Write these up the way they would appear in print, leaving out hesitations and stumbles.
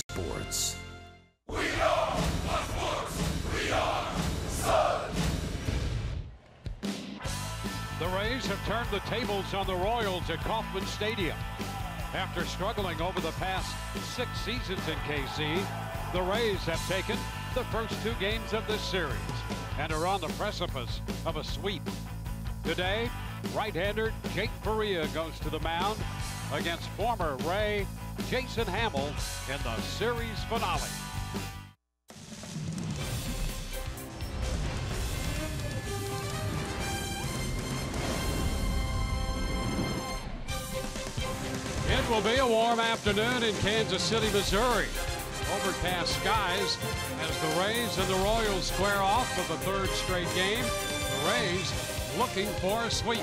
Sports. We are sports. We are Sun. The Rays have turned the tables on the Royals at Kauffman Stadium. After struggling over the past 6 seasons in KC, the Rays have taken the first 2 games of this series and are on the precipice of a sweep. Today, right-hander Jake Faria goes to the mound against former Ray Jason Hamill in the series finale. It will be a warm afternoon in Kansas City, Missouri. Overcast skies as the Rays and the Royals square off for the 3rd straight game. The Rays looking for a sweep.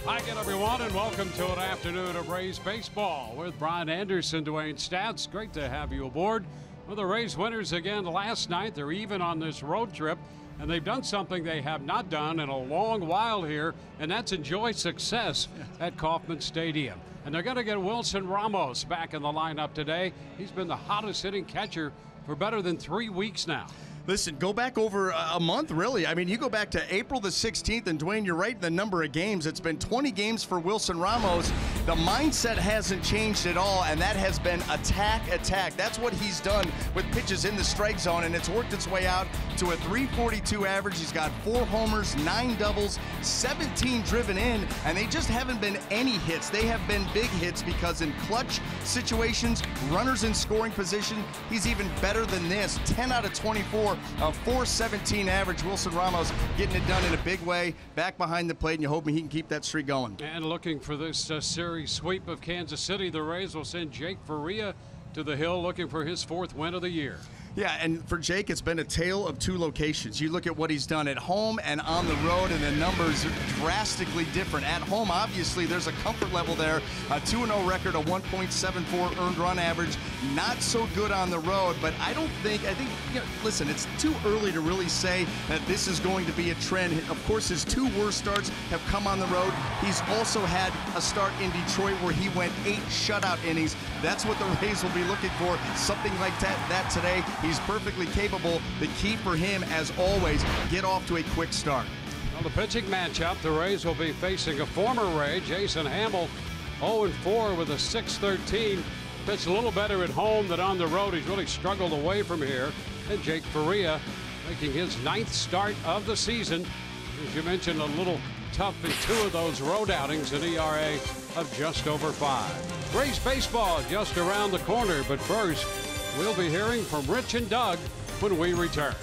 Hi again, everyone, and welcome to an afternoon of Rays baseball with Brian Anderson, Dwayne Stats. Great to have you aboard. Well, the Rays winners again last night. They're even on this road trip, and they've done something they have not done in a long while here, and that's enjoy success at Kauffman Stadium. And they're going to get Wilson Ramos back in the lineup today. He's been the hottest hitting catcher for better than 3 weeks now. Listen, go back over a month, really. I mean, you go back to April the 16th, and Dwayne, you're right, the number of games. It's been 20 games for Wilson Ramos. The mindset hasn't changed at all, and that has been attack, attack. That's what he's done with pitches in the strike zone, and it's worked its way out to a .342 average. He's got 4 homers, 9 doubles, 17 driven in, and they just haven't been any hits. They have been big hits because in clutch situations, runners in scoring position, he's even better than this. 10 out of 24. A .417 average. Wilson Ramos getting it done in a big way, back behind the plate, and you're hoping he can keep that streak going. And looking for this series sweep of Kansas City, the Rays will send Jake Faria to the hill looking for his 4th win of the year. Yeah, and for Jake, it's been a tale of 2 locations. You look at what he's done at home and on the road, and the numbers are drastically different. At home, obviously, there's a comfort level there. A 2-0 record, a 1.74 earned run average. Not so good on the road, but I think, listen, it's too early to really say that this is going to be a trend. Of course, his 2 worst starts have come on the road. He's also had a start in Detroit where he went 8 shutout innings. That's what the Rays will be looking for, something like that today. He's perfectly capable. The key for him, as always, get off to a quick start. Well, the pitching matchup, the Rays will be facing a former Ray, Jason Hamill, 0-4 with a .613. Pitched a little better at home than on the road. He's really struggled away from here. And Jake Faria making his 9th start of the season. As you mentioned, a little tough in 2 of those road outings, an ERA of just over 5. Rays baseball just around the corner, but first, we'll be hearing from Rich and Doug when we return.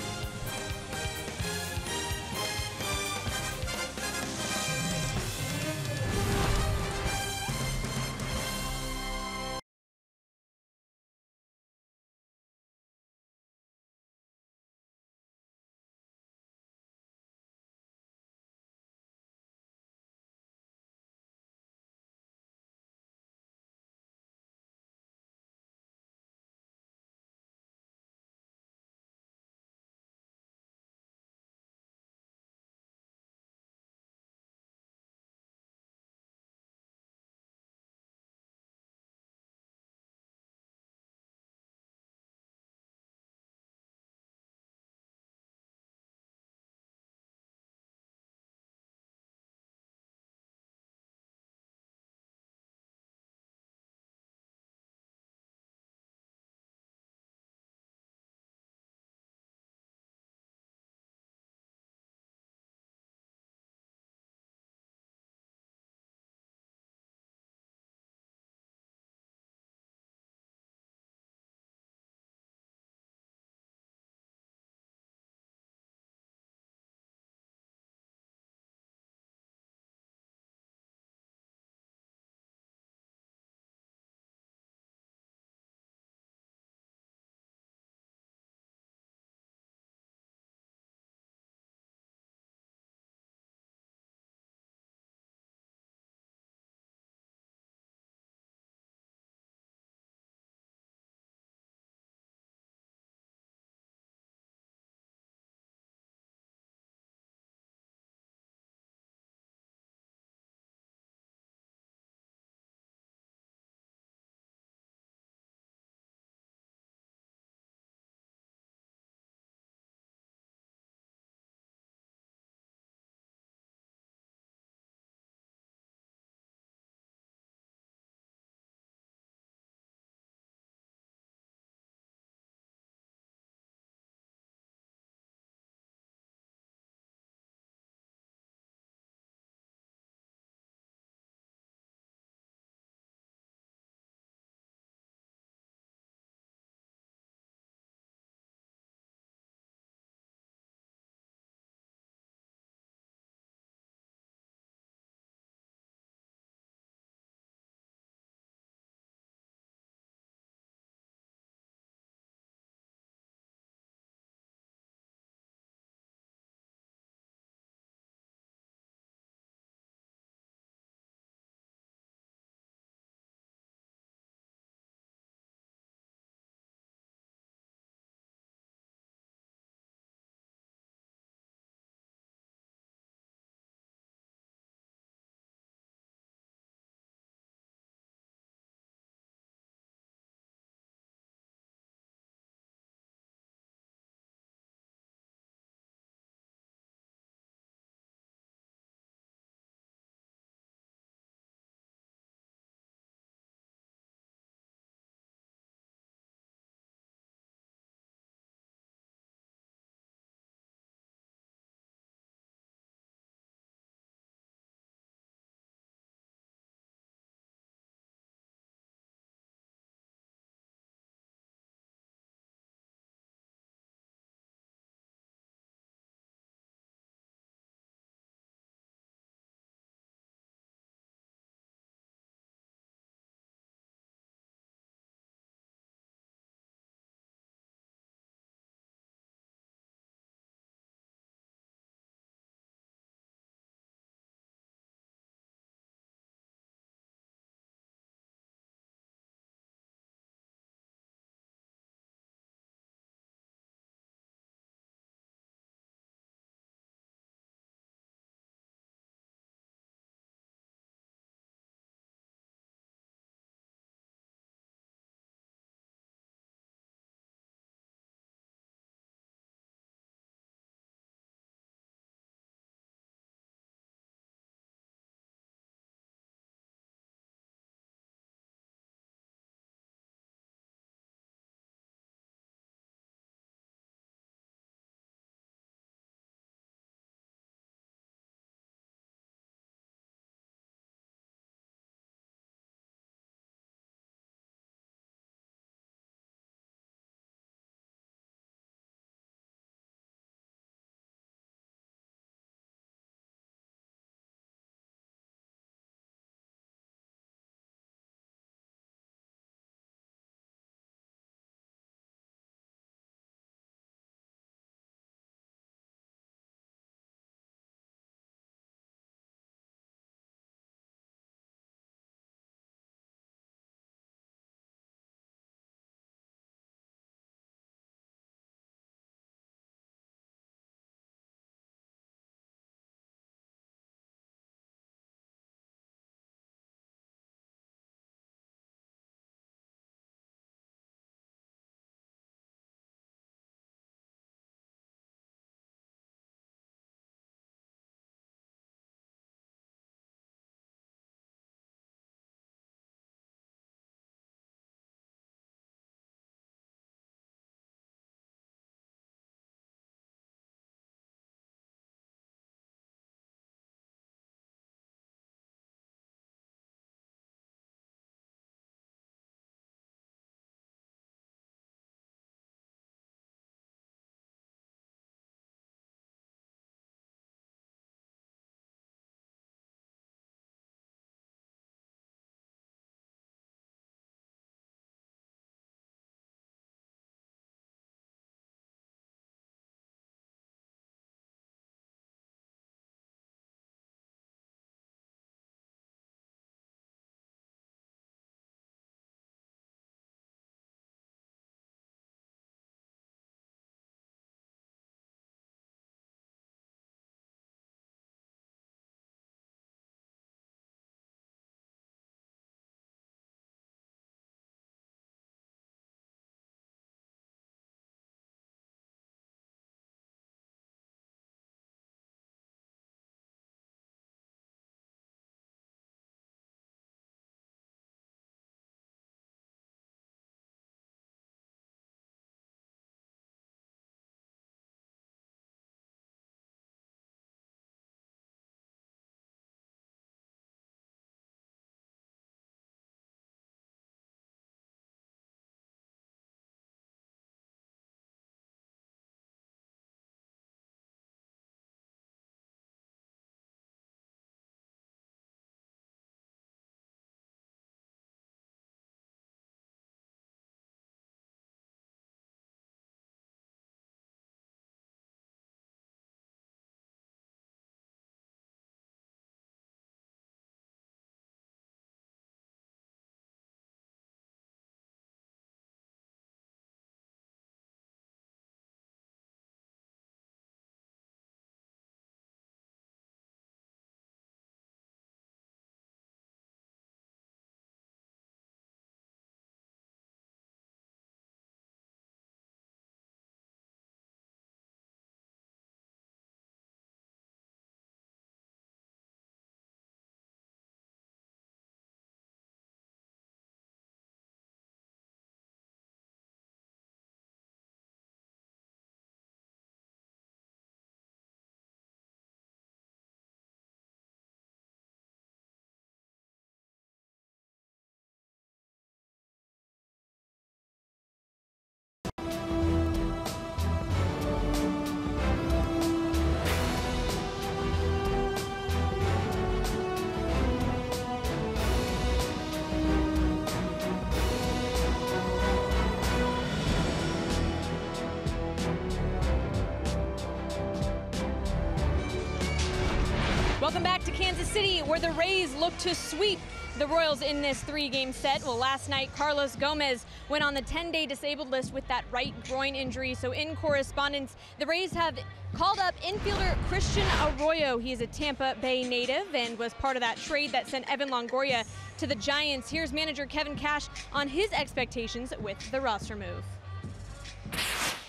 Kansas City, where the Rays look to sweep the Royals in this 3-game set. Well, last night, Carlos Gomez went on the 10-day disabled list with that right groin injury. So in correspondence, the Rays have called up infielder Christian Arroyo. He is a Tampa Bay native and was part of that trade that sent Evan Longoria to the Giants. Here's manager Kevin Cash on his expectations with the roster move.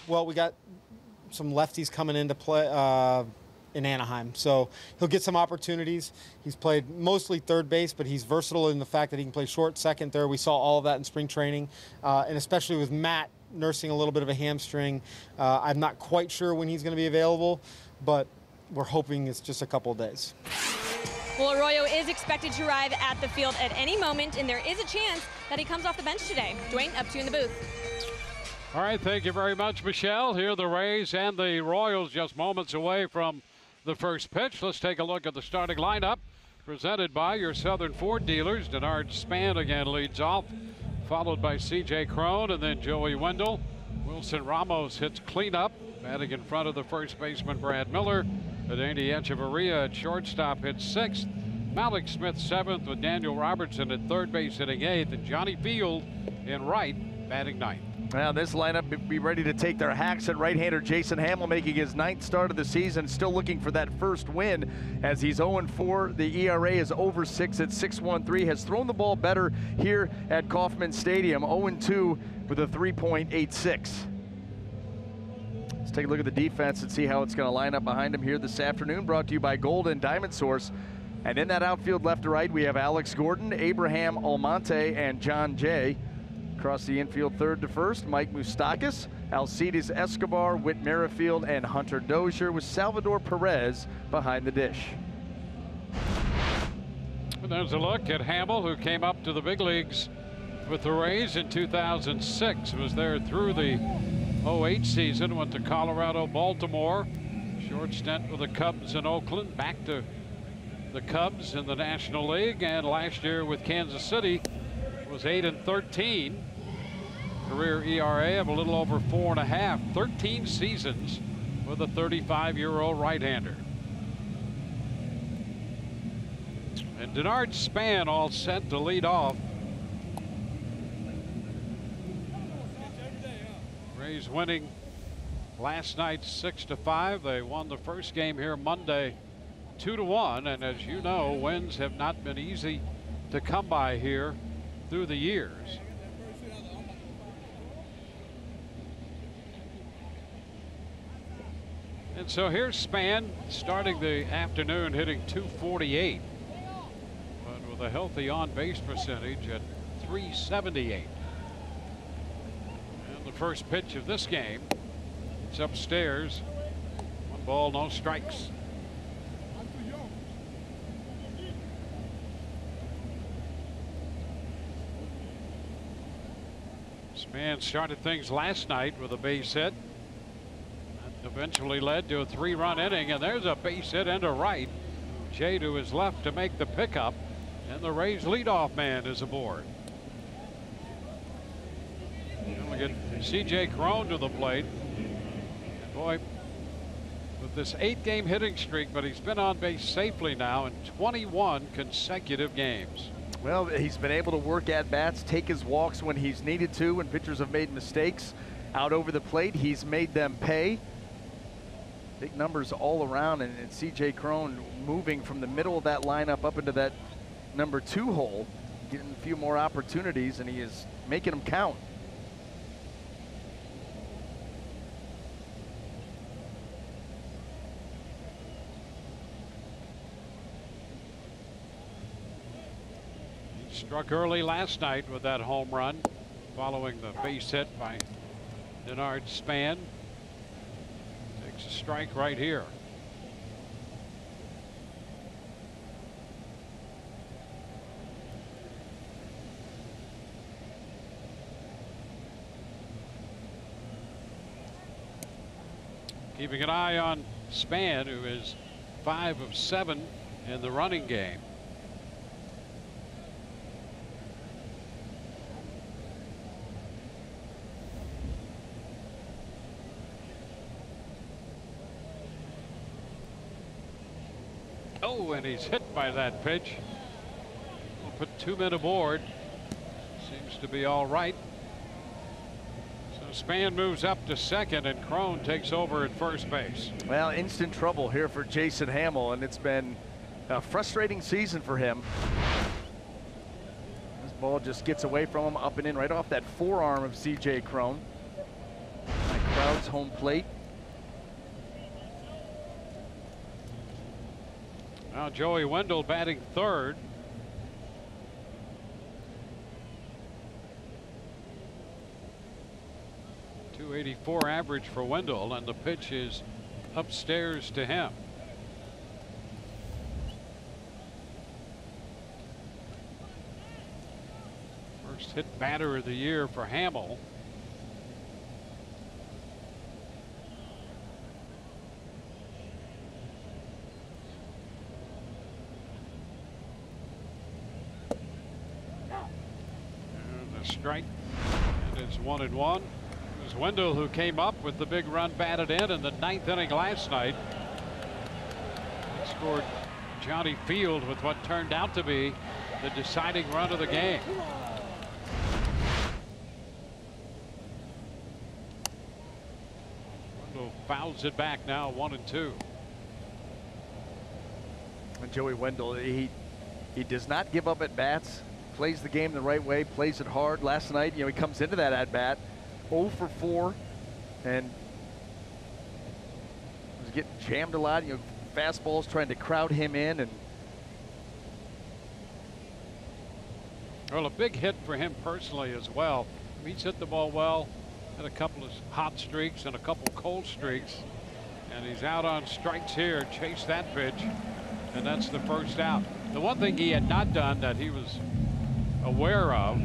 Well, we got some lefties coming into play in Anaheim, so he'll get some opportunities. He's played mostly third base, but he's versatile in the fact that he can play short, second, third. We saw all of that in spring training, and especially with Matt nursing a little bit of a hamstring. I'm not quite sure when he's going to be available, but we're hoping it's just a couple of days. Well, Arroyo is expected to arrive at the field at any moment, and there is a chance that he comes off the bench today. Dwayne, up to you in the booth. All right, thank you very much, Michelle. Here the Rays and the Royals just moments away from the first pitch. Let's take a look at the starting lineup presented by your Southern Ford dealers. Denard Span again leads off, followed by C.J. Cron and then Joey Wendell. Wilson Ramos hits cleanup, batting in front of the first baseman Brad Miller. Adeiny Echeverria at shortstop hits 6th. Malik Smith 7th with Daniel Robertson at third base hitting 8th. And Johnny Field in right batting 9th. Now this lineup be ready to take their hacks at right-hander Jason Hamill, making his 9th start of the season, still looking for that first win as he's 0-4. The ERA is over 6 at 6.13, has thrown the ball better here at Kauffman Stadium, 0-2 with a 3.86. Let's take a look at the defense and see how it's going to line up behind him here this afternoon, brought to you by Golden Diamond Source. And in that outfield left to right, we have Alex Gordon, Abraham Almonte, and John Jay. Across the infield, third to first, Mike Moustakas, Alcides Escobar, Whit Merrifield, and Hunter Dozier, with Salvador Perez behind the dish. And there's a look at Hamill, who came up to the big leagues with the Rays in 2006. Was there through the 08 season, went to Colorado, Baltimore, short stint with the Cubs in Oakland, back to the Cubs in the National League, and last year with Kansas City was 8-13. Career ERA of a little over 4.5. 13 seasons with a 35-year-old right-hander. And Denard Span all set to lead off. Rays winning last night 6-5. They won the first game here Monday 2-1, and as you know, wins have not been easy to come by here through the years. And so here's Span starting the afternoon hitting .248, but with a healthy on-base percentage at .378. And the first pitch of this game, it's upstairs. 1 ball, no strikes. Span started things last night with a base hit. That eventually led to a 3-run inning, and there's a base hit into right. Jay to his left to make the pickup, and the Rays leadoff man is aboard. And we get C.J. Cron to the plate. And boy, with this 8-game hitting streak, but he's been on base safely now in 21 consecutive games. Well, he's been able to work at bats, take his walks when he's needed to, when pitchers have made mistakes out over the plate. He's made them pay. Big numbers all around, and C.J. Cron moving from the middle of that lineup up into that number 2 hole, getting a few more opportunities, and he is making them count. Struck early last night with that home run following the base hit by Denard Span. Takes a strike right here. Keeping an eye on Span, who is 5 of 7 in the running game. Oh, and he's hit by that pitch. We'll put 2 men aboard. Seems to be all right. So Span moves up to second, and Crone takes over at first base. Well, instant trouble here for Jason Hamill, and it's been a frustrating season for him. This ball just gets away from him, up and in right off that forearm of C.J. Crone. That crowd's home plate. Now Joey Wendell batting third. .284 average for Wendell, and the pitch is upstairs to him. First hit batter of the year for Hamill. Strike, and it's 1-1. It was Wendell who came up with the big run batted in the 9th inning last night. He scored Johnny Field with what turned out to be the deciding run of the game. Wendell fouls it back now, 1-2. And Joey Wendell, he does not give up at bats. Plays the game the right way, plays it hard. Last night, he comes into that at bat 0 for 4, and was getting jammed a lot. Fastballs trying to crowd him in, and well, a big hit for him personally as well. He's hit the ball well, had a couple of hot streaks and a couple cold streaks, and he's out on strikes here. Chase that pitch, and that's the first out. The one thing he had not done that he was aware of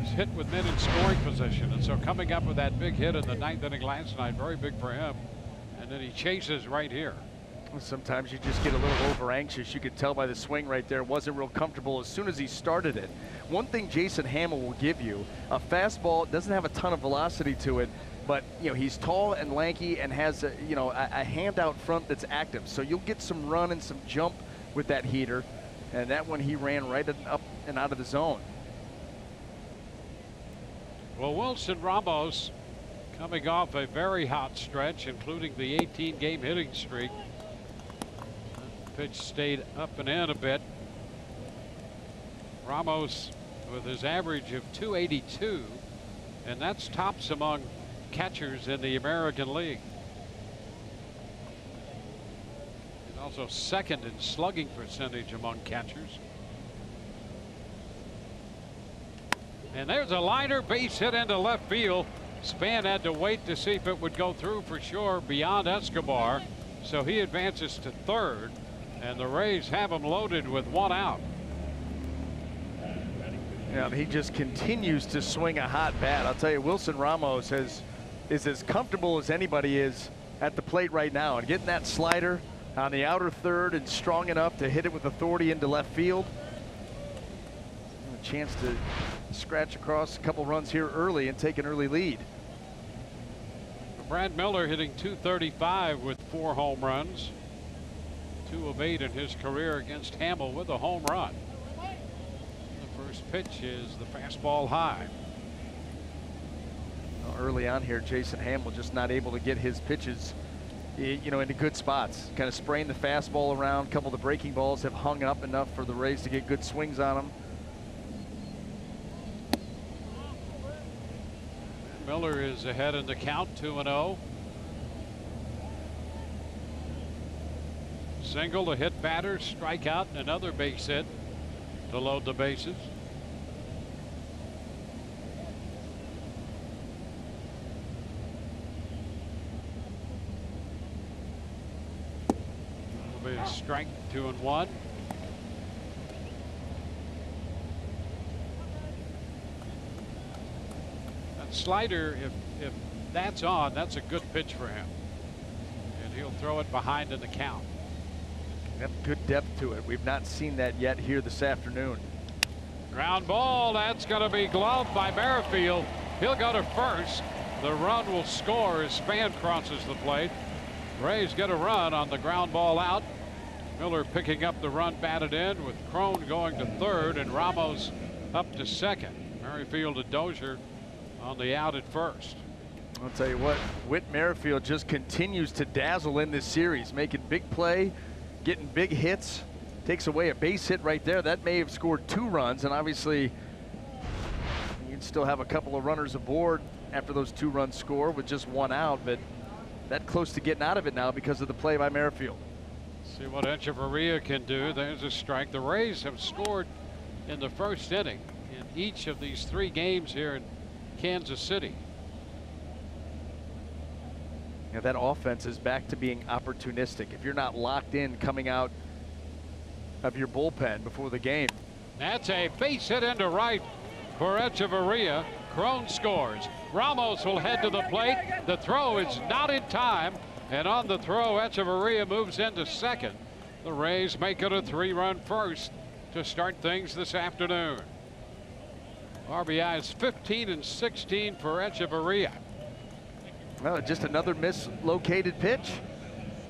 is hit with men in scoring position, and so coming up with that big hit in the 9th inning last night, very big for him, and then he chases right here. Sometimes you just get a little over anxious. You could tell by the swing right there, wasn't real comfortable as soon as he started it. One thing Jason Hamill will give you, a fastball doesn't have a ton of velocity to it, but he's tall and lanky and has a hand out front that's active, so you'll get some run and some jump with that heater. And that one he ran right up and out of the zone. Well, Wilson Ramos coming off a very hot stretch, including the 18-game hitting streak. The pitch stayed up and in a bit. Ramos with his average of .282, and that's tops among catchers in the American League. Also second in slugging percentage among catchers. And there's a liner, base hit into left field. Span had to wait to see if it would go through for sure beyond Escobar. So he advances to third, and the Rays have him loaded with 1 out. Yeah, he just continues to swing a hot bat. I'll tell you, Wilson Ramos is as comfortable as anybody is at the plate right now, and getting that slider on the outer third and strong enough to hit it with authority into left field. A chance to scratch across a couple runs here early and take an early lead. Brad Miller hitting .235 with 4 home runs. 2 of 8 in his career against Hamill with a home run. The first pitch is the fastball high. Well, early on here, Jason Hamill just not able to get his pitches into good spots. Kind of spraying the fastball around. A couple of the breaking balls have hung up enough for the Rays to get good swings on them. Miller is ahead in the count, 2-0. Single to hit batter, strikeout, and another base hit to load the bases. Strike, 2-1. That slider, if that's on, that's a good pitch for him, and he'll throw it behind in the count. Yep, good depth to it. We've not seen that yet here this afternoon. Ground ball, that's going to be gloved by Merrifield. He'll go to first. The run will score as Span crosses the plate. Rays get a run on the ground ball out. Miller picking up the run batted in with Crone going to third and Ramos up to second. Merrifield to Dozier on the out at first. I'll tell you what, Whit Merrifield just continues to dazzle in this series, making big play, getting big hits, takes away a base hit right there. That may have scored 2 runs, and obviously you'd still have a couple of runners aboard after those 2 runs score with just 1 out, but that close to getting out of it now because of the play by Merrifield. See what Echeverria can do. There's a strike. The Rays have scored in the first inning in each of these 3 games here in Kansas City. Yeah, that offense is back to being opportunistic. If you're not locked in coming out of your bullpen before the game. That's a base hit into right for Echeverria. Crone scores. Ramos will head to the plate. The throw is not in time, and on the throw Echeverria moves into second. The Rays make it a 3-run first to start things this afternoon. RBIs 15 and 16 for Echeverria. Well, just another mislocated pitch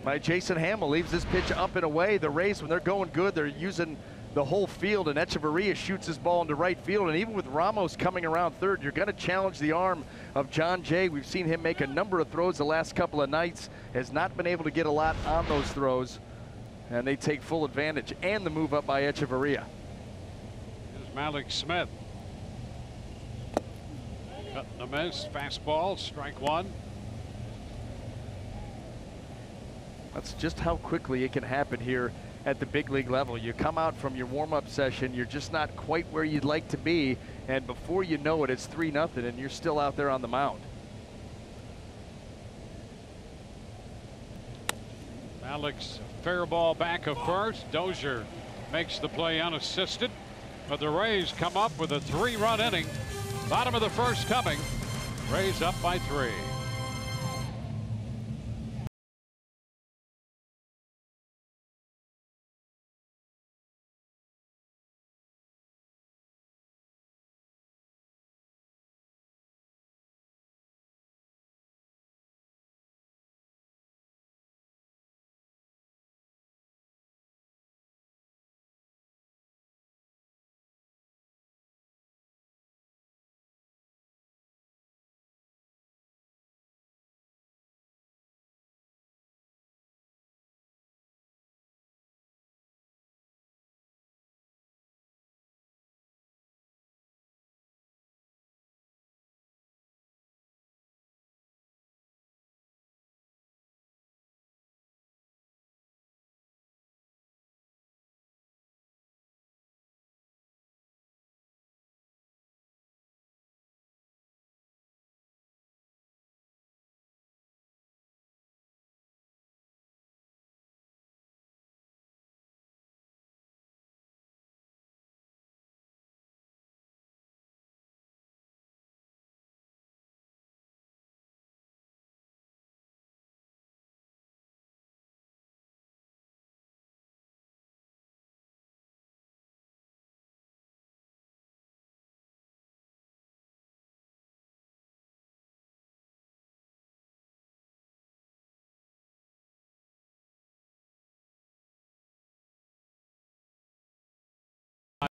by Jason Hamill. Leaves this pitch up and away. The Rays, when they're going good, they're using the whole field, and Echeverria shoots his ball into right field. And even with Ramos coming around third, you're going to challenge the arm of John Jay. We've seen him make a number of throws the last couple of nights. Has not been able to get a lot on those throws, and they take full advantage. And the move up by Echeverria. Here's Malik Smith. Cutting the miss. Fastball, strike 1. That's just how quickly it can happen here at the big league level. You come out from your warm-up session, you're just not quite where you'd like to be, and before you know it, it's 3-0 and you're still out there on the mound. Alex, fair ball back of first. Dozier makes the play unassisted, but the Rays come up with a 3-run inning. Bottom of the first coming. Rays up by 3.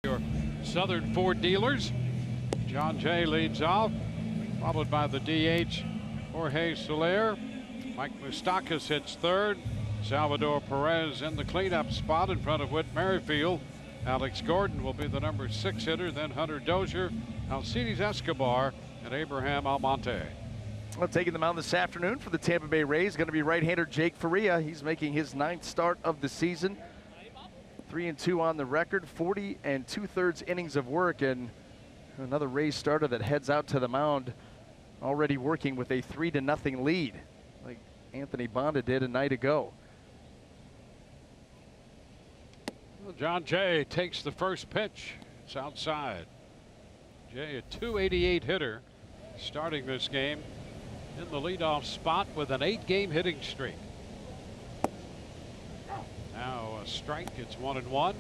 Your Southern Ford dealers. John Jay leads off, followed by the DH Jorge Soler. Mike Moustakas hits third. Salvador Perez in the cleanup spot in front of Whit Merrifield. Alex Gordon will be the number 6 hitter, then Hunter Dozier, Alcides Escobar, and Abraham Almonte. Well, taking them out this afternoon for the Tampa Bay Rays going to be right-hander Jake Faria. He's making his 9th start of the season. 3-2 on the record, 40 2/3 innings of work, and another Rays starter that heads out to the mound already working with a 3-0 lead, like Anthony Bonda did a night ago. Well, John Jay takes the first pitch. It's outside. Jay, a .288 hitter, starting this game in the leadoff spot with an 8-game hitting streak. Now a strike, it's 1-1. A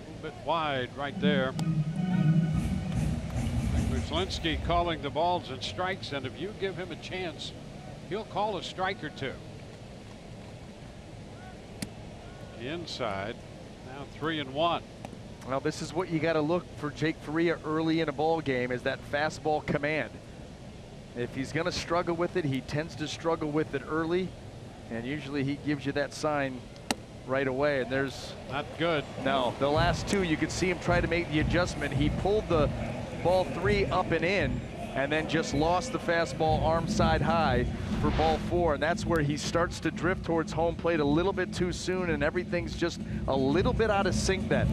little bit wide right there. Slinsky calling the balls and strikes, and if you give him a chance, he'll call a strike or two. Inside, now 3-1. Well, this is what you got to look for Jake Faria early in a ball game, is that fastball command. If he's going to struggle with it, he tends to struggle with it early, and usually he gives you that sign right away. And there's not good. No, the last two you could see him try to make the adjustment. He pulled the ball 3 up and in, and then just lost the fastball arm side high for ball 4, and that's where he starts to drift towards home plate a little bit too soon, and everything's just a little bit out of sync then.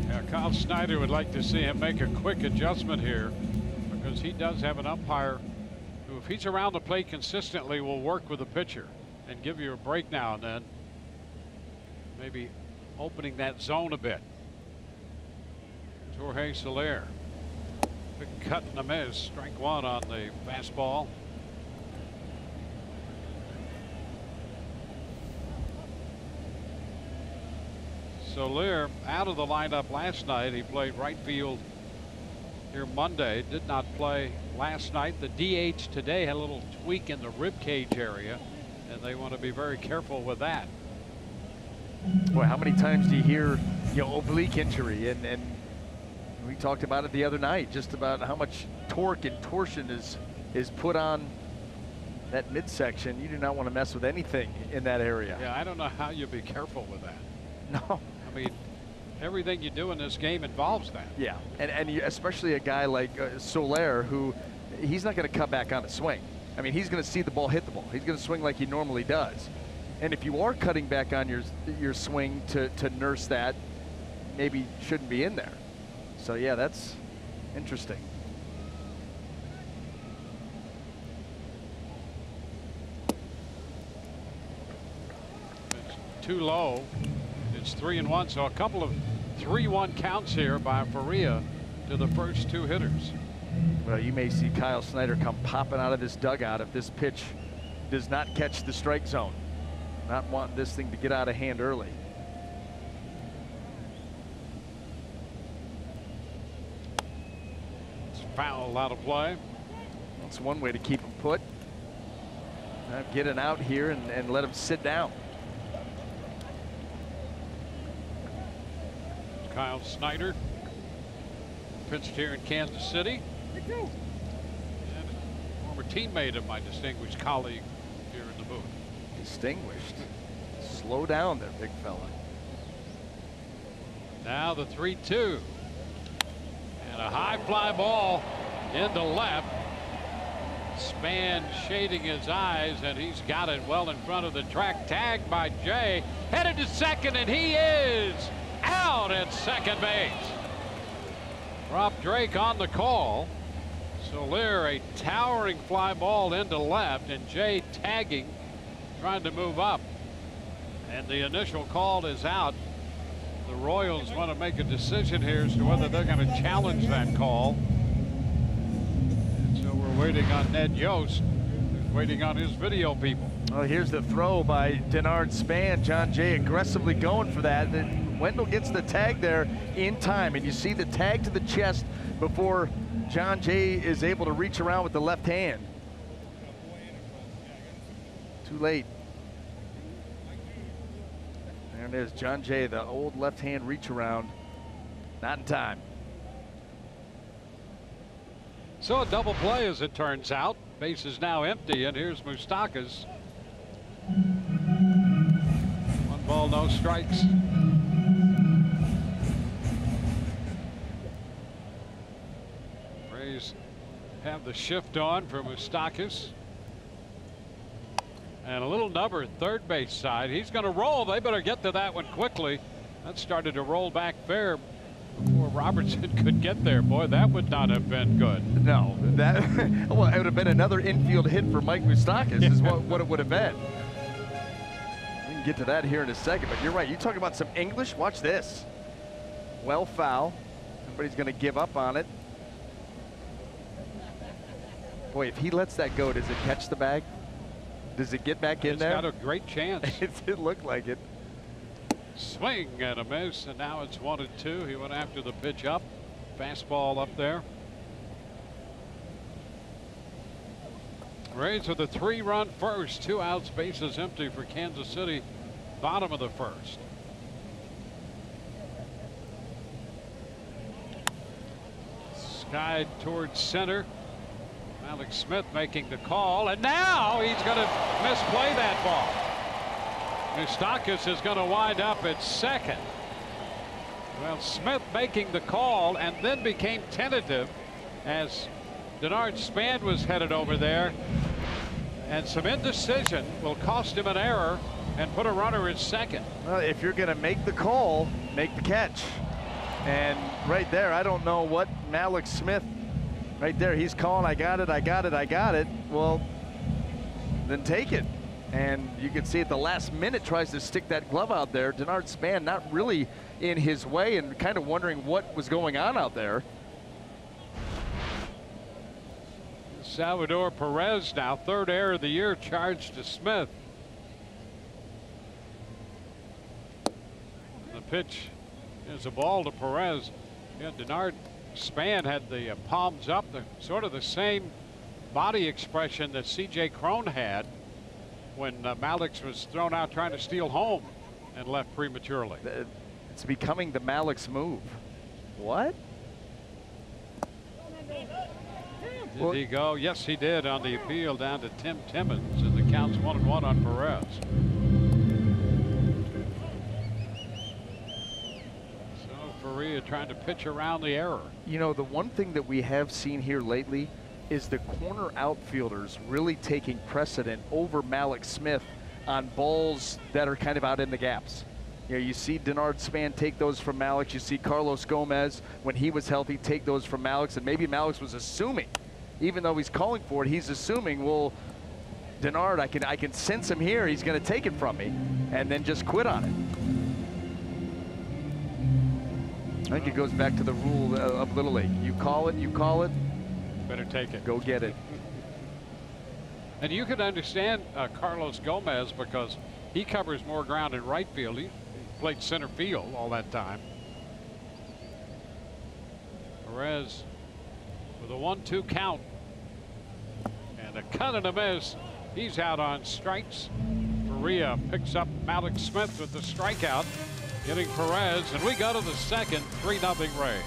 Yeah, Kyle Snyder would like to see him make a quick adjustment here, because he does have an umpire who, if he's around the plate consistently, will work with the pitcher and give you a break now and then, maybe opening that zone a bit. Jorge Soler. Big cut and a miss. Strike 1 on the fastball. Soler out of the lineup last night. He played right field here Monday. Did not play last night. The DH today had a little tweak in the rib cage area, and they want to be very careful with that. Boy, how many times do you hear, oblique injury, and we talked about it the other night, just about how much torque and torsion is put on that midsection. You do not want to mess with anything in that area. Yeah, I don't know how you be careful with that. No. I mean, everything you do in this game involves that. Yeah, and especially a guy like Soler, who he's not going to cut back on a swing. I mean, he's going to see the ball hit the ball. He's going to swing like he normally does. And if you are cutting back on your swing to nurse that, maybe shouldn't be in there. So yeah, that's interesting. It's too low. It's 3-1, so a couple of 3-1 counts here by Faria to the first 2 hitters. Well, you may see Kyle Snyder come popping out of this dugout if this pitch does not catch the strike zone. Not wanting this thing to get out of hand early. Foul out of play. That's one way to keep him put. Get an out here and let him sit down. Kyle Snyder pitched here in Kansas City. And a former teammate of my distinguished colleague here in the booth. Distinguished. Slow down there, big fella. Now the 3-2. And a high fly ball into left. Span shading his eyes, and he's got it well in front of the track. Tagged by Jay. Headed to second, and he is out at second base. Rob Drake on the call. Soler, a towering fly ball into left, and Jay tagging, trying to move up. And the initial call is out. The Royals want to make a decision here as to whether they're going to challenge that call. And so we're waiting on Ned Yost, who's waiting on his video people. Well, here's the throw by Denard Span. John Jay aggressively going for that. Then Wendell gets the tag there in time, and you see the tag to the chest before John Jay is able to reach around with the left hand. Too late. There it is, John Jay, the old left-hand reach around. Not in time. So a double play as it turns out. Base is now empty, and here's Moustakas. 1 ball, no strikes. Rays have the shift on for Moustakas. And a little number at third base side. He's going to roll. They better get to that one quickly. That started to roll back fair before Robertson could get there. Boy, that would not have been good. No, that well, it would have been another infield hit for Mike Moustakas is what it would have been. We can get to that here in a second, but you're right. You talk about some English. Watch this. Well, foul. Everybody's going to give up on it. Boy, if he lets that go, does it catch the bag? Does it get back in there? It's got a great chance. It looked like it. Swing and a miss, and now it's 1-2. He went after the pitch up. fastball up there. Rays with a 3-run first, 2 outs, bases empty for Kansas City, bottom of the first. Sky towards center. Alex Smith making the call, and now he's going to misplay that ball. Moustakas is going to wind up at second. Well, Smith making the call and then became tentative as Denard Span was headed over there, and some indecision will cost him an error and put a runner at second. Well, if you're going to make the call, make the catch. And right there, I don't know what Alex Smith, right there, he's calling, I got it, I got it, I got it. Well, then take it. And you can see at the last minute tries to stick that glove out there. Denard Span not really in his way and kind of wondering what was going on out there. Salvador Perez now, 3rd error of the year charged to Smith. The pitch is a ball to Perez. Yeah, Denard Span had the palms up, sort of the same body expression that C.J. Cron had when Malix was thrown out trying to steal home and left prematurely. It's becoming the Malix move. What? Did he go? Yes, he did on the appeal down to Tim Timmons, and the count's 1-1 on Perez. So Faria trying to pitch around the error. You know, the one thing that we have seen here lately is the corner outfielders really taking precedent over Malix Smith on balls that are kind of out in the gaps. You know, you see Denard Span take those from Malix. You see Carlos Gomez, when he was healthy, take those from Malix. And maybe Malix was assuming, even though he's calling for it, he's assuming, well, Denard, I can sense him here. He's going to take it from me, and then just quit on it. I think it goes back to the rule of Little League. You call it, better take it. Go get it. And you can understand Carlos Gomez because he covers more ground in right field. He played center field all that time. Perez with a 1-2 count and a cut and a miss. He's out on strikes. Faria picks up Malix Smith with the strikeout, getting Perez, and we go to the second. 3-0 Rays.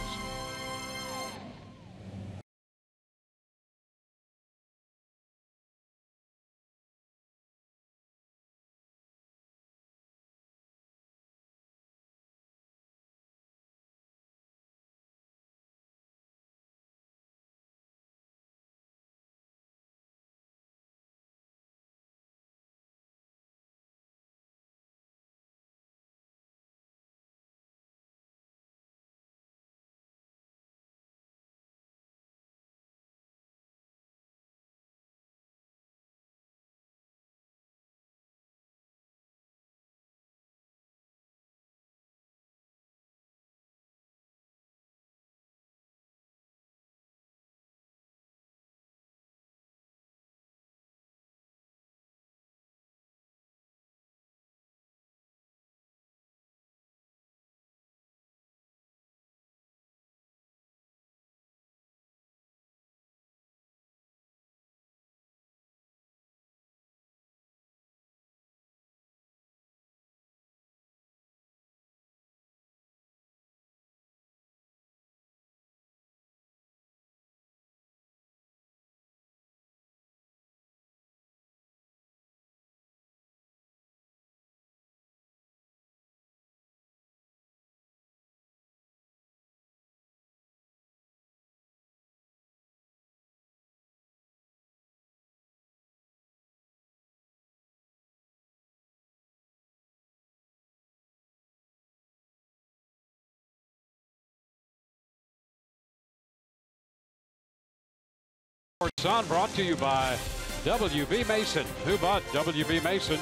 Sports On brought to you by WB Mason. Who bought WB Mason,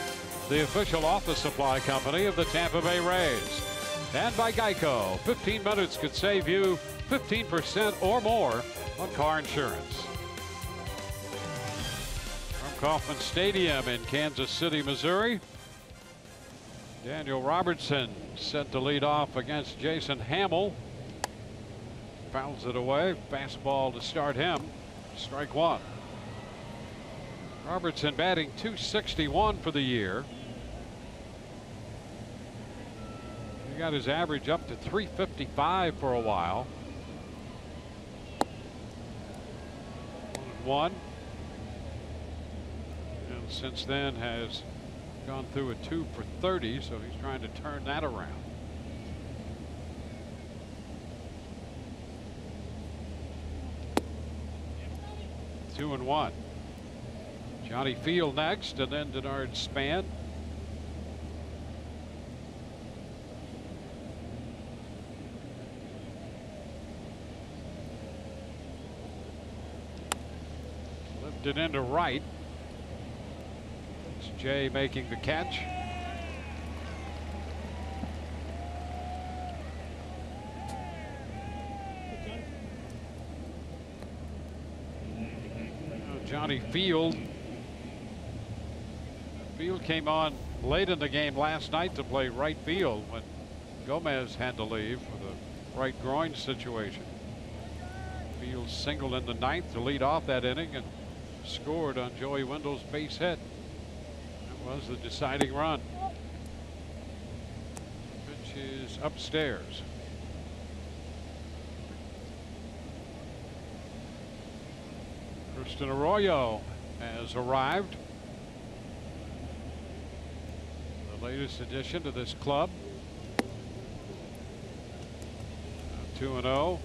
the official office supply company of the Tampa Bay Rays. And by Geico. 15 minutes could save you 15% or more on car insurance. From Kauffman Stadium in Kansas City, Missouri, Daniel Robertson set to lead off against Jason Hamill. fouls it away. Fastball to start him. Strike one. Robertson batting .261 for the year. He got his average up to .355 for a while. 1-1. And since then has gone through a 2 for 30, so he's trying to turn that around. Two and one. Johnny Field next, and then Denard Span. Lifted into right. It's Jay making the catch. Johnny Field. Field came on late in the game last night to play right field when Gomez had to leave with a right groin situation. Field singled in the ninth to lead off that inning and scored on Joey Wendell's base hit. That was the deciding run. Pitch is upstairs. Kristen Arroyo has arrived. The latest addition to this club. 2-0.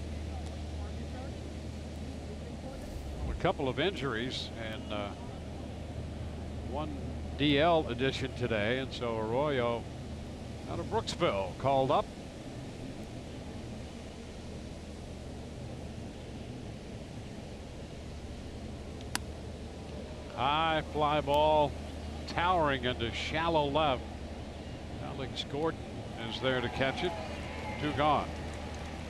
A couple of injuries and one DL addition today, and so Arroyo out of Brooksville called up. High fly ball towering into shallow left. Alex Gordon is there to catch it. Two gone.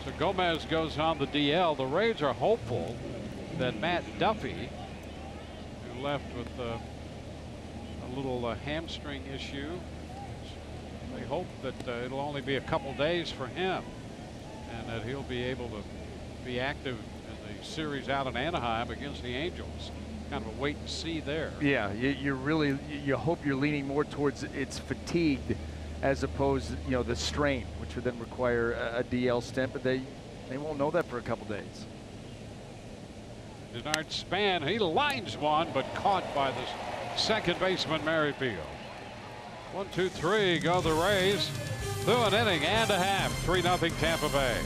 So Gomez goes on the DL. The Rays are hopeful that Matt Duffy, who left with a little hamstring issue, they hope that it'll only be a couple days for him and that he'll be able to be active in the series out in Anaheim against the Angels. Kind of a wait and see there. Yeah, you hope you're leaning more towards it's fatigued as opposed to, you know, the strain, which would then require a DL stint, but they won't know that for a couple days. Denard Span, he lines one, but caught by the second baseman Merrifield. 1, 2, 3 go the Rays through an inning and a half. 3-0 Tampa Bay.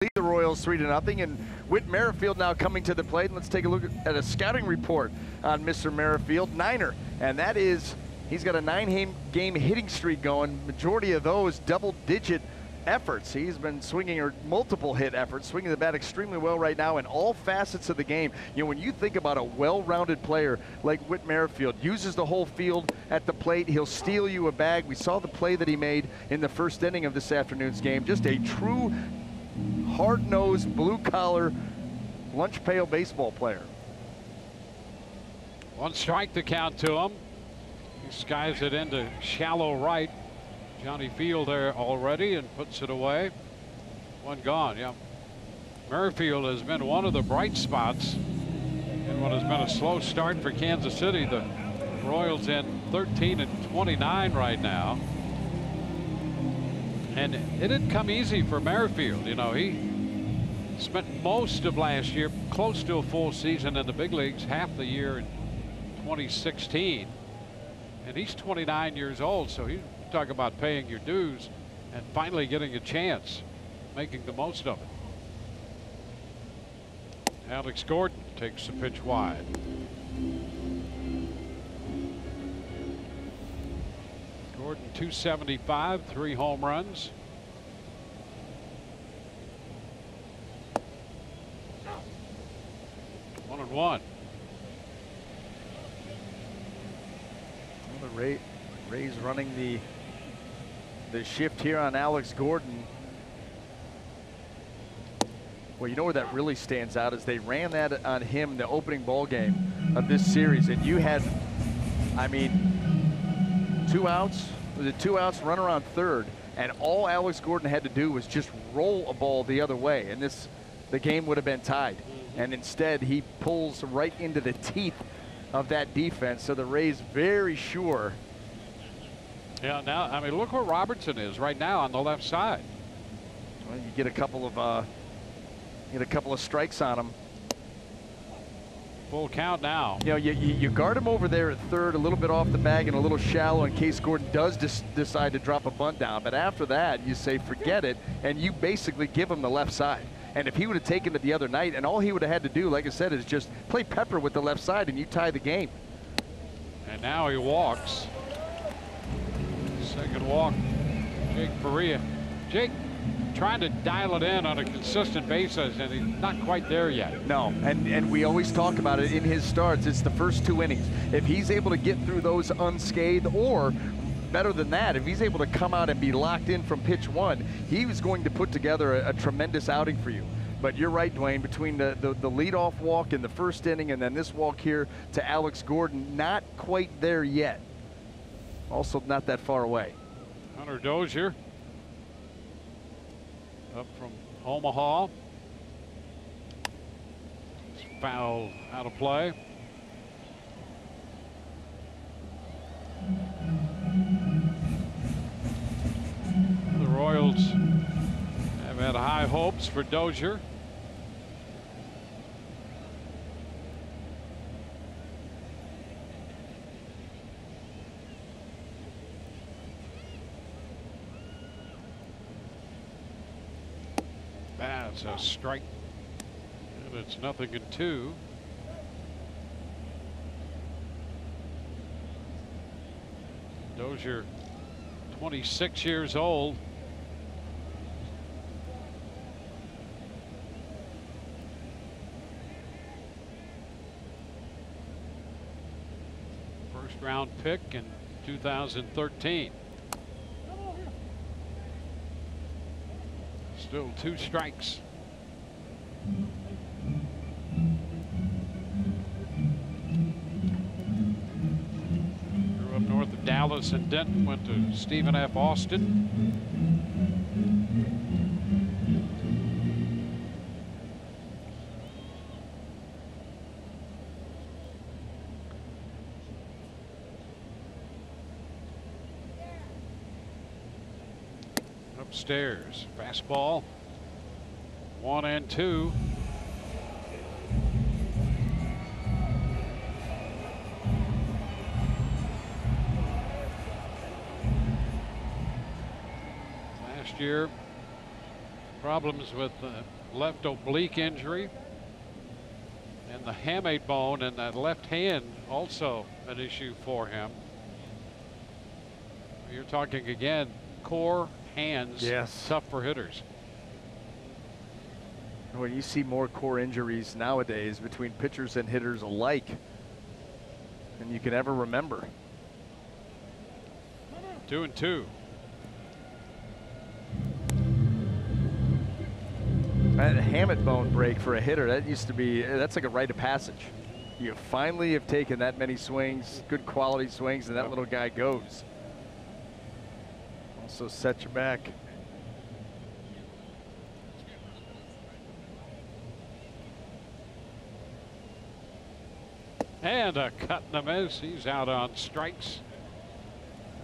Lead the Royals 3-0, and Whit Merrifield now coming to the plate. Let's take a look at a scouting report on Mr. Merrifield, Niner, and that is He's got a 9-game hitting streak going. Majority of those double-digit efforts. He's been swinging, or multiple hit efforts, swinging the bat extremely well right now in all facets of the game. You know, when you think about a well-rounded player like Whit Merrifield, uses the whole field at the plate, he'll steal you a bag. We saw the play that he made in the first inning of this afternoon's game. Just a true hard-nosed, blue-collar, lunch-pail baseball player. 1 strike to count to him. He skies it into shallow right. Johnny Field there already and puts it away. 1 gone. Yeah. Merrifield has been one of the bright spots in what has been a slow start for Kansas City. The Royals in 13-29 right now. And it didn't come easy for Merrifield. You know, he spent most of last year close to a full season in the big leagues, half the year in 2016. And he's 29 years old, so you talk about paying your dues and finally getting a chance, making the most of it. Alex Gordon takes the pitch wide. Gordon 275, 3 home runs. One and one. The Rays running the shift here on Alex Gordon. Well, you know where that really stands out is they ran that on him the opening ball game of this series, and you had, I mean, 2 outs. Was it 2 outs, runner on third, and all Alex Gordon had to do was just roll a ball the other way, and the game would have been tied. And instead, he pulls right into the teeth of that defense. So the Rays very sure. Yeah, now, I mean, look where Robertson is right now on the left side. Well, you get a couple of strikes on him. Full count now. You know, you guard him over there at third, a little bit off the bag and a little shallow in case Gordon does decide to drop a bunt down. But after that, you say forget it, and you basically give him the left side. And if he would have taken it the other night, and all he would have had to do, like I said, is just play pepper with the left side, and you tie the game. And now he walks. Second walk, Jake Perea. Jake trying to dial it in on a consistent basis, and he's not quite there yet. No, and we always talk about it in his starts. It's the first 2 innings. If he's able to get through those unscathed, or better than that, if he's able to come out and be locked in from pitch 1, he was going to put together a tremendous outing for you. But you're right, Dwayne, between the leadoff walk in the first inning and then this walk here to Alex Gordon, not quite there yet. Also not that far away. Hunter Dozier up from Omaha. Foul out of play. The Royals have had high hopes for Dozier. That's a strike, and it's 0-2. Dozier, 26 years old. First round pick in 2013. Still 2 strikes. Grew up north of Dallas and Denton, went to Stephen F. Austin. Upstairs, fastball, 1-2. Last year, problems with the left oblique injury and the hamate bone in that left hand, also an issue for him. You're talking again, core, hands, Yes. tough for hitters. When you see more core injuries nowadays between pitchers and hitters alike than you can ever remember. 2-2. That hamate bone break for a hitter, that used to be, that's like a rite of passage. You finally have taken that many swings, good quality swings, and that little guy goes. Also set you back. And a cut and a miss. He's out on strikes.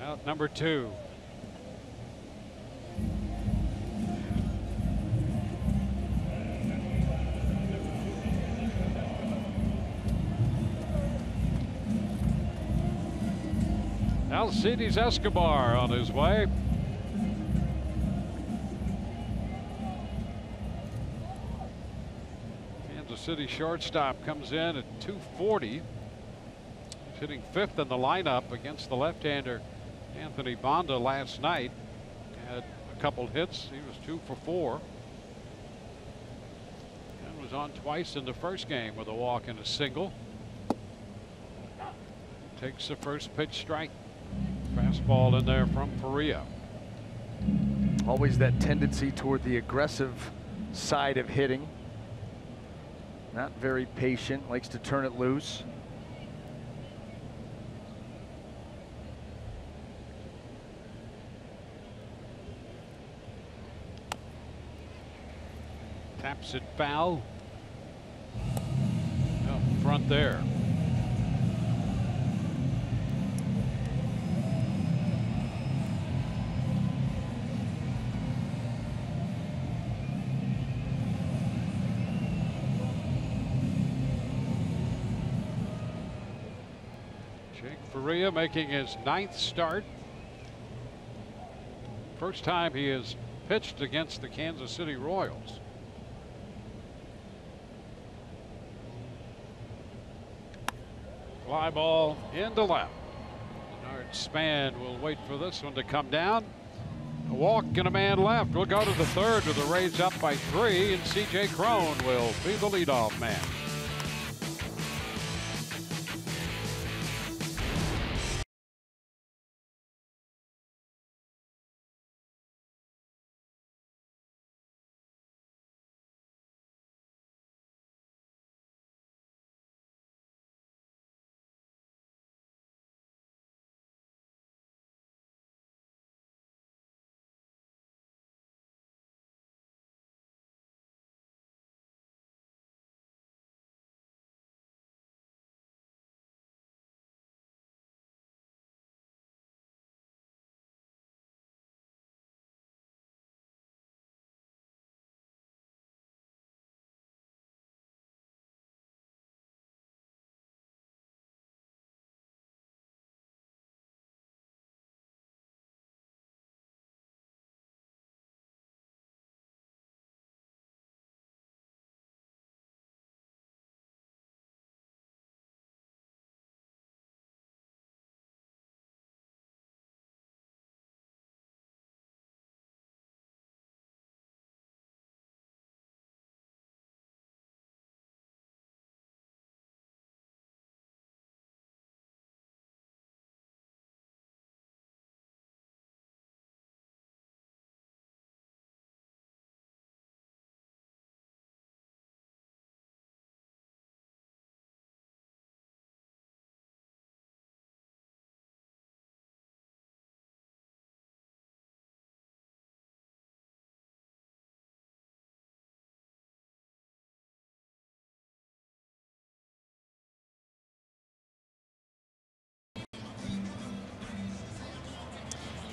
Out number 2. Alcides Escobar on his way. Kansas City shortstop comes in at 240. He's hitting 5th in the lineup against the left-hander Anthony Bonda last night. Had a couple hits. He was 2 for 4. And was on twice in the first game with a walk and a single. Takes the first pitch strike. Fastball in there from Faria. Always that tendency toward the aggressive side of hitting. Not very patient, likes to turn it loose. Taps it foul. Up front there. Faria making his 9th start. First time he has pitched against the Kansas City Royals. Fly ball into left. Bernard Span will wait for this one to come down. A walk and a man left. We'll go to the 3rd with the Rays up by 3, and C.J. Cron will be the leadoff man.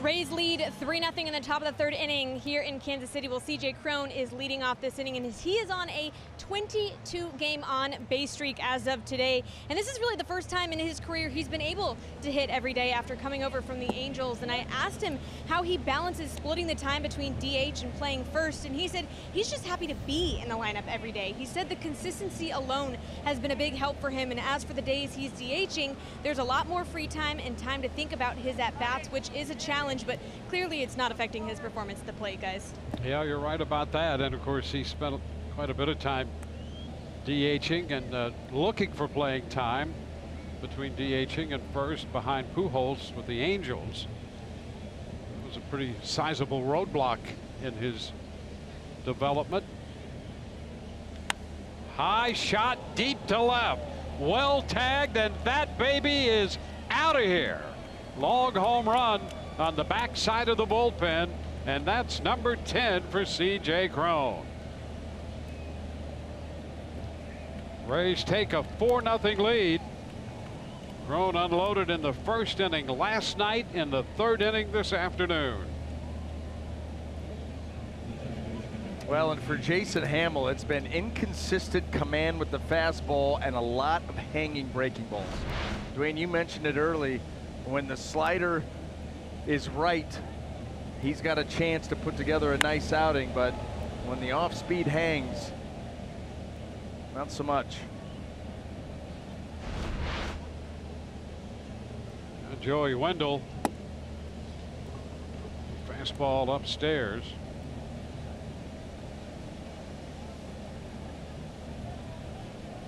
Rays lead 3-0 in the top of the third inning here in Kansas City. Well, CJ Cron is leading off this inning, and he is on a 22-game on base streak as of today. And this is really the first time in his career he's been able to hit every day after coming over from the Angels. And I asked him how he balances splitting the time between DH and playing first, and he said he's just happy to be in the lineup every day. He said the consistency alone has been a big help for him, and as for the days he's DHing, there's a lot more free time and time to think about his at-bats, which is a challenge, but clearly it's not affecting his performance at the plate, guys. Yeah, you're right about that. And of course, he spent quite a bit of time DHing and looking for playing time between DHing and first behind Pujols with the Angels. It was a pretty sizable roadblock in his development. High shot deep to left. Well tagged, and that baby is out of here. Long home run on the backside of the bullpen, and that's number 10 for CJ Cron. Rays take a 4-0 lead. Cron unloaded in the first inning last night, in the third inning this afternoon. Well, and for Jason Hamill, it's been inconsistent command with the fastball and a lot of hanging breaking balls. Dwayne, you mentioned it early. When the slider is right, he's got a chance to put together a nice outing, but when the off speed hangs, not so much. Joey Wendell, fastball upstairs.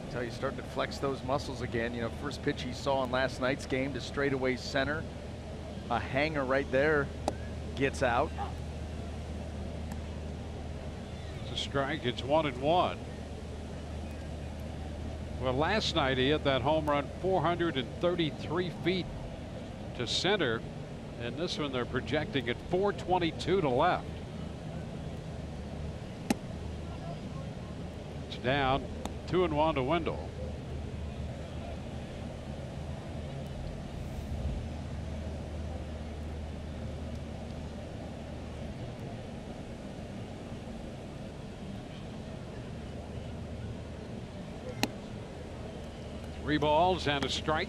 Until you start to flex those muscles again. You know, first pitch he saw in last night's game to straightaway center. A hanger right there gets out. It's a strike. It's 1-1. Well, last night he hit that home run 433 feet to center, and this one they're projecting at 422 to left. It's down 2-1 to Wendell. Three balls and a strike.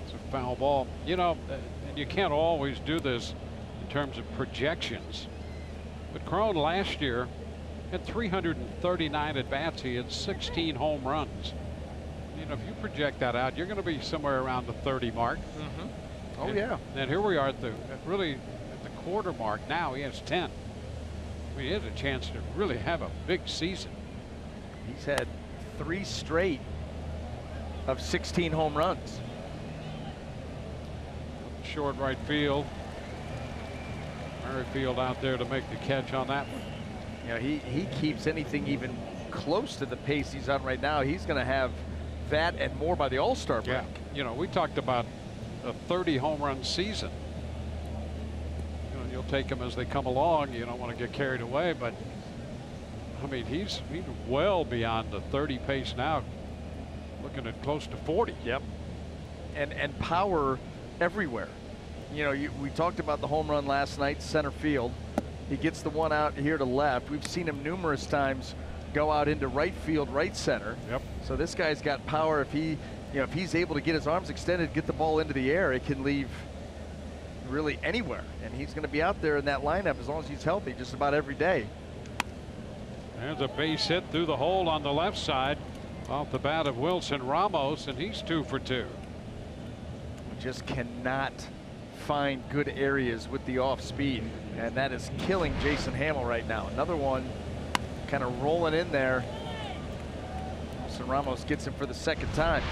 It's a foul ball. You know, and you can't always do this in terms of projections, but Cron last year had 339 at bats. He had 16 home runs. You know, if you project that out, you're going to be somewhere around the 30 mark. Oh, and, yeah. And here we are at the quarter mark now. He has 10. I mean, he has a chance to really have a big season. He's had 3 straight of 16 home runs. Short right field. Merrifield out there to make the catch on that one. You know, he keeps anything even close to the pace he's on right now. He's going to have that and more by the All-Star break. Yeah, you know, we talked about a 30 home run season. You know, you'll take them as they come along. You don't want to get carried away, but I mean, he's well beyond the 30 pace now, looking at close to 40. Yep. And power everywhere. You know, we talked about the home run last night, center field. He gets the one out here to left. We've seen him numerous times go out into right field, right center. Yep. So this guy's got power. If if he's able to get his arms extended, get the ball into the air, it can leave really anywhere. And he's going to be out there in that lineup as long as he's healthy, just about every day. There's a base hit through the hole on the left side off the bat of Wilson Ramos, and he's 2 for 2. We just cannot find good areas with the off speed, and that is killing Jason Hamill right now. Another one kind of rolling in there. So Ramos gets him for the second time.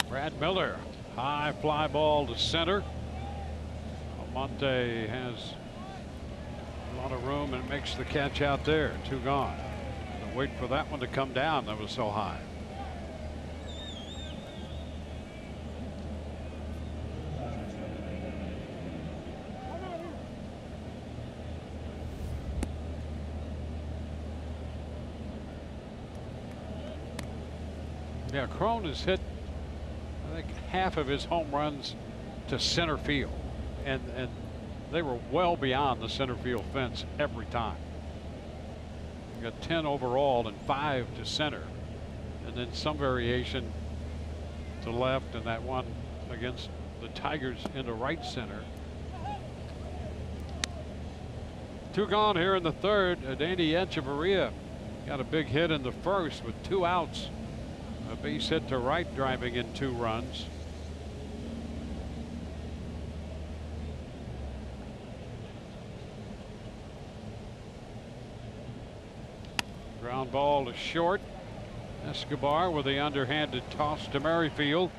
Brad Miller High fly ball to center. Almonte has a lot of room and makes the catch out there. 2 gone. And wait for that one to come down. That was so high. Yeah, Crone has hit, I think, half of his home runs to center field, and they were well beyond the center field fence every time. You got 10 overall and 5 to center, and then some variation to left, and that one against the Tigers into right center. 2 gone here in the third. Danny Echeverria got a big hit in the first with 2 outs. A base hit to right, driving in 2 runs. Ground ball to short. Escobar with the underhanded toss to Merrifield.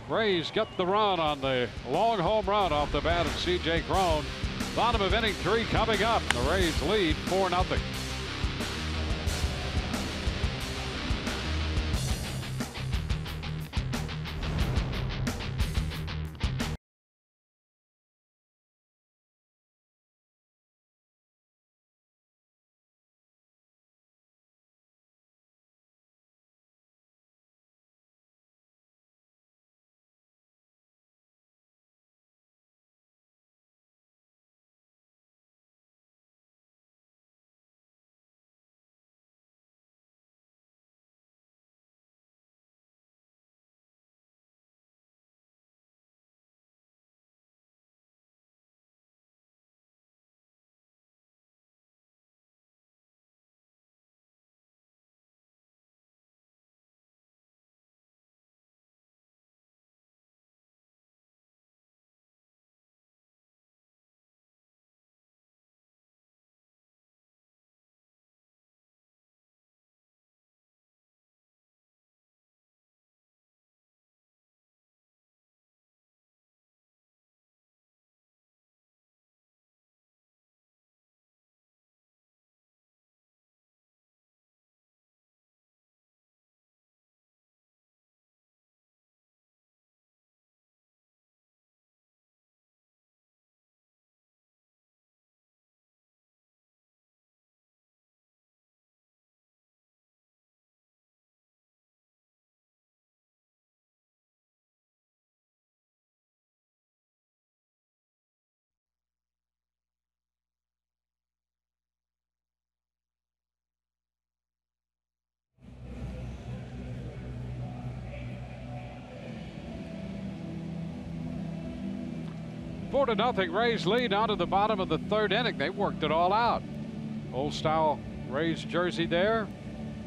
Rays got the run on the long home run off the bat of C.J. Crone. Bottom of inning 3 coming up. The Rays lead 4-0. Four to nothing. Rays lead out to the bottom of the third inning. They worked it all out. Old style Rays jersey there.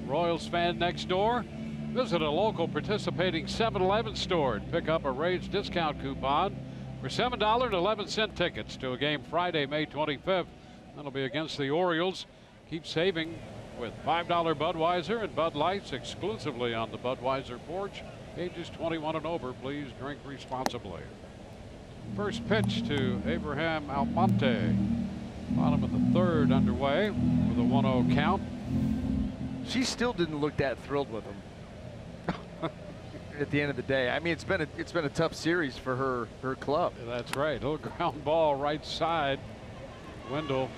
Royals fan next door. Visit a local participating 7-Eleven store and pick up a Rays discount coupon for $7.11 tickets to a game Friday, May 25th. That'll be against the Orioles. Keep saving with $5 Budweiser and Bud Lights exclusively on the Budweiser porch. Ages 21 and over, please drink responsibly. First pitch to Abraham Almonte. Bottom of the third underway with a 1-0 count. She still didn't look that thrilled with him at the end of the day. I mean, it's been a tough series for her club. That's right. Little ground ball right side. Wendell.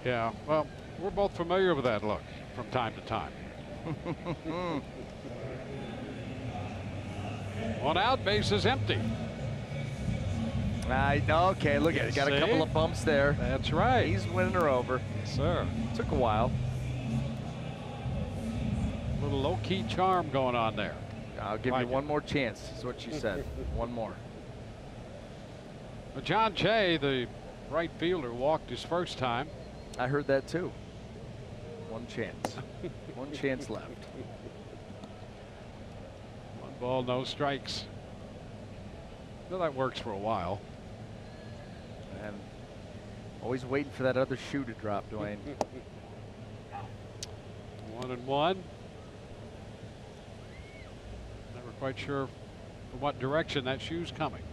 Yeah, well, we're both familiar with that look from time to time. 1 out, base is empty. Okay, look at it. Got a couple of bumps there. That's right. He's winning her over. Yes, sir. Took a while. A little low-key charm going on there. I'll give you one more chance, is what she said. One more. But John Jay, the right fielder, walked his first time. I heard that too. One chance. One chance left. 1 ball, no strikes. Well, that works for a while. And always waiting for that other shoe to drop, Dwayne. 1-1. Never quite sure what direction that shoe's coming.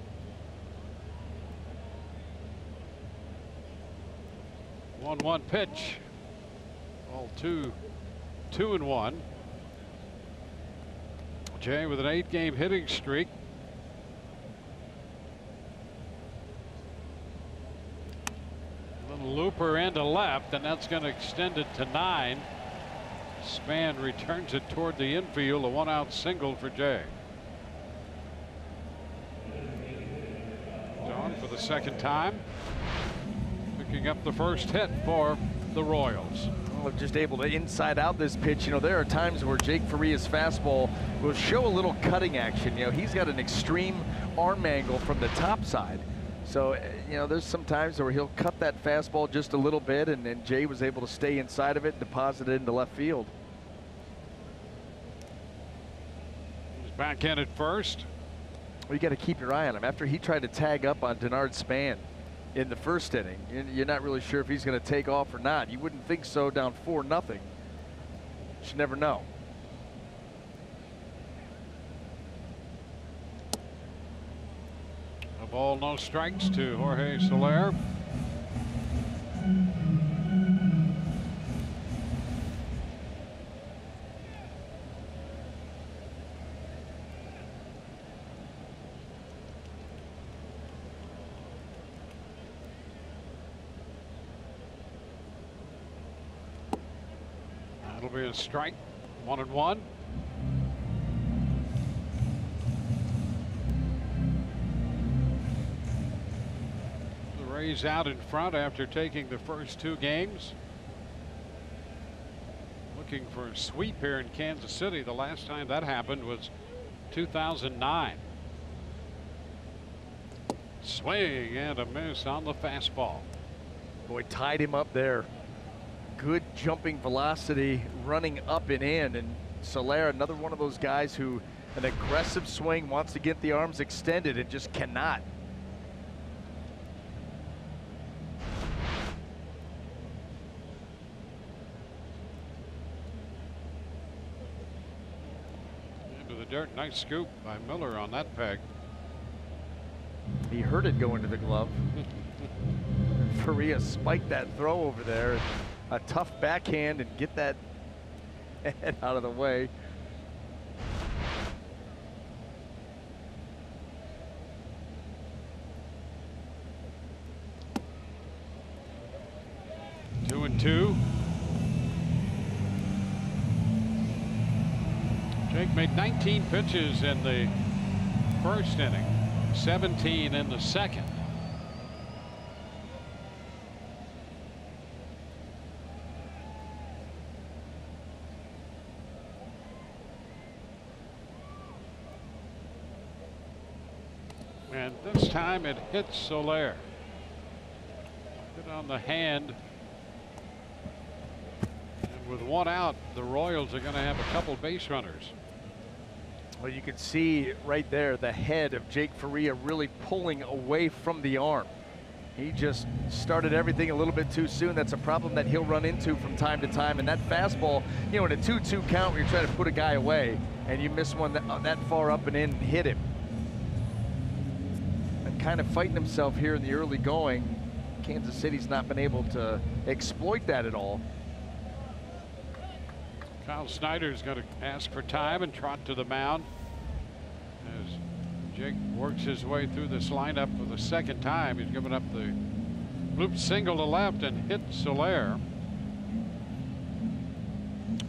One pitch. All 2-2-1. Jay with an 8-game hitting streak. Little looper into left, and that's going to extend it to 9. Span returns it toward the infield. A 1-out single for Jay. On for the second time. Picking up the first hit for the Royals. Well, just able to inside out this pitch. You know, there are times where Jake Faria's fastball will show a little cutting action. You know, he's got an extreme arm angle from the top side. So, you know, there's some times where he'll cut that fastball just a little bit, and then Jay was able to stay inside of it and deposit it into left field. He's back in at first. Well, you got to keep your eye on him. After he tried to tag up on Denard Span in the first inning, you're not really sure if he's going to take off or not. You wouldn't think so, down 4-0. You never know. A ball, no strikes to Jorge Soler. That'll be a strike. 1-1. The Rays out in front after taking the first 2 games. Looking for a sweep here in Kansas City. The last time that happened was 2009. Swing and a miss on the fastball. Boy, tied him up there. Good jumping velocity running up and in, and Soler, another one of those guys who an aggressive swing, wants to get the arms extended and just cannot. Into the dirt. Nice scoop by Miller on that peg. He heard it go into the glove. Faria spiked that throw over there. A tough backhand and get that head out of the way. Two and two. Jake made 19 pitches in the first inning, 17 in the second. And this time it hits Soler. Hit on the hand. And with 1 out, the Royals are going to have a couple base runners. Well, you can see right there the head of Jake Faria really pulling away from the arm. He just started everything a little bit too soon. That's a problem that he'll run into from time to time. And that fastball, you know, in a 2-2 count where you're trying to put a guy away and you miss one that far up and in and hit him. Kind of fighting himself here in the early going. Kansas City's not been able to exploit that at all. Kyle Snyder's going to ask for time and trot to the mound as Jake works his way through this lineup for the second time. He's given up the loop single to left and hit Soler.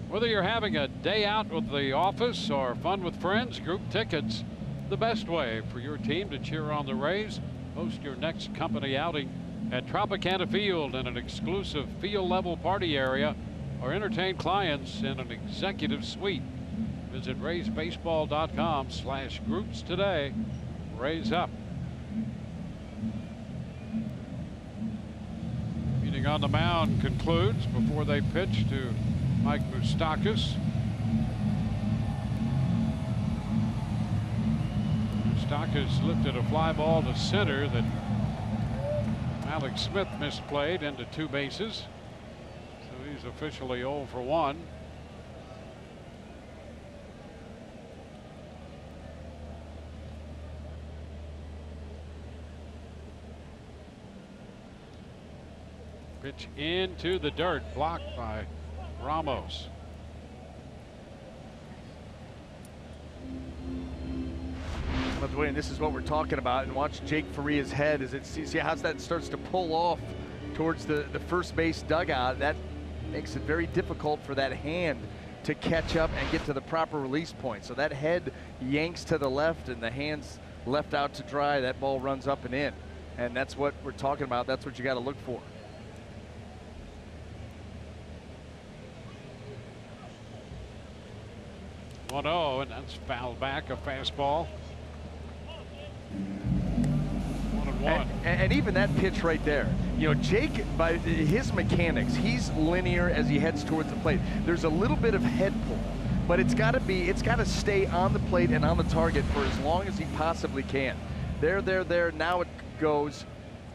Whether you're having a day out with the office or fun with friends, group tickets the best way for your team to cheer on the Rays. Host your next company outing at Tropicana Field in an exclusive field level party area, or entertain clients in an executive suite. Visit RaysBaseball.com/groups today. Rays up. Meeting on the mound concludes before they pitch to Mike Moustakas. Moustakas lifted a fly ball to center that Alex Smith misplayed into 2 bases. So he's officially 0 for 1. Pitch into the dirt, blocked by Ramos. Well, Dwayne, this is what we're talking about. And watch Jake Faria's head as it see how that starts to pull off towards the first base dugout. That makes it very difficult for that hand to catch up and get to the proper release point. So that head yanks to the left and the hand's left out to dry. That ball runs up and in. And that's what we're talking about. That's what you got to look for. Oh, and that's fouled back, a fastball. 1-1. And even that pitch right there, you know, Jake, by his mechanics, he's linear as he heads towards the plate. There's a little bit of head pull, but it's got to stay on the plate and on the target for as long as he possibly can. There. Now it goes,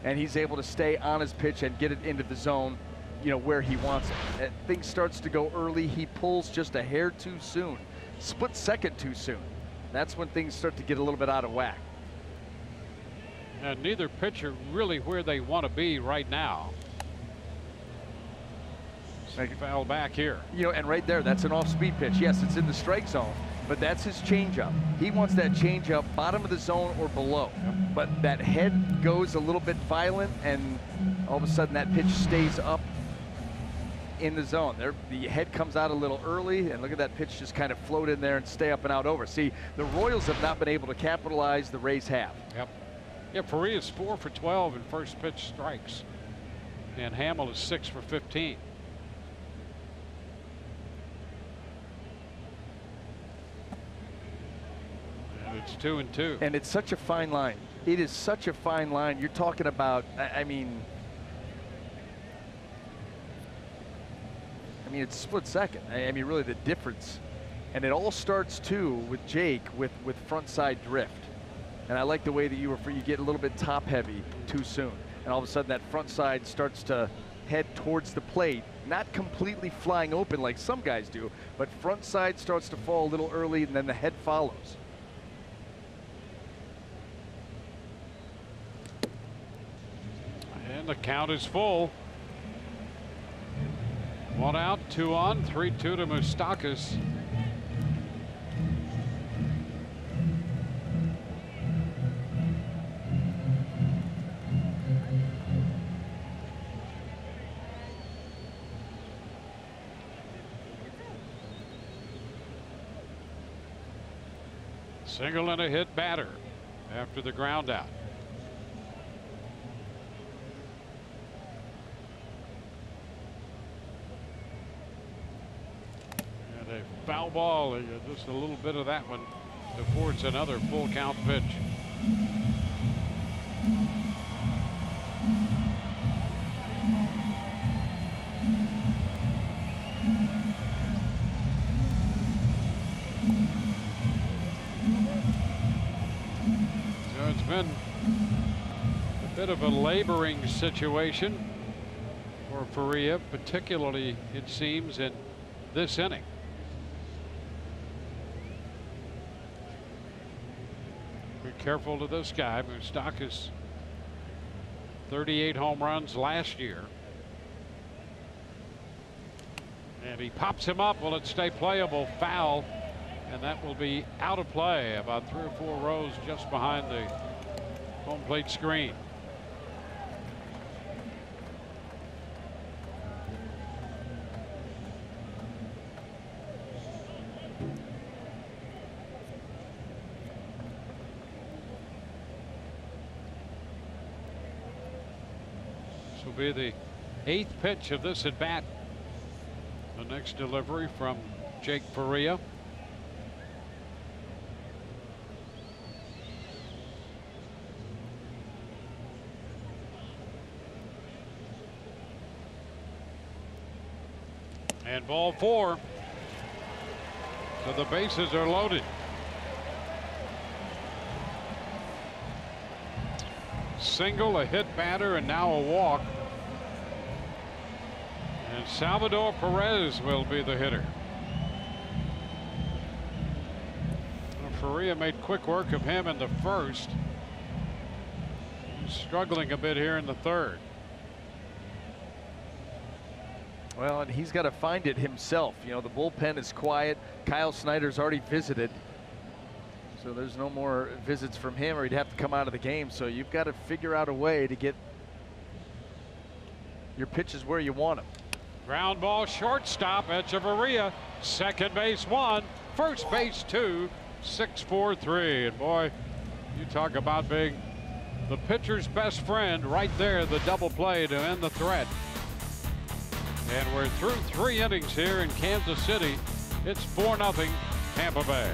and he's able to stay on his pitch and get it into the zone, you know, where he wants it. And things starts to go early. He pulls just a hair too soon, split second too soon. That's when things start to get a little bit out of whack. And neither pitcher really where they want to be right now. Foul back here. You know, and right there, that's an off-speed pitch. Yes, it's in the strike zone, but that's his changeup. He wants that changeup bottom of the zone or below. Yep. But that head goes a little bit violent, and all of a sudden that pitch stays up in the zone. There, the head comes out a little early, and look at that pitch just kind of float in there and stay up and out over. See, the Royals have not been able to capitalize. The Rays have. Yep. Yeah, Faria's 4 for 12 in first pitch strikes, and Hamill is 6 for 15. And it's 2-2. And it's such a fine line. It is such a fine line. You're talking about, I mean, it's split second. I mean, really the difference. And it all starts too with Jake with front side drift. And I like the way that you get a little bit top heavy too soon. And all of a sudden that front side starts to head towards the plate, not completely flying open like some guys do, but front side starts to fall a little early and then the head follows. And the count is full. 1 out, 2 on, 3-2 to Moustakas. Single and a hit batter after the ground out. And a foul ball, just a little bit of that one to force another full count pitch. It's been a bit of a laboring situation for Faria, particularly it seems in this inning. Be careful to this guy. Moustakas 38 home runs last year. And he pops him up. Will it stay playable? Foul. And that will be out of play about 3 or 4 rows just behind the home plate screen. This will be the 8th pitch of this at bat. The next delivery from Jake Faria. And ball 4. So the bases are loaded. Single, a hit batter, and now a walk. And Salvador Perez will be the hitter. Faria made quick work of him in the first. He's struggling a bit here in the third. Well, and he's got to find it himself. You know, the bullpen is quiet. Kyle Snyder's already visited. So there's no more visits from him, or he'd have to come out of the game. So you've got to figure out a way to get your pitches where you want them. Ground ball, shortstop, Echeverria. Second base 1, first base 2, 6-4-3. And boy, you talk about being the pitcher's best friend right there, the double play to end the threat. And we're through 3 innings here in Kansas City. It's 4-0 Tampa Bay.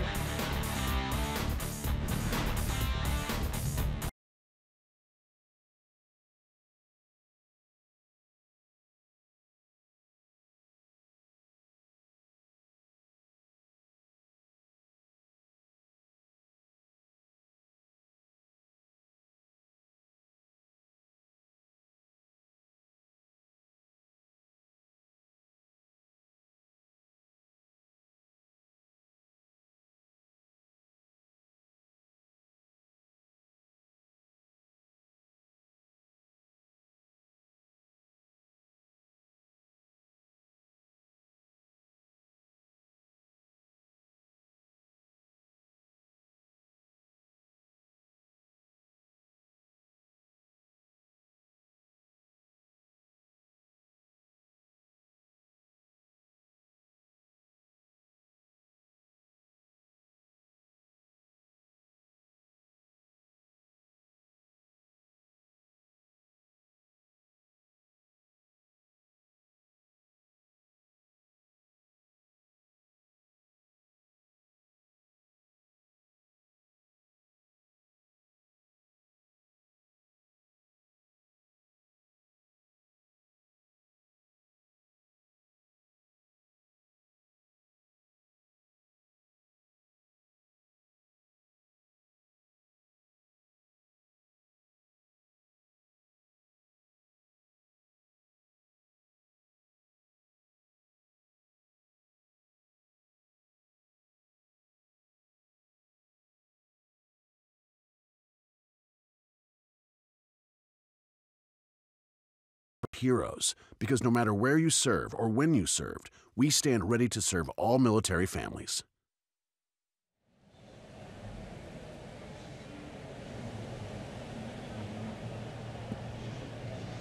Heroes, because no matter where you serve or when you served, we stand ready to serve all military families.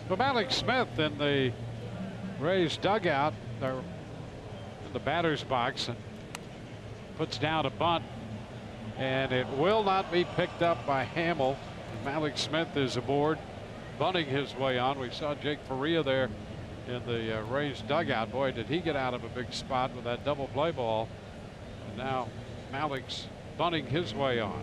But Malik Smith in the Rays dugout, they're in the batter's box, and puts down a bunt, and it will not be picked up by Hamill. Malik Smith is aboard, bunting his way on. We saw Jake Faria there in the Rays dugout. Boy, did he get out of a big spot with that double play ball. And now Malik's bunting his way on.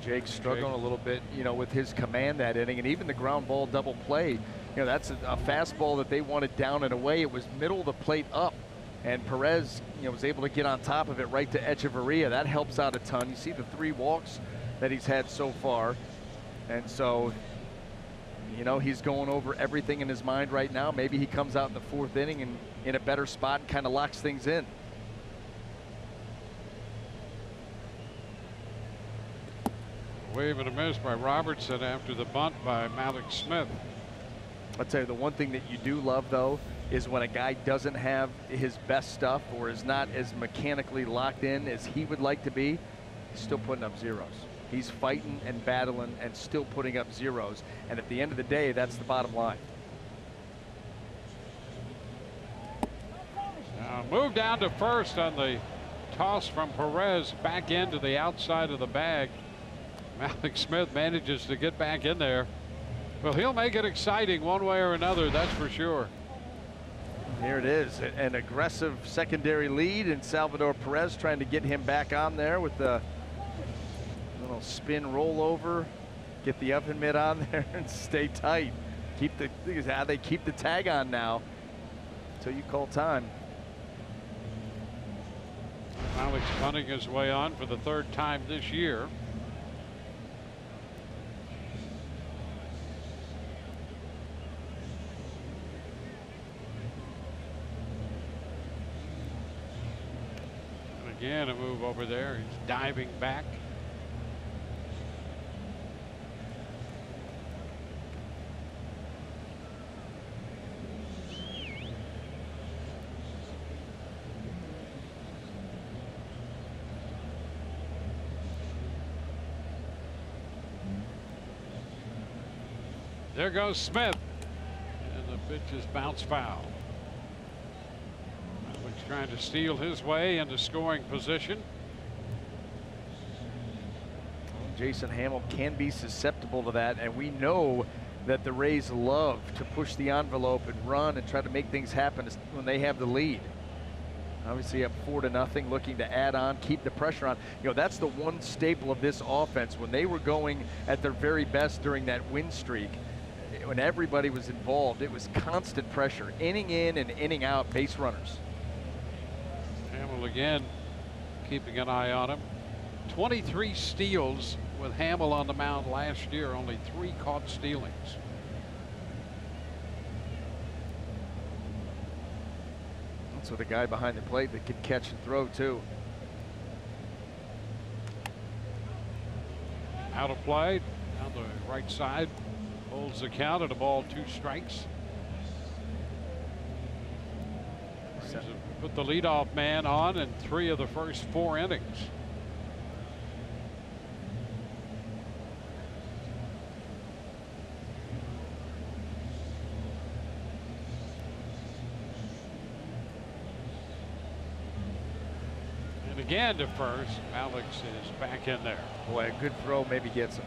Jake's struggling a little bit, you know, with his command that inning, and even the ground ball double play. You know, that's a fastball that they wanted down and away. It was middle of the plate up, and Perez, you know, was able to get on top of it right to Echeverria. That helps out a ton. You see the 3 walks that he's had so far, and so, you know, he's going over everything in his mind right now. Maybe he comes out in the 4th inning and in a better spot and kind of locks things in. Wave and a miss by Robertson after the bunt by Malik Smith. I'll tell you, the one thing that you do love, though, is when a guy doesn't have his best stuff or is not as mechanically locked in as he would like to be, he's still putting up zeros. He's fighting and battling and still putting up zeros. And at the end of the day, that's the bottom line. Move down to first on the toss from Perez, back into the outside of the bag. Malik Smith manages to get back in there. Well, he'll make it exciting one way or another, that's for sure. Here it is, an aggressive secondary lead, and Salvador Perez trying to get him back on there with the little spin rollover, get the oven mitt on there and stay tight. Keep the, they keep the tag on now until you call time. Malik's punting his way on for the 3rd time this year. And again, a move over there. He's diving back. There goes Smith. And the pitch is bounce foul. Malik's trying to steal his way into scoring position. Jason Hamill can be susceptible to that, and we know that the Rays love to push the envelope and run and try to make things happen when they have the lead. Obviously up 4-0, looking to add on, keep the pressure on. You know, that's the one staple of this offense. When they were going at their very best during that win streak, when everybody was involved, it was constant pressure, inning in and inning out, base runners. Hamill again keeping an eye on him. 23 steals with Hamill on the mound last year, only 3 caught stealings. So the guy behind the plate that can catch and throw too. Out of play down the right side, holds the count at a ball, 2 strikes. Put the leadoff man on in 3 of the first 4 innings. And again to first. Alex is back in there. Boy, a good throw maybe gets him.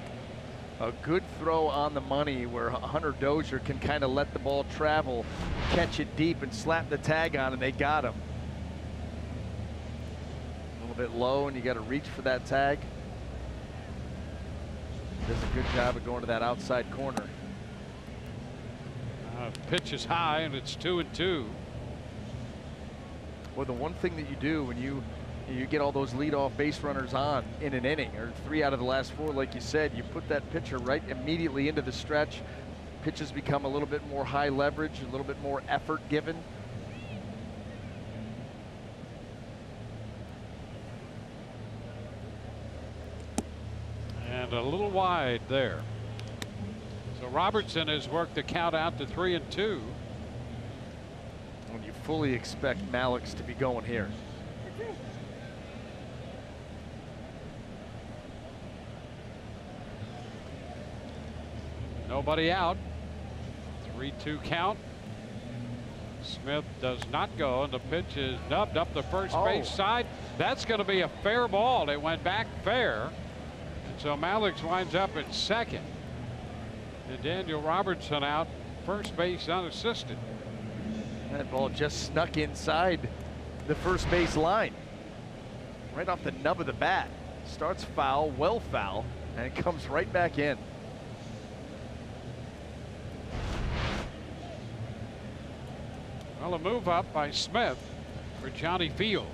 A good throw on the money where Hunter Dozier can kind of let the ball travel, catch it deep, and slap the tag on, and they got him. A little bit low, and you got to reach for that tag. Does a good job of going to that outside corner. Pitch is high, and it's 2-2. Well, the one thing that you do when you get all those leadoff base runners on in an inning, or 3 out of the last 4, like you said, you put that pitcher right immediately into the stretch. Pitches become a little bit more high leverage, a little bit more effort given. And a little wide there. So Robertson has worked the count out to 3-2. When you fully expect Malik's to be going here. Nobody out. 3-2 count. Smith does not go, and the pitch is dubbed up the first base side. That's going to be a fair ball. It went back fair. And so Malik's winds up at second. And Daniel Robertson out first base unassisted. That ball just snuck inside the first base line. Right off the nub of the bat. Starts foul, well foul, and it comes right back in. Well, a move up by Smith for Johnny Field.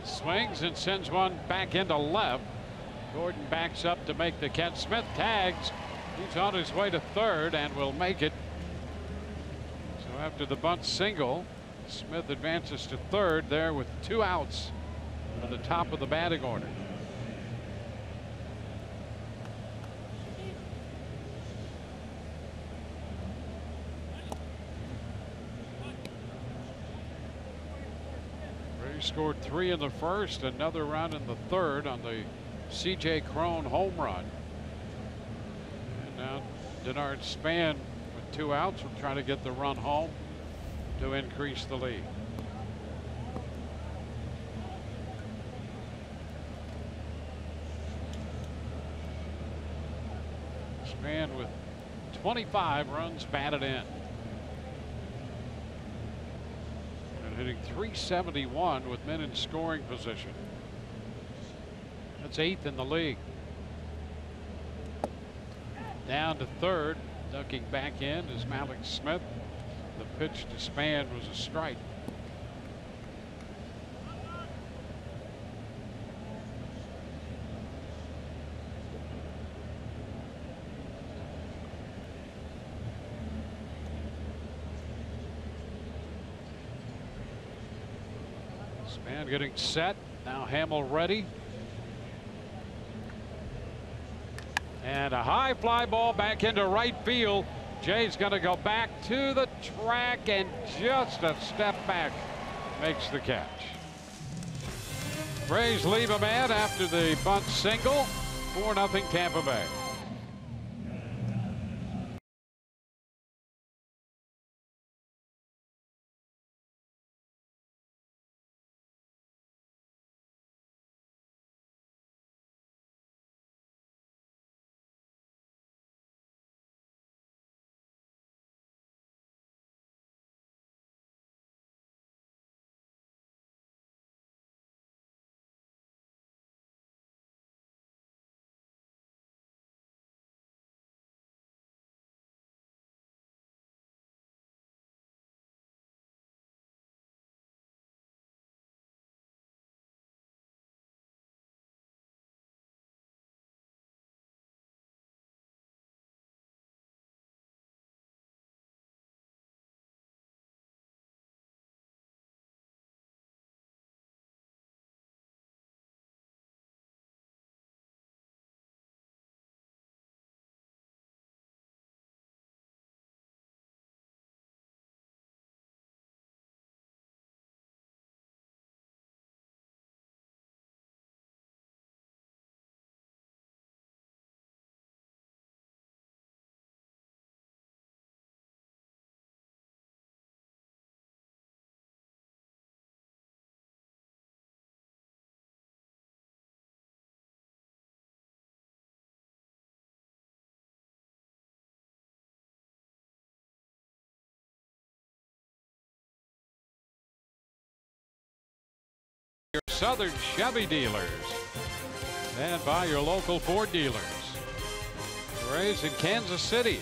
Swings and sends one back into left. Gordon backs up to make the catch. Smith tags. He's on his way to third and will make it. So after the bunt single, Smith advances to third there with 2 outs at the top of the batting order. Ray scored 3 in the first, another run in the third on the C.J. Cron home run. And now Denard Span with 2 outs will try to get the run home to increase the lead. Span with 25 runs batted in. And hitting .371 with men in scoring position. That's 8th in the league. Down to third, ducking back in is Malik Smith. The pitch to Span was a strike. Span getting set. Now Hamill ready. And a high fly ball back into right field. Jay's going to go back to the track and just a step back makes the catch. Rays leave a man after the bunt single. 4-0 Tampa Bay. Your Southern Chevy dealers and by your local Ford dealers. The Rays in Kansas City.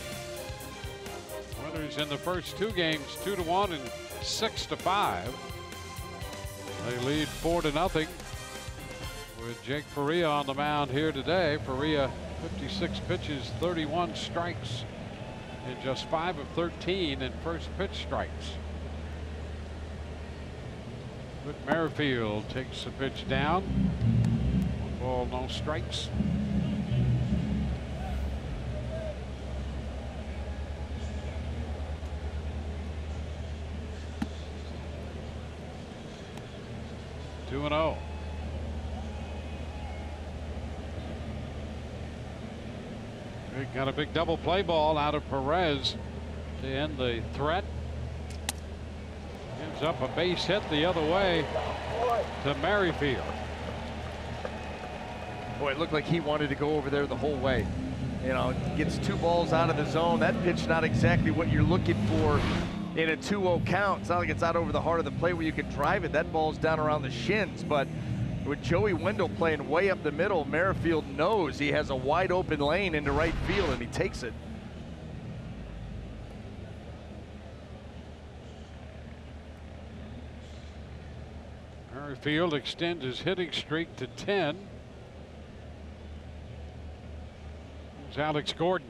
Winners in the first two games, 2-1 and 6-5. They lead 4-0 with Jake Faria on the mound here today. Faria 56 pitches, 31 strikes in just 5 of 13 in first pitch strikes. But Merrifield takes the pitch down. 1 ball, no strikes. Two and 0. We got a big double play ball out of Perez to end the threat. Gives up a base hit the other way to Merrifield. Boy, it looked like he wanted to go over there the whole way. You know, gets 2 balls out of the zone. That pitch not exactly what you're looking for in a 2-0 count. It's not like it's out over the heart of the plate where you can drive it. That ball's down around the shins. But with Joey Wendell playing way up the middle, Merrifield knows he has a wide open lane into right field, and he takes it. Merrifield extends his hitting streak to 10. Here's Alex Gordon.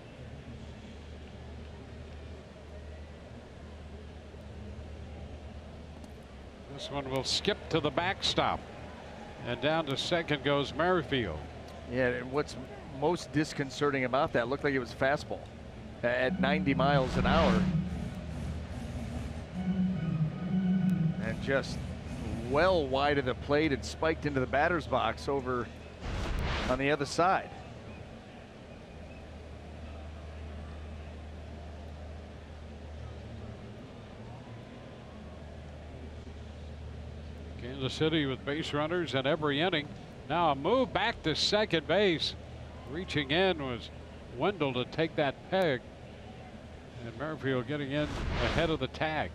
This one will skip to the backstop. And down to second goes Merrifield. Yeah, and what's most disconcerting about that, looked like it was fastball at 90 miles an hour. And just well wide of the plate and spiked into the batter's box over on the other side. Kansas City with base runners in every inning. Now a move back to second base. Reaching in was Wendell to take that peg. And Merrifield getting in ahead of the tag.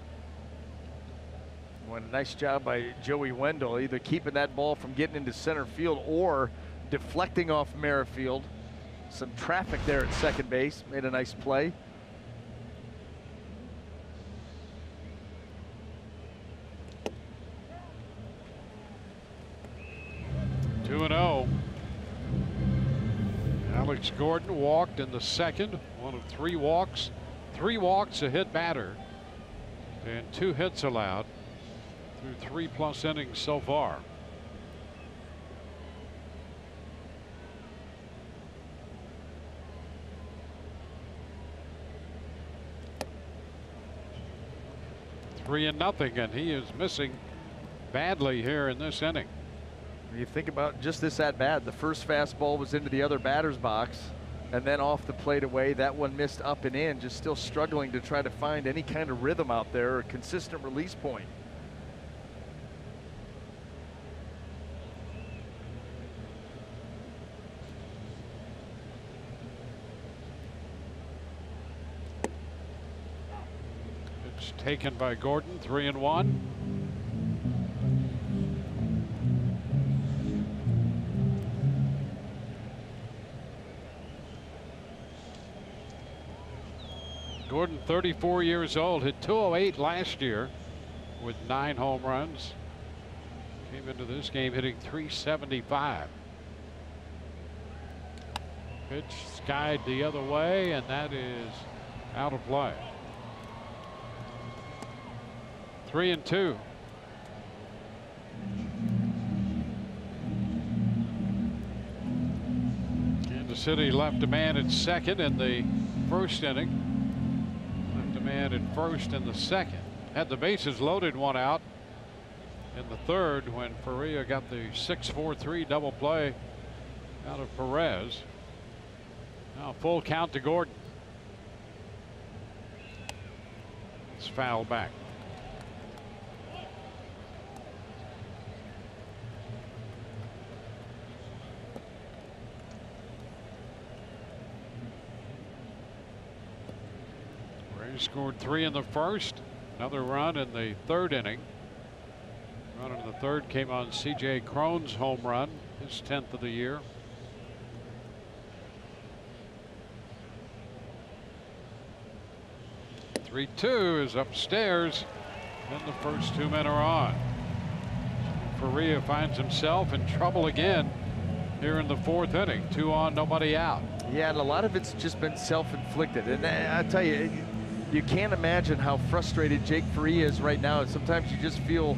Well, a nice job by Joey Wendell, either keeping that ball from getting into center field or deflecting off Merrifield. Some traffic there at second base, made a nice play. Two and 0. Alex Gordon walked in the second, 1 of 3 walks. 3 walks, a hit batter, and 2 hits allowed through 3+ innings so far. 3-0, and he is missing badly here in this inning. You think about just this at bat, the first fastball was into the other batter's box and then off the plate away. That one missed up and in, just still struggling to try to find any kind of rhythm out there or consistent release point. It's taken by Gordon, 3-1. Gordon, 34 years old, hit 208 last year with 9 home runs. Came into this game hitting 375. Pitch skied the other way, and that is out of play. 3-2. Kansas City left a man at second in the first inning. Man at first in the second. Had the bases loaded, 1 out in the third when Faria got the 6-4-3 double play out of Perez. Now full count to Gordon. It's fouled back. Scored 3 in the first, another run in the third inning. Run in the third came on C.J. Cron's home run, his 10th of the year. "3-2" is upstairs, and the first 2 men are on. Faria finds himself in trouble again here in the 4th inning. 2 on, nobody out. Yeah, and a lot of it's just been self-inflicted. And I tell you, you can't imagine how frustrated Jake Faria is right now. Sometimes you just feel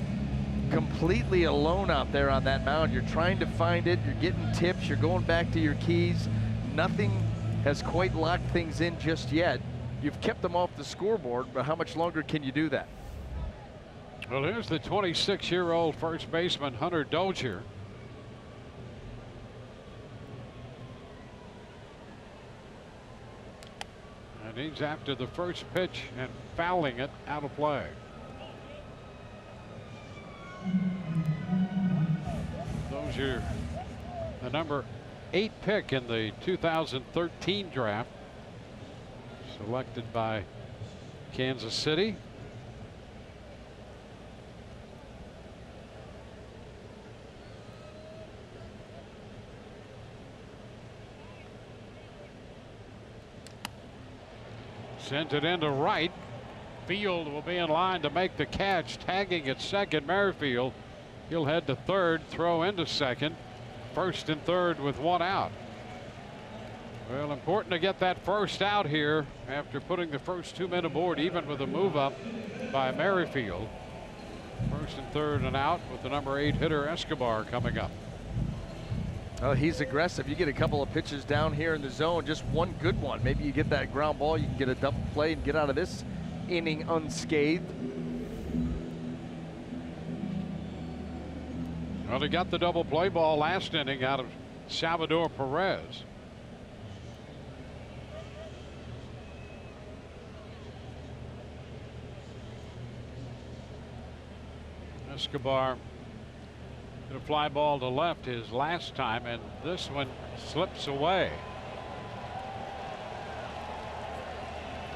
completely alone out there on that mound. You're trying to find it, you're getting tips, you're going back to your keys. Nothing has quite locked things in just yet. You've kept them off the scoreboard, but how much longer can you do that? Well, here's the 26-year-old first baseman, Hunter Dozier. And he's after the first pitch and fouling it out of play. Dozier, the number 8 pick in the 2013 draft, selected by Kansas City. Sends it into right. Field will be in line to make the catch. Tagging at second, Merrifield. He'll head to third, throw into second. First and third with 1 out. Well, important to get that first out here after putting the first 2 men aboard, even with a move up by Merrifield. First and third and out with the number 8 hitter Escobar coming up. Oh, he's aggressive. You get a couple of pitches down here in the zone, just one good one. Maybe you get that ground ball, you can get a double play and get out of this inning unscathed. Well, he got the double play ball last inning out of Salvador Perez. Escobar hit a fly ball to left his last time, and this one slips away.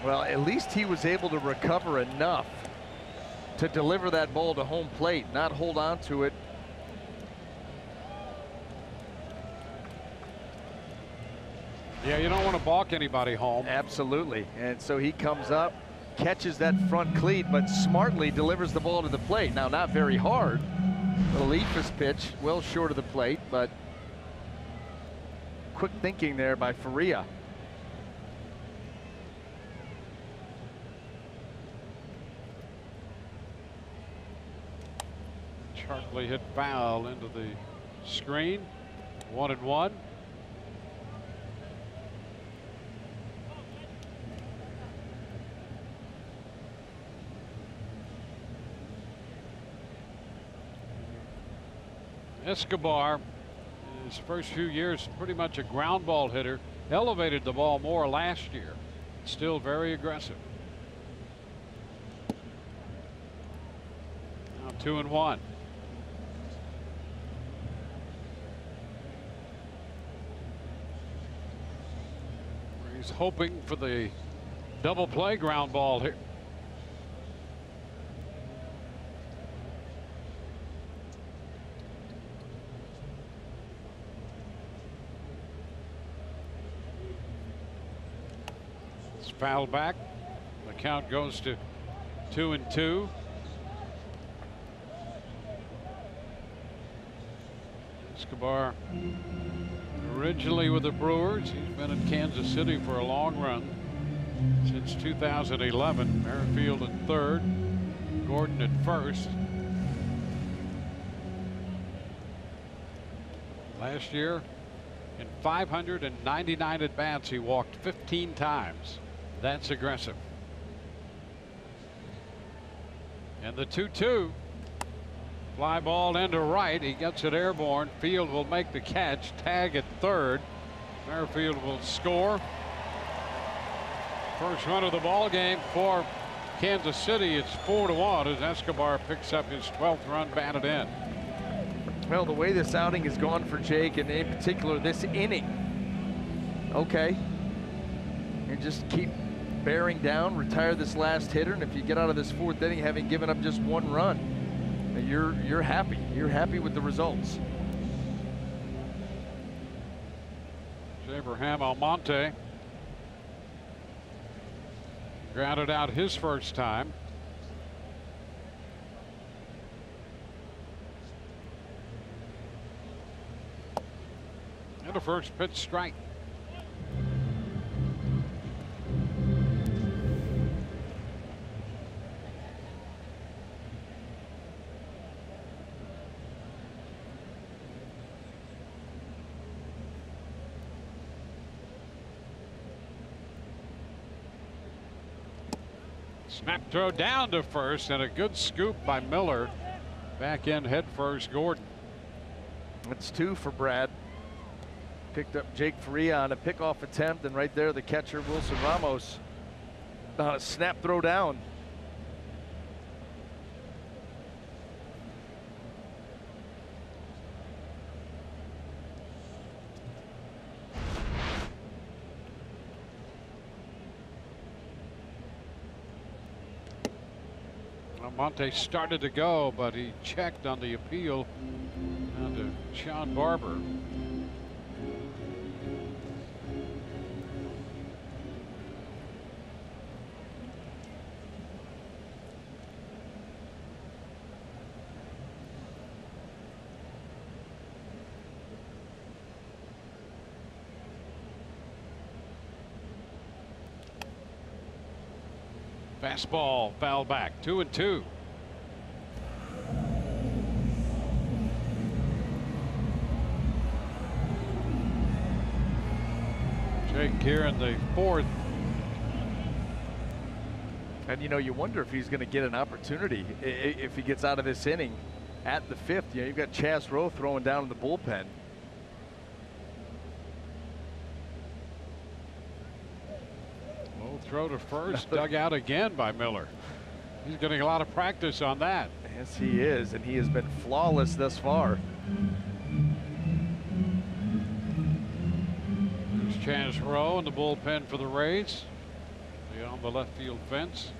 Well, at least he was able to recover enough to deliver that ball to home plate, not hold on to it. Yeah, you don't want to balk anybody home. Absolutely. And so he comes up, catches that front cleat, but smartly delivers the ball to the plate. Now, not very hard. The Leafus pitch, well short of the plate, but quick thinking there by Faria. Sharply hit foul into the screen. 1-1. Escobar, in his first few years, pretty much a ground ball hitter. Elevated the ball more last year. Still very aggressive. Now 2-1. He's hoping for the double play ground ball here. It's fouled back. The count goes to 2-2. Escobar, originally with the Brewers, he's been in Kansas City for a long run since 2011. Merrifield at third, Gordon at first. Last year, in 599 at bats, he walked 15 times. That's aggressive. And the 2-2. Fly ball into right. He gets it airborne. Field will make the catch. Tag at third. Merrifield will score. First run of the ball game for Kansas City. It's 4-1 as Escobar picks up his 12th run batted in. Well, the way this outing has gone for Jake, and in particular this inning, okay, and just keep bearing down, retire this last hitter, and if you get out of this fourth inning having given up just one run, you're happy. You're happy with the results. Abraham Almonte grounded out his first time. And a first pitch strike. Snap throw down to first, and a good scoop by Miller. Back in head first, Gordon. That's two for Brad. Picked up Jake Faria on a pickoff attempt, and right there the catcher Wilson Ramos on a snap throw down. Monte started to go, but he checked on the appeal down to Sean Barber. Fastball foul back, 2-2. Jake here in the fourth. And you know, you wonder if he's going to get an opportunity if he gets out of this inning at the fifth. You know, you've got Chas Rowe throwing down in the bullpen. Throw to first, dug out again by Miller. He's getting a lot of practice on that. Yes, he is, and he has been flawless thus far. There's Chas Rowe in the bullpen for the Rays, beyond the left field fence.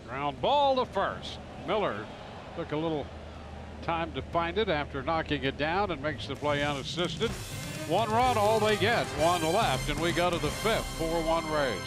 Ground ball to first. Miller took a little time to find it after knocking it down and makes the play unassisted. One run, all they get, one left, and we go to the fifth. 4-1 Rays.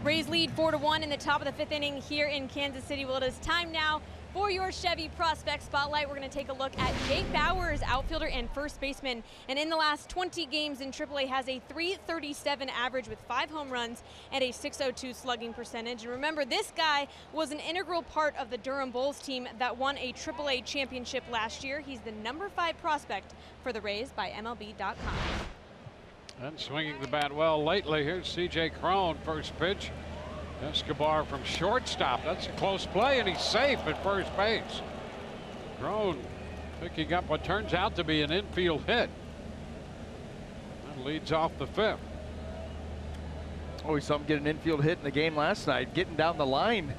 Rays lead 4-1 in the top of the 5th inning here in Kansas City. Well, it is time now for your Chevy Prospect Spotlight. We're going to take a look at Jake Bauers, outfielder and first baseman. And in the last 20 games in AAA has a .337 average with 5 home runs and a .602 slugging percentage. And remember, this guy was an integral part of the Durham Bulls team that won a AAA championship last year. He's the number 5 prospect for the Rays by MLB.com. And swinging the bat well lately. Here's C.J. Cron, first pitch. Escobar from shortstop. That's a close play, and he's safe at first base. Cron picking up what turns out to be an infield hit. That leads off the 5th. Oh, we saw him get an infield hit in the game last night, getting down the line,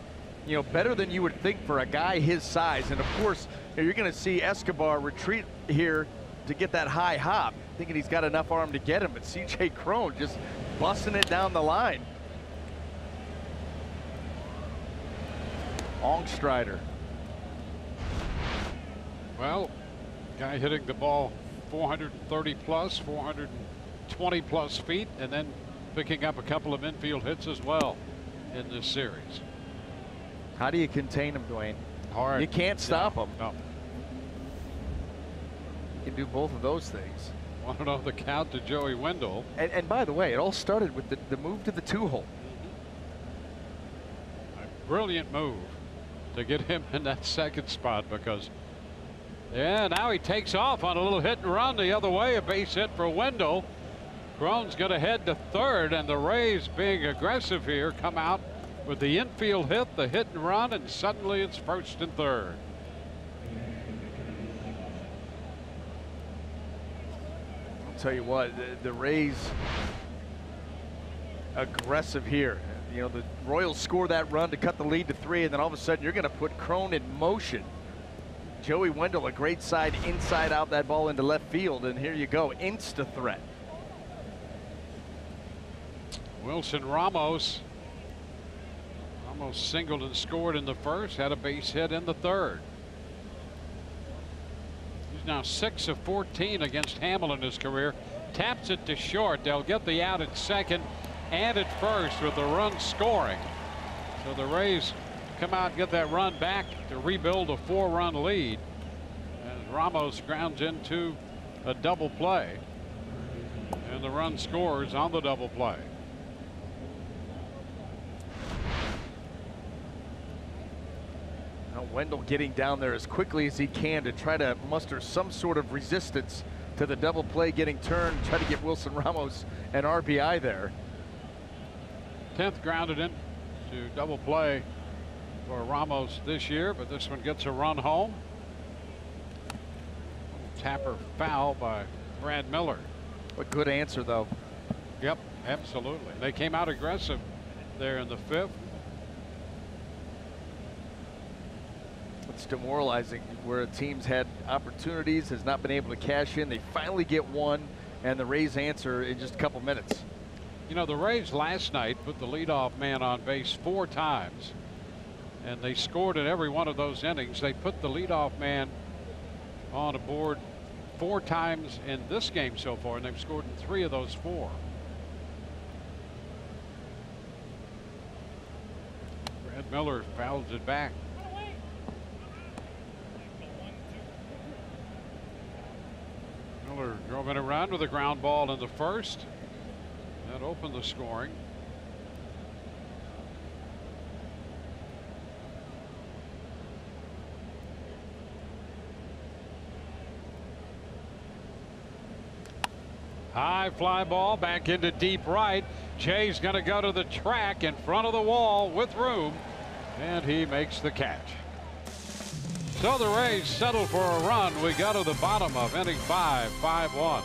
you know, better than you would think for a guy his size. And of course, you're going to see Escobar retreat here to get that high hop, thinking he's got enough arm to get him, but C.J. Cron just busting it down the line. Ongstrider. Well, guy hitting the ball 430 plus, 420 plus feet, and then picking up a couple of infield hits as well in this series. How do you contain him, Dwayne? Hard. You can't stop him. No. You can do both of those things. Want to know the count to Joey Wendell. And by the way, it all started with the move to the 2-hole. A brilliant move to get him in that second spot, because now he takes off on a little hit and run the other way, a base hit for Wendell. Cron's going to head to third, and the Rays, being aggressive here, come out with the infield hit, the hit and run, and suddenly it's first and third. I'll tell you what, the Rays aggressive here. You know, the Royals score that run to cut the lead to 3, and then all of a sudden you're going to put Cron in motion. Joey Wendell, a great side inside out that ball into left field, and here you go, insta threat. Wilson Ramos almost singled and scored in the first, had a base hit in the third. He's now 6 of 14 against Hamill in his career. Taps it to short. They'll get the out at second and at first with the run scoring. So the Rays come out and get that run back to rebuild a 4-run lead as Ramos grounds into a double play, and the run scores on the double play. Now Wendell getting down there as quickly as he can to try to muster some sort of resistance to the double play getting turned, try to get Wilson Ramos an RBI there. 10th grounded in to double play for Ramos this year, but this one gets a run home. Tapper foul by Brad Miller. A good answer, though. Yep, absolutely. They came out aggressive there in the 5th. It's demoralizing where a team's had opportunities, has not been able to cash in. They finally get one, and the Rays answer in just a couple minutes. You know, the Rays last night put the leadoff man on base 4 times, and they scored in every one of those innings. They put the leadoff man on a board 4 times in this game so far, and they've scored in 3 of those 4. Brad Miller fouls it back. Miller drove in a run with a ground ball in the first. That opened the scoring. High fly ball back into deep right. Jay's going to go to the track in front of the wall with room, and he makes the catch. So the Rays settle for a run. We go to the bottom of inning 5, 5-1.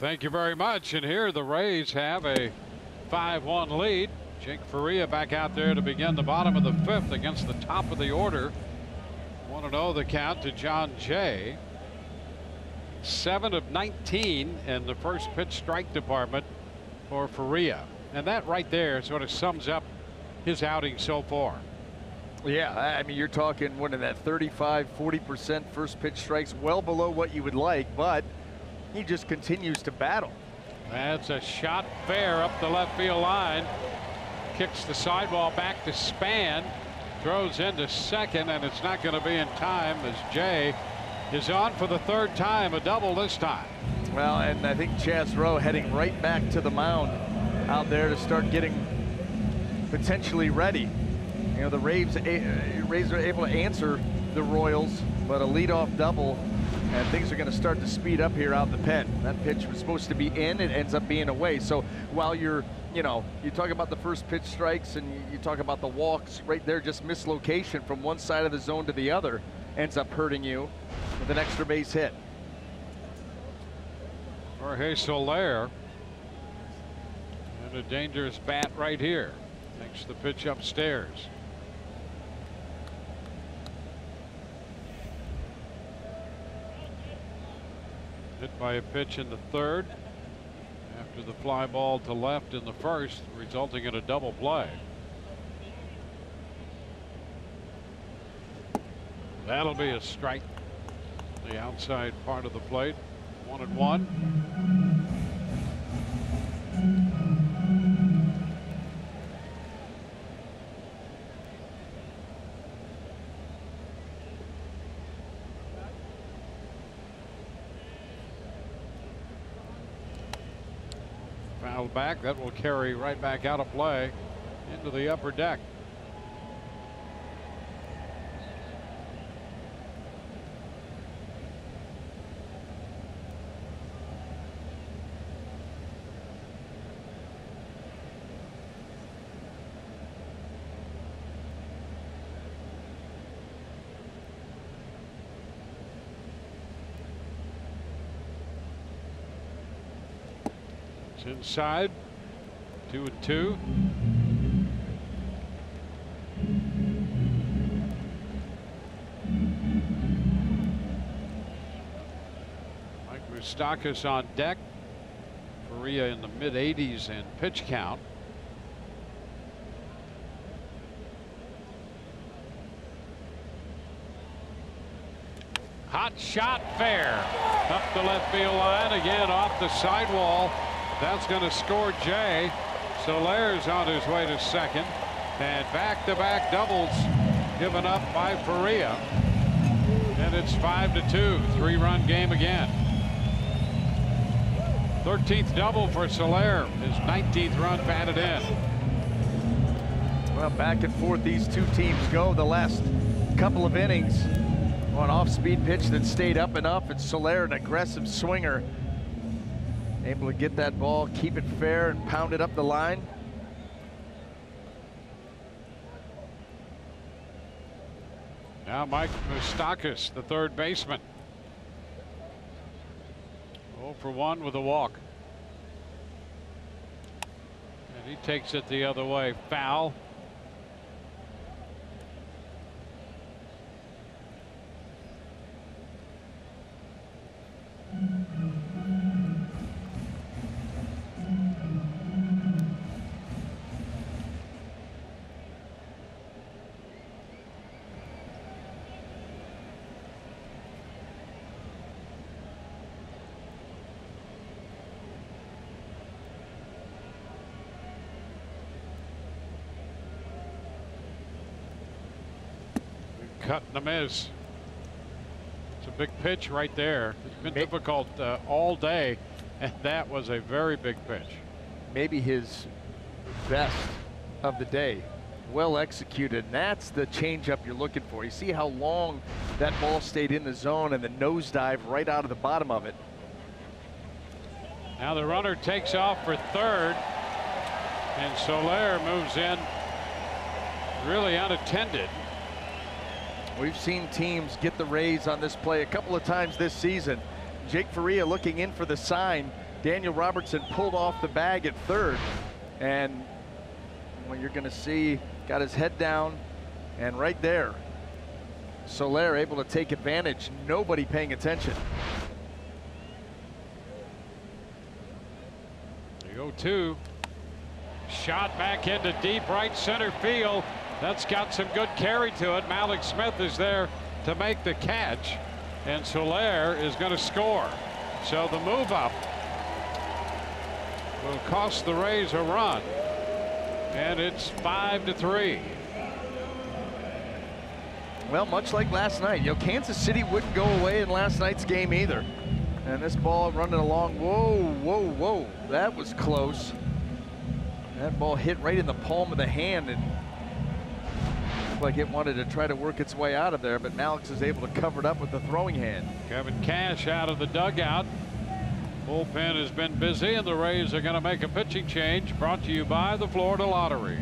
Thank you very much. And here the Rays have a 5-1 lead. Jake Faria back out there to begin the bottom of the 5th against the top of the order. 1-0 the count to John Jay. 7 of 19 in the first pitch strike department for Faria. And that right there sort of sums up his outing so far. Yeah, I mean, you're talking one of that 35–40% first pitch strikes, well below what you would like, but he just continues to battle. That's a shot fair up the left field line. Kicks the sidewall back to Span. Throws into second, and it's not going to be in time as Jay is on for the 3rd time, a double this time. Well, and I think Chaz Rowe heading right back to the mound out there to start getting potentially ready. You know, the Rays are able to answer the Royals, but a leadoff double, and things are going to start to speed up here out in the pen. That pitch was supposed to be in, it ends up being away. So while you talk about the first pitch strikes and you talk about the walks right there, just mislocation from one side of the zone to the other ends up hurting you with an extra base hit. Jorge Soler, and a dangerous bat right here. Takes the pitch upstairs. Hit by a pitch in the 3rd after the fly ball to left in the 1st, resulting in a double play. That'll be a strike. The outside part of the plate. 1-1. Foul back. That will carry right back out of play into the upper deck. Inside, 2-2. Mike Moustakas on deck. Faria in the mid-80s in pitch count. Hot shot fair up the left field line, again off the sidewall. That's going to score Jay. Soler's on his way to second, and back-to-back doubles given up by Faria, and it's 5-2, 3-run game again. 13th double for Soler, his 19th run batted in. Well, back and forth these two teams go the last couple of innings. An off-speed pitch that stayed up enough, and Soler, an aggressive swinger, able to get that ball, keep it fair, and pound it up the line. Now Mike Moustakas, the 3rd baseman. 0 for 1 with a walk. And he takes it the other way. Foul. Cut and a miss. It's a big pitch right there. It's been difficult all day, and that was a very big pitch. Maybe his best of the day. Well executed. And that's the changeup you're looking for. You see how long that ball stayed in the zone, and the nosedive right out of the bottom of it. Now the runner takes off for 3rd, and Soler moves in really unattended. We've seen teams get the Rays on this play a couple of times this season. Jake Faria looking in for the sign, Daniel Robertson pulled off the bag at third, and well, you're going to see, got his head down, and right there, Soler able to take advantage, nobody paying attention. The 0-2. Shot back into deep right center field. That's got some good carry to it. Malik Smith is there to make the catch, and Soler is going to score. So the move up will cost the Rays a run, and it's 5-3. Well, much like last night, you know, Kansas City wouldn't go away in last night's game either. And this ball running along, whoa, whoa, whoa, that was close. That ball hit right in the palm of the hand and looked like it wanted to try to work its way out of there, but Malik is able to cover it up with the throwing hand. Kevin Cash out of the dugout. Bullpen has been busy, and the Rays are going to make a pitching change. Brought to you by the Florida Lottery.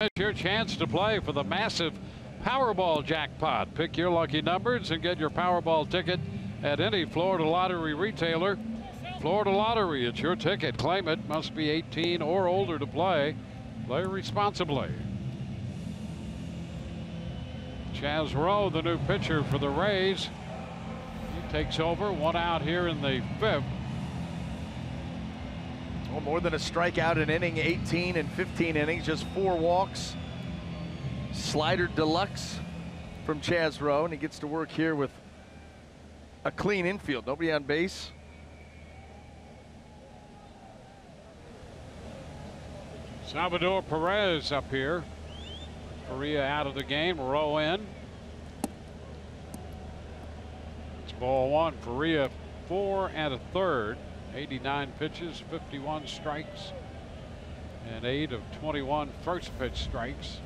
It's your chance to play for the massive Powerball jackpot. Pick your lucky numbers and get your Powerball ticket at any Florida Lottery retailer. Florida Lottery, it's your ticket. Claim it. Must be 18 or older to play. Play responsibly. Chaz Rowe, the new pitcher for the Rays. He takes over. One out here in the fifth. Well, more than a strikeout an inning, 18 and 15 innings, just 4 walks. Slider deluxe from Chaz Rowe, and he gets to work here with a clean infield, nobody on base. Salvador Perez up here. Correa out of the game, Rowe in. It's ball one. Correa 4 1/3. 89 pitches, 51 strikes, and 8 of 21 first pitch strikes.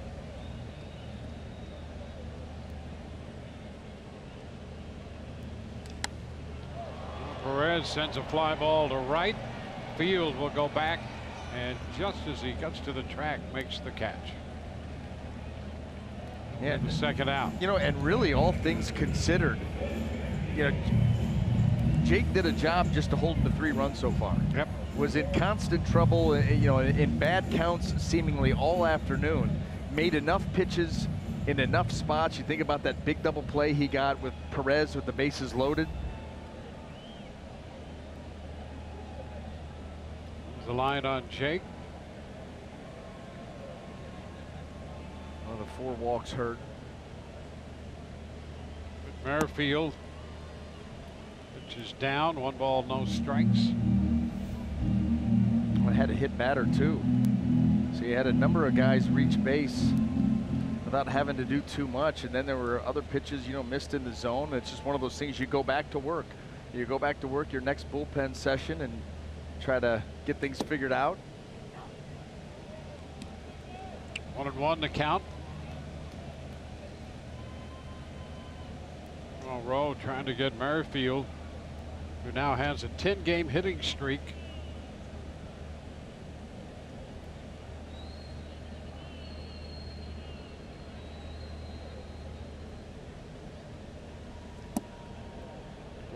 Perez sends a fly ball to right. Field will go back, and just as he gets to the track, makes the catch. Yeah, the second out. You know, and really, all things considered, you know, Jake did a job just to hold him to 3 runs so far. Yep. Was in constant trouble, you know, in bad counts seemingly all afternoon. Made enough pitches in enough spots. You think about that big double play he got with Perez with the bases loaded. The line on Jake. One of the 4 walks hurt. Merrifield. Pitch is down. 1 ball, no strikes. Well, had a hit batter too. So you had a number of guys reach base without having to do too much, and then there were other pitches, you know, missed in the zone. It's just one of those things. You go back to work. You go back to work your next bullpen session and try to get things figured out. 1-1 the count. Well, Rowe trying to get Merrifield, who now has a 10-game hitting streak.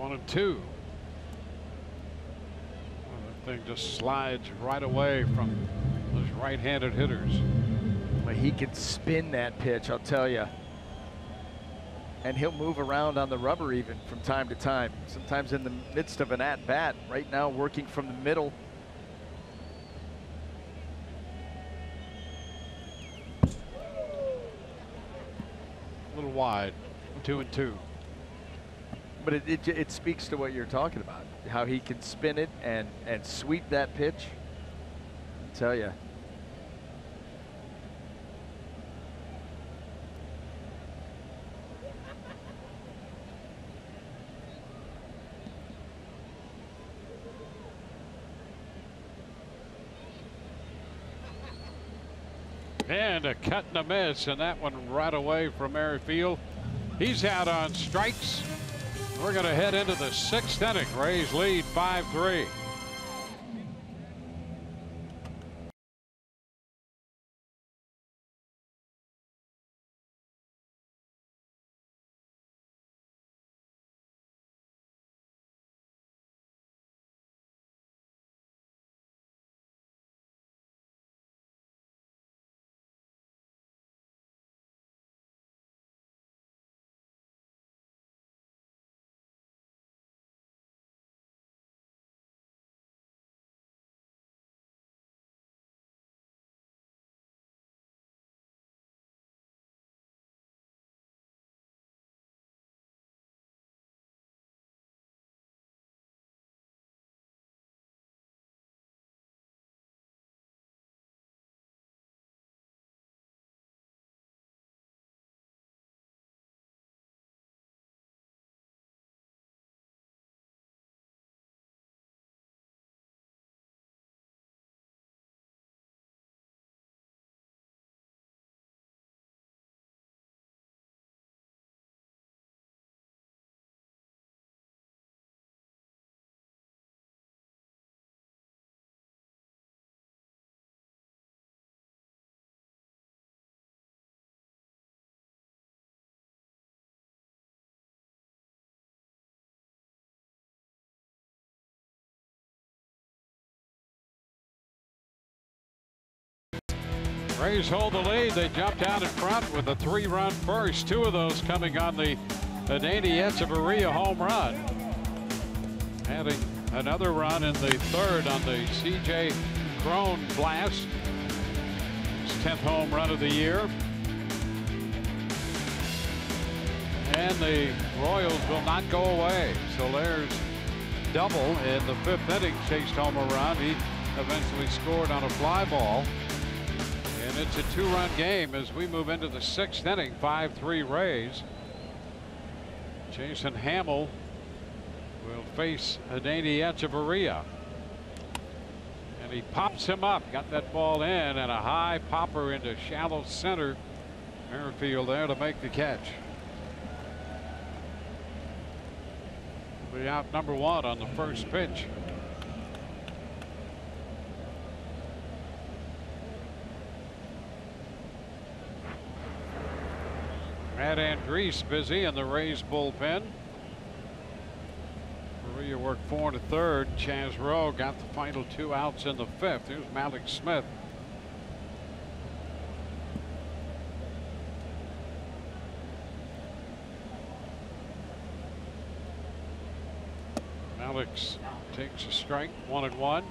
1-2. Well, that thing just slides right away from those right-handed hitters. Well, he can spin that pitch, I'll tell you. And he'll move around on the rubber even from time to time, sometimes in the midst of an at-bat. Right now, working from the middle. A little wide, 2-2. But it speaks to what you're talking about, how he can spin it and sweep that pitch. I tell you. And a cut and a miss, and that one right away from Merrifield. He's out on strikes. We're going to head into the 6th inning. Rays lead 5-3. Rays hold the lead. They jumped out in front with a 3-run first. 2 of those coming on the Adeiny Echeverria home run. Adding another run in the 3rd on the C.J. Crone blast. His 10th home run of the year. And the Royals will not go away. Solaire's double in the 5th inning chased home a run. He eventually scored on a fly ball. And it's a 2-run game as we move into the 6th inning. 5-3 Rays. Jason Hamill will face Adeiny Echeverria. And he pops him up. Got that ball in, and a high popper into shallow center. Merrifield there to make the catch. He'll be out number 1 on the first pitch. Matt Andriese busy in the Rays bullpen. Maria worked 4 1/3. Chaz Rowe got the final 2 outs in the 5th. Here's Malik Smith. Alex takes a strike, 1-1.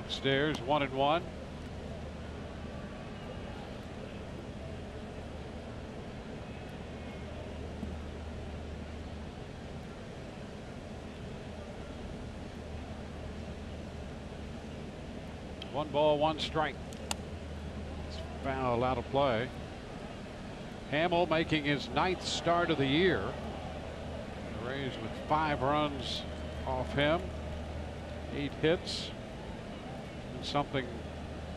Upstairs, 1-1. One ball, 1 strike. It's foul out of play. Hamill making his 9th start of the year. The Rays with 5 runs off him, 8 hits, and something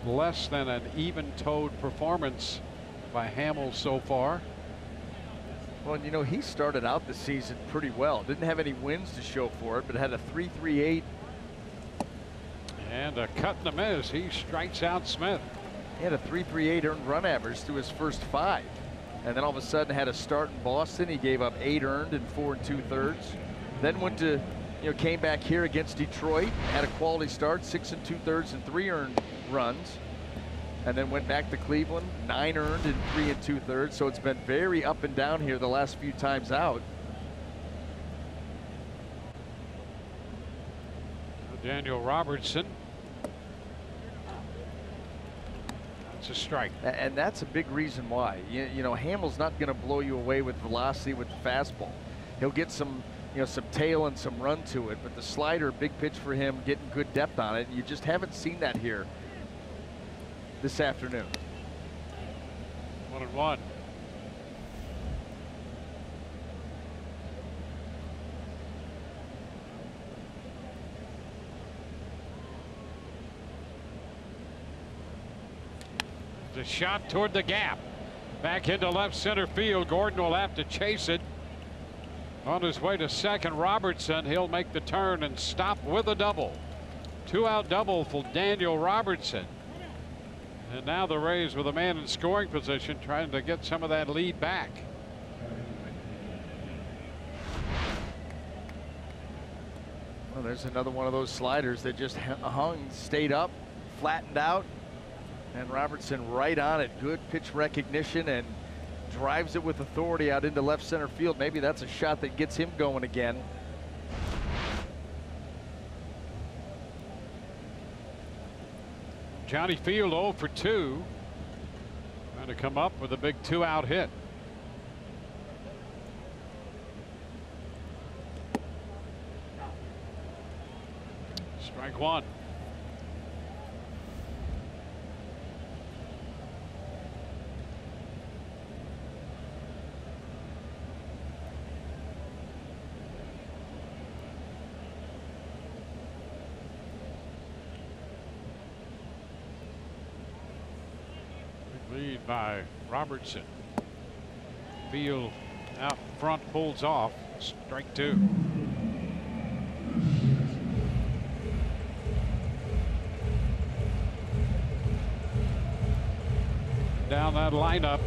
less than an even-toed performance by Hamill so far. Well, you know, he started out the season pretty well. Didn't have any wins to show for it, but had a 3.38. And a cut and a miss. He strikes out Smith. He had a 3.38 earned run average through his first 5. And then all of a sudden had a start in Boston. He gave up 8 earned in 4 2/3. Then went to, came back here against Detroit, had a quality start, 6 2/3 and 3 earned runs. And then went back to Cleveland, 9 earned in 3 2/3. So it's been very up and down here the last few times out. Daniel Robertson. That's a strike. And that's a big reason why. You know, Hamill's not going to blow you away with velocity with the fastball. He'll get some, some tail and some run to it, but the slider, big pitch for him, getting good depth on it. You just haven't seen that here this afternoon. 1-1. The shot toward the gap. Back into left center field. Gordon will have to chase it. On his way to second, Robertson. He'll make the turn and stop with a double. 2-out double for Daniel Robertson. And now the Rays with a man in scoring position trying to get some of that lead back. Well, there's another one of those sliders that just hung, stayed up, flattened out. And Robertson right on it. Good pitch recognition and drives it with authority out into left center field. Maybe that's a shot that gets him going again. Johnny Field 0 for 2. Trying to come up with a big 2-out hit. Strike 1. Lead by Robertson. Field out front pulls off. Strike 2. Down that lineup.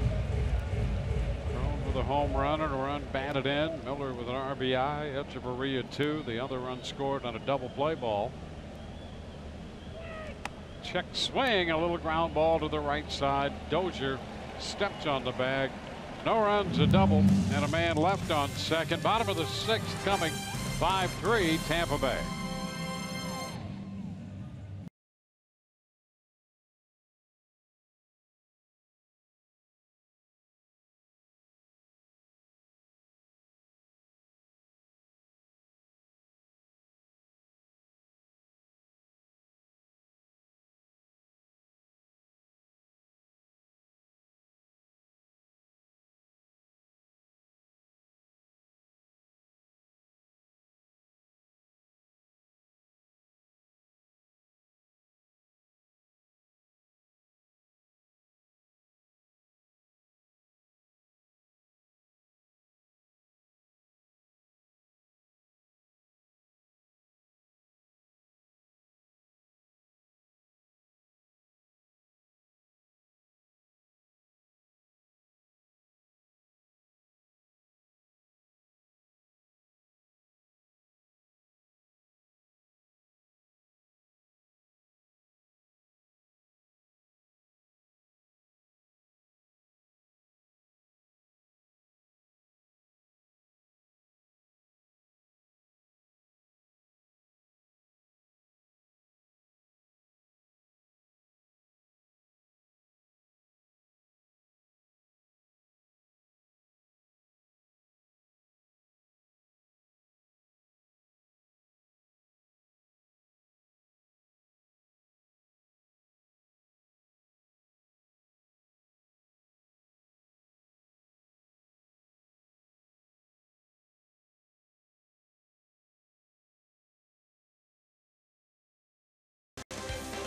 Thrown with a home run and a run batted in. Miller with an RBI. Echeverria 2. The other run scored on a double play ball. Check swing, a little ground ball to the right side. Dozier steps on the bag. No runs, a double, and a man left on second. Bottom of the 6th coming. 5-3 Tampa Bay.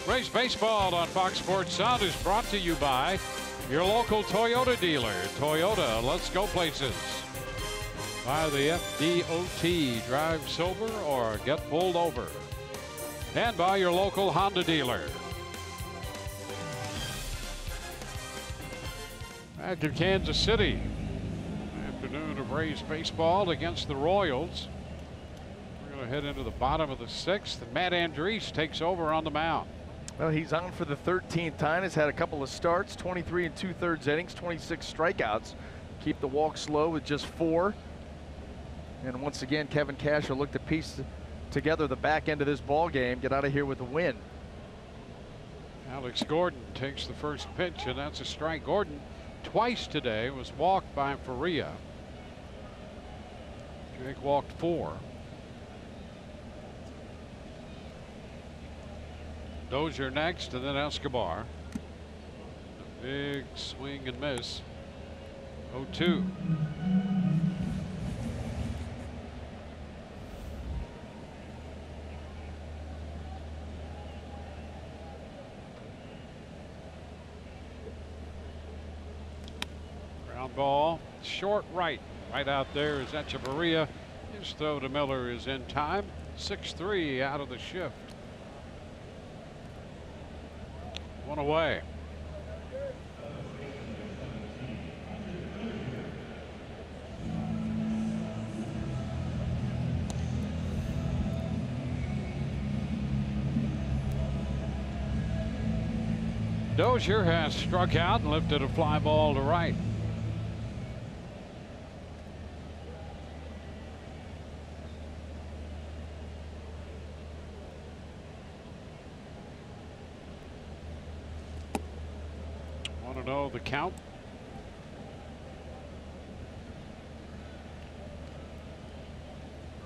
Rays Baseball on Fox Sports Sound is brought to you by your local Toyota dealer. Toyota, let's go places. by the FDOT, drive sober or get pulled over. And by your local Honda dealer. Back in Kansas City. Afternoon of Rays baseball against the Royals. We're going to head into the bottom of the 6th. And Matt Andriese takes over on the mound. Well, he's on for the 13th time. Has had a couple of starts, 23 2/3 innings, 26 strikeouts. Keep the walks low with just 4. And once again, Kevin Cash will look to piece together the back end of this ball game, get out of here with a win. Alex Gordon takes the first pitch, and that's a strike. Gordon twice today was walked by Faria. Jake walked 4. Dozier next, and then Escobar. A big swing and miss. 0-2. Ground ball, short right. Right out there is Echeverria. His throw to Miller is in time. 6-3 out of the shift. 1 away. Dozier has struck out and lifted a fly ball to right. Want to know the count?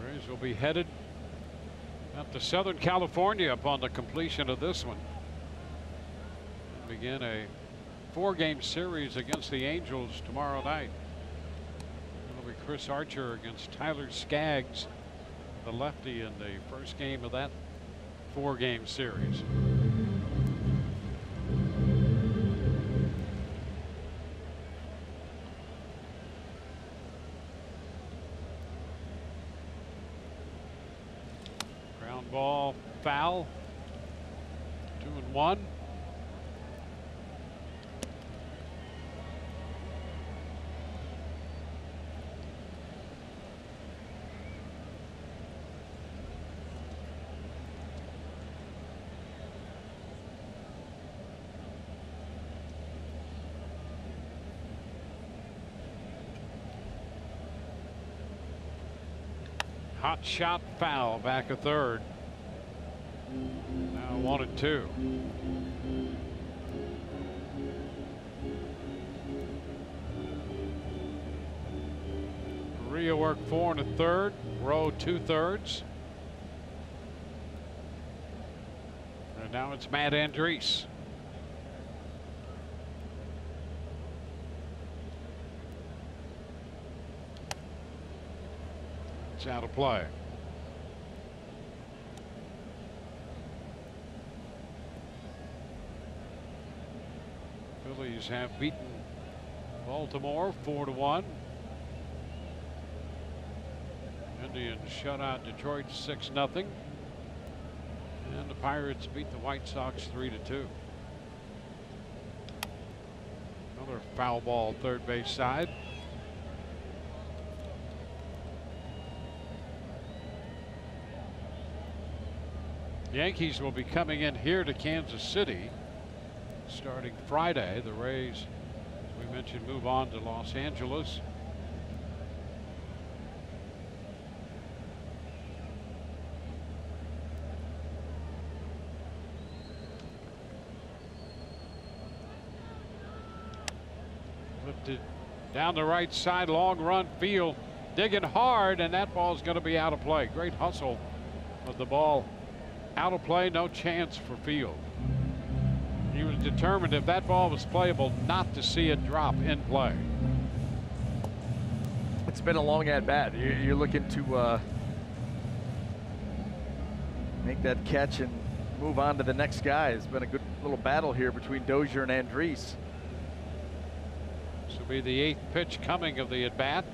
Rays will be headed up to Southern California upon the completion of this one. Begin a 4-game series against the Angels tomorrow night. It'll be Chris Archer against Tyler Skaggs, the lefty, in the first game of that 4-game series. Ground ball foul. 2-1. Hot shot foul back a third. Now 1-2. Faria worked 4 1/3, Rowe 2/3. And now it's Matt Andriese. Out of play. Phillies have beaten Baltimore 4-1. Indians shut out Detroit 6-0. And the Pirates beat the White Sox 3-2. Another foul ball third base side. Yankees will be coming in here to Kansas City starting Friday. The Rays, as we mentioned, move on to Los Angeles. Lifted down the right side, long run field, digging hard, and that ball's going to be out of play. Great hustle, but the ball out of play, no chance for Field. He was determined if that ball was playable not to see it drop in play. It's been a long at bat. You're looking to make that catch and move on to the next guy. It's been a good little battle here between Dozier and Andriese. This will be the 8th pitch coming of the at bat.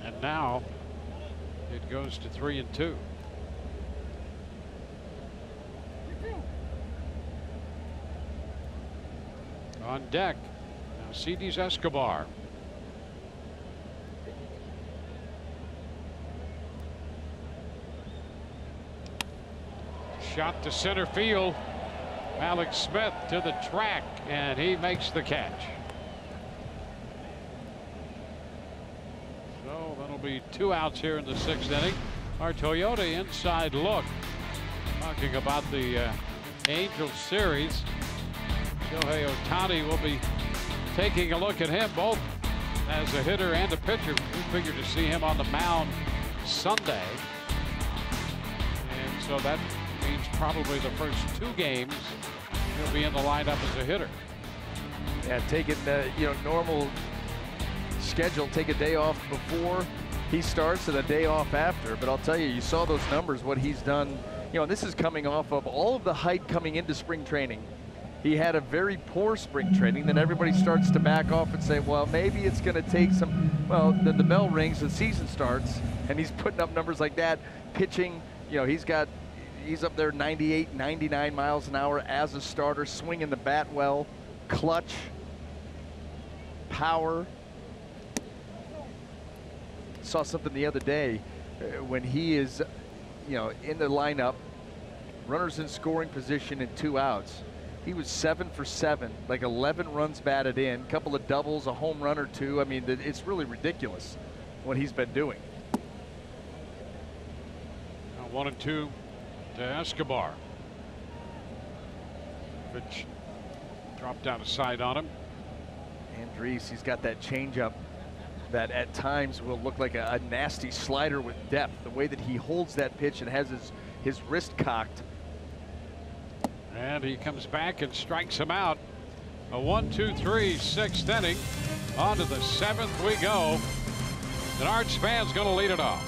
And now it goes to 3-2. On deck, now CD's Escobar. Shot to center field. Alex Smith to the track, and he makes the catch. So that'll be 2 outs here in the 6th inning. Our Toyota inside look, talking about the Angels series. Shohei Ohtani will be taking a look at him both as a hitter and a pitcher. We figure to see him on the mound Sunday, and so that means probably the first 2 games he'll be in the lineup as a hitter. Yeah, taking the normal schedule, take a day off before he starts and a day off after. But I'll tell you, you saw those numbers, what he's done. This is coming off of all of the hype coming into spring training. He had a very poor spring training. Then everybody starts to back off and say, well, maybe it's going to take some. Well, then the bell rings, the season starts, and he's putting up numbers like that. Pitching, he's up there 98, 99 miles an hour as a starter, swinging the bat well, clutch, power. Saw something the other day when he is, in the lineup, runners in scoring position and 2 outs. He was 7 for 7, like 11 runs batted in, a couple of doubles, a home run or 2. I mean, it's really ridiculous what he's been doing. Now 1-2 to Escobar. Pitch dropped down a side on him. Andres, he's got that changeup that at times will look like a nasty slider with depth. The way that he holds that pitch and has his wrist cocked. And he comes back and strikes him out. A 1-2-3 6th inning. On to the 7th we go. And Art Span's going to lead it off.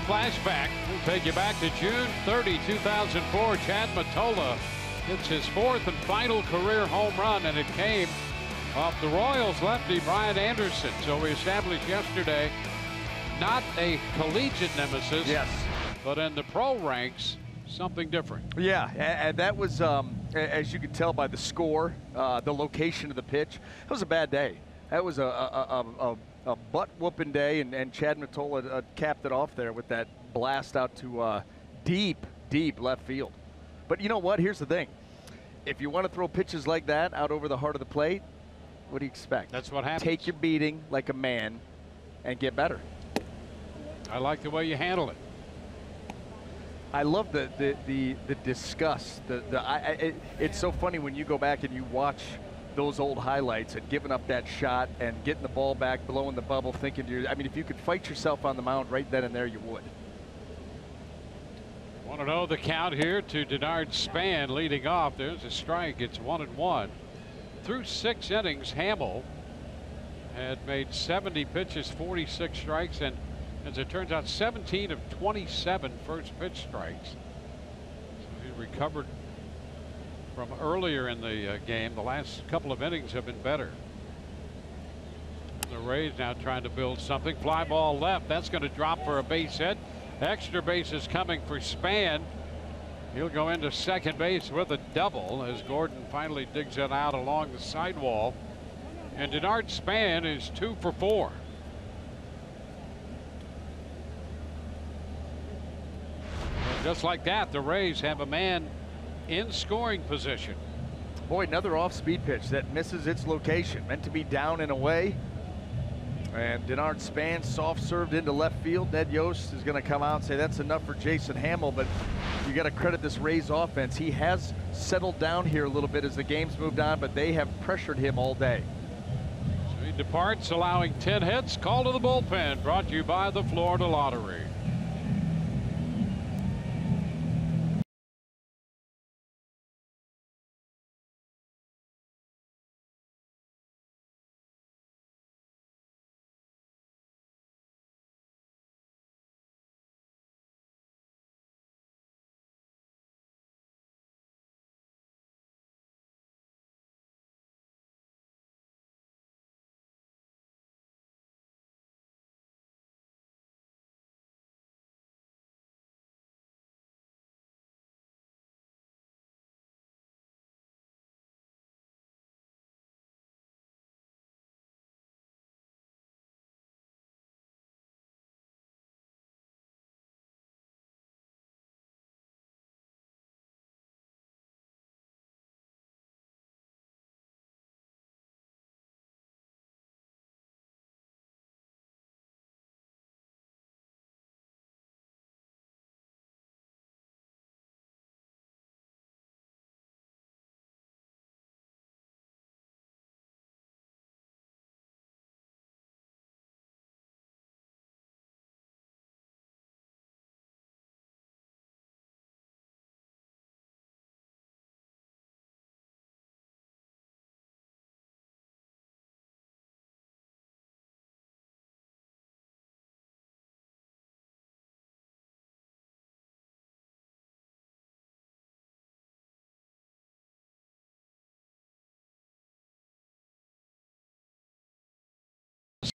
Flashback. We'll take you back to June 30, 2004. Chad Mottola hits his 4th and final career home run, and it came off the Royals lefty Brian Anderson. So we established yesterday, not a collegiate nemesis, yes, but in the pro ranks, something different. Yeah, and that was, as you could tell by the score, the location of the pitch. It was a bad day. That was a butt-whooping day, and Chad Mottola capped it off there with that blast out to deep left field. But you know what? Here's the thing. If you want to throw pitches like that out over the heart of the plate, what do you expect? That's what happens. Take your beating like a man and get better. I like the way you handle it. I love the disgust. It's so funny when you go back and you watch those old highlights and giving up that shot and getting the ball back, blowing the bubble, thinking I mean, if you could fight yourself on the mound right then and there, you would. 1-0 the count here to Denard Span leading off. There's a strike. It's 1-1. through 6 innings, Hamill had made 70 pitches, 46 strikes, and as it turns out, 17 of 27 first pitch strikes. So he recovered from earlier in the game. The last couple of innings have been better. The Rays now trying to build something. Fly ball left. That's going to drop for a base hit. Extra base is coming for Span. He'll go into second base with a double as Gordon finally digs it out along the sidewall. And Denard Span is 2 for 4. And just like that, the Rays have a man in scoring position. Boy, another off-speed pitch that misses its location. Meant to be down and away. And Denard Span soft served into left field. Ned Yost is going to come out and say that's enough for Jason Hamill, but you got to credit this Rays offense. He has settled down here a little bit as the game's moved on, but they have pressured him all day. So he departs, allowing 10 hits. Call to the bullpen, brought to you by the Florida Lottery.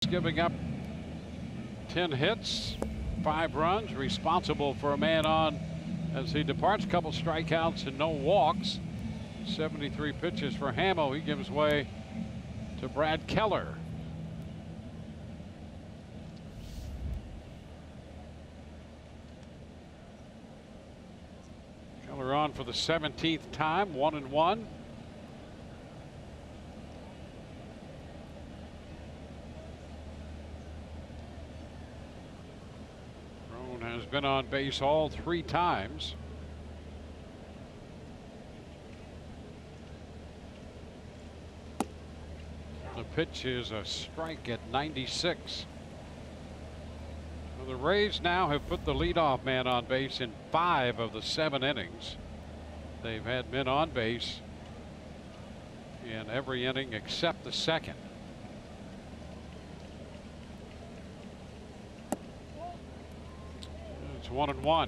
Giving up 10 hits, 5 runs, responsible for a man on as he departs. Couple strikeouts and no walks. 73 pitches for Hamill. He gives way to Brad Keller. Keller on for the 17th time, 1-1. Has been on base all 3 times. The pitch is a strike at 96. Well, the Rays now have put the leadoff man on base in 5 of the 7 innings. They've had men on base in every inning except the second. It's 1-1.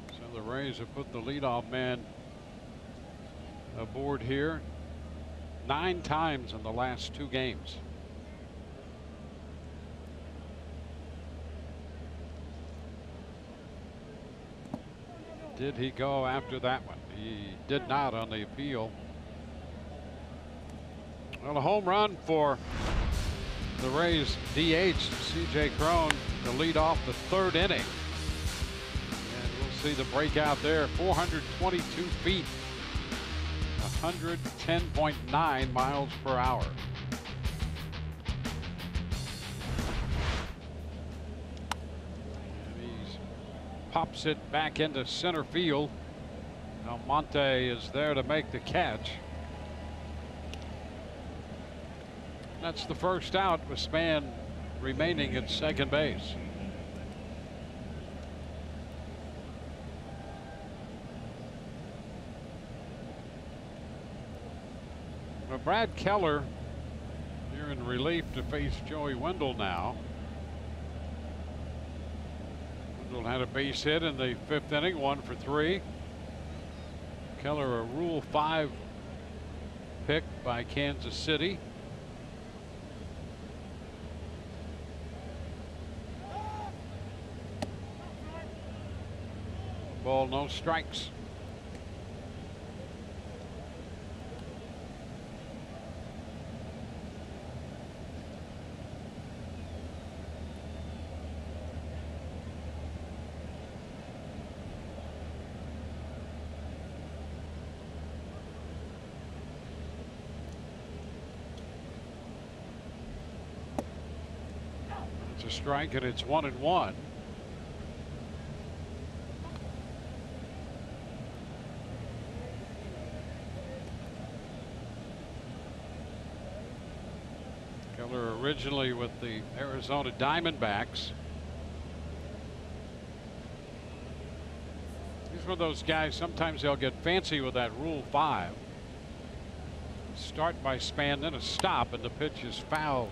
So the Rays have put the leadoff man aboard here 9 times in the last 2 games. Did he go after that one? He did not on the appeal. Well, a home run for the Rays DH, C.J. Cron, to lead off the 3rd inning. And we'll see the breakout there. 422 feet, 110.9 miles per hour. And he pops it back into center field. Almonte is there to make the catch. That's the first out with Span remaining at second base. Well, Brad Keller here in relief to face Joey Wendell now. Wendell had a base hit in the 5th inning, 1 for 3. Keller, a Rule 5 pick by Kansas City. Ball, no strikes. It's a strike and it's 1-1. Keller originally with the Arizona Diamondbacks. He's one of those guys, sometimes they'll get fancy with that Rule 5. Start by span, then a stop, and the pitch is foul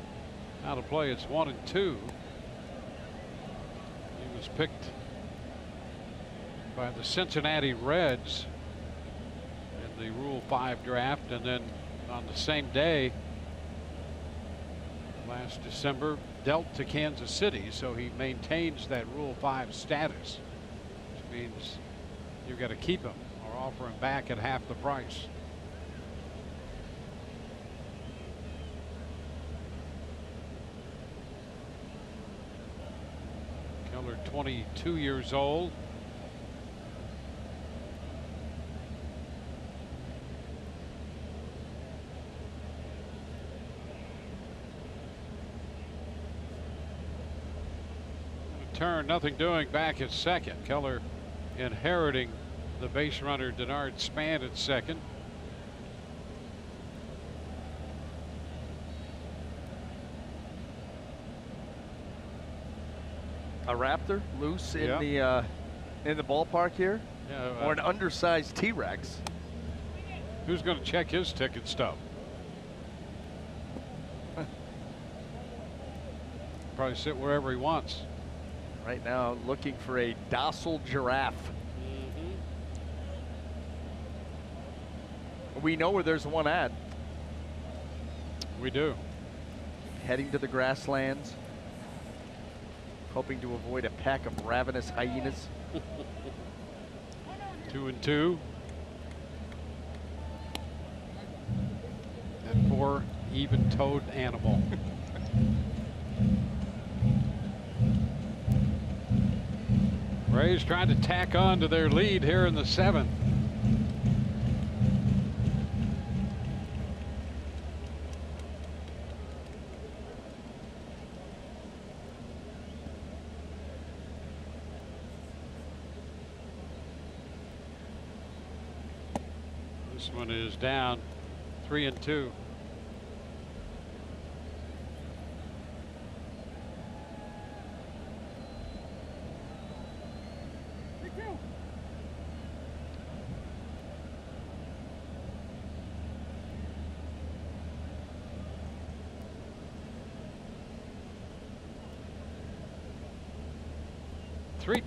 out of play. It's 1-2. He was picked by the Cincinnati Reds in the Rule 5 draft, and then on the same day last December dealt to Kansas City, so he maintains that Rule 5 status, which means you've got to keep him or offer him back at half the price. Keller, 22 years old. Turn, nothing doing back at second. Keller inheriting the base runner Denard Span at second. A Raptor loose in the ballpark here, or an undersized T-Rex. Who's going to check his ticket stub? Probably sit wherever he wants. Right now, looking for a docile giraffe. We know where there's one at. We do. Heading to the grasslands, hoping to avoid a pack of ravenous hyenas. 2-2. That poor even-toed animal. Rays trying to tack on to their lead here in the 7th. This one is down 3-2.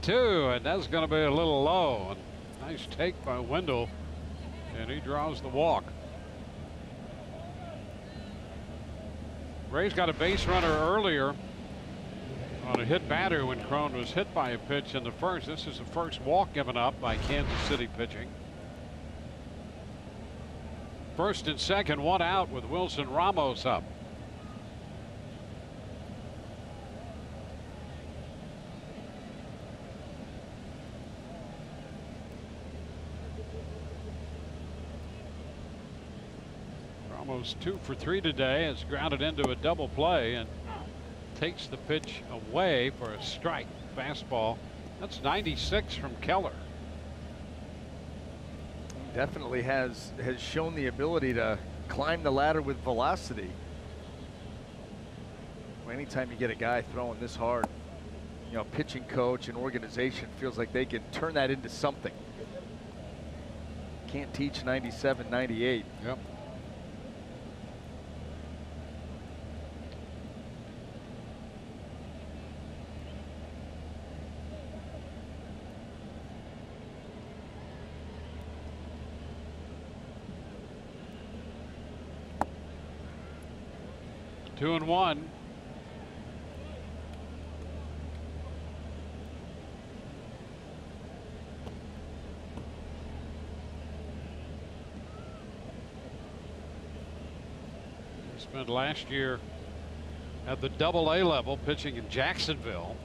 And that's going to be a little low. Nice take by Wendell, and he draws the walk. Ray's got a base runner earlier on a hit batter when Crone was hit by a pitch in the 1st. This is the first walk given up by Kansas City pitching. 1st and 2nd, 1 out with Wilson Ramos up. Ramos 2 for 3 today, has grounded into a double play and takes the pitch away for a strike. Fastball. That's 96 from Keller. Definitely has shown the ability to climb the ladder with velocity. Anytime you get a guy throwing this hard, you know, pitching coach and organization feels like they can turn that into something. Can't teach 97, 98. Yep. 2-1. He spent last year at the AA level pitching in Jacksonville.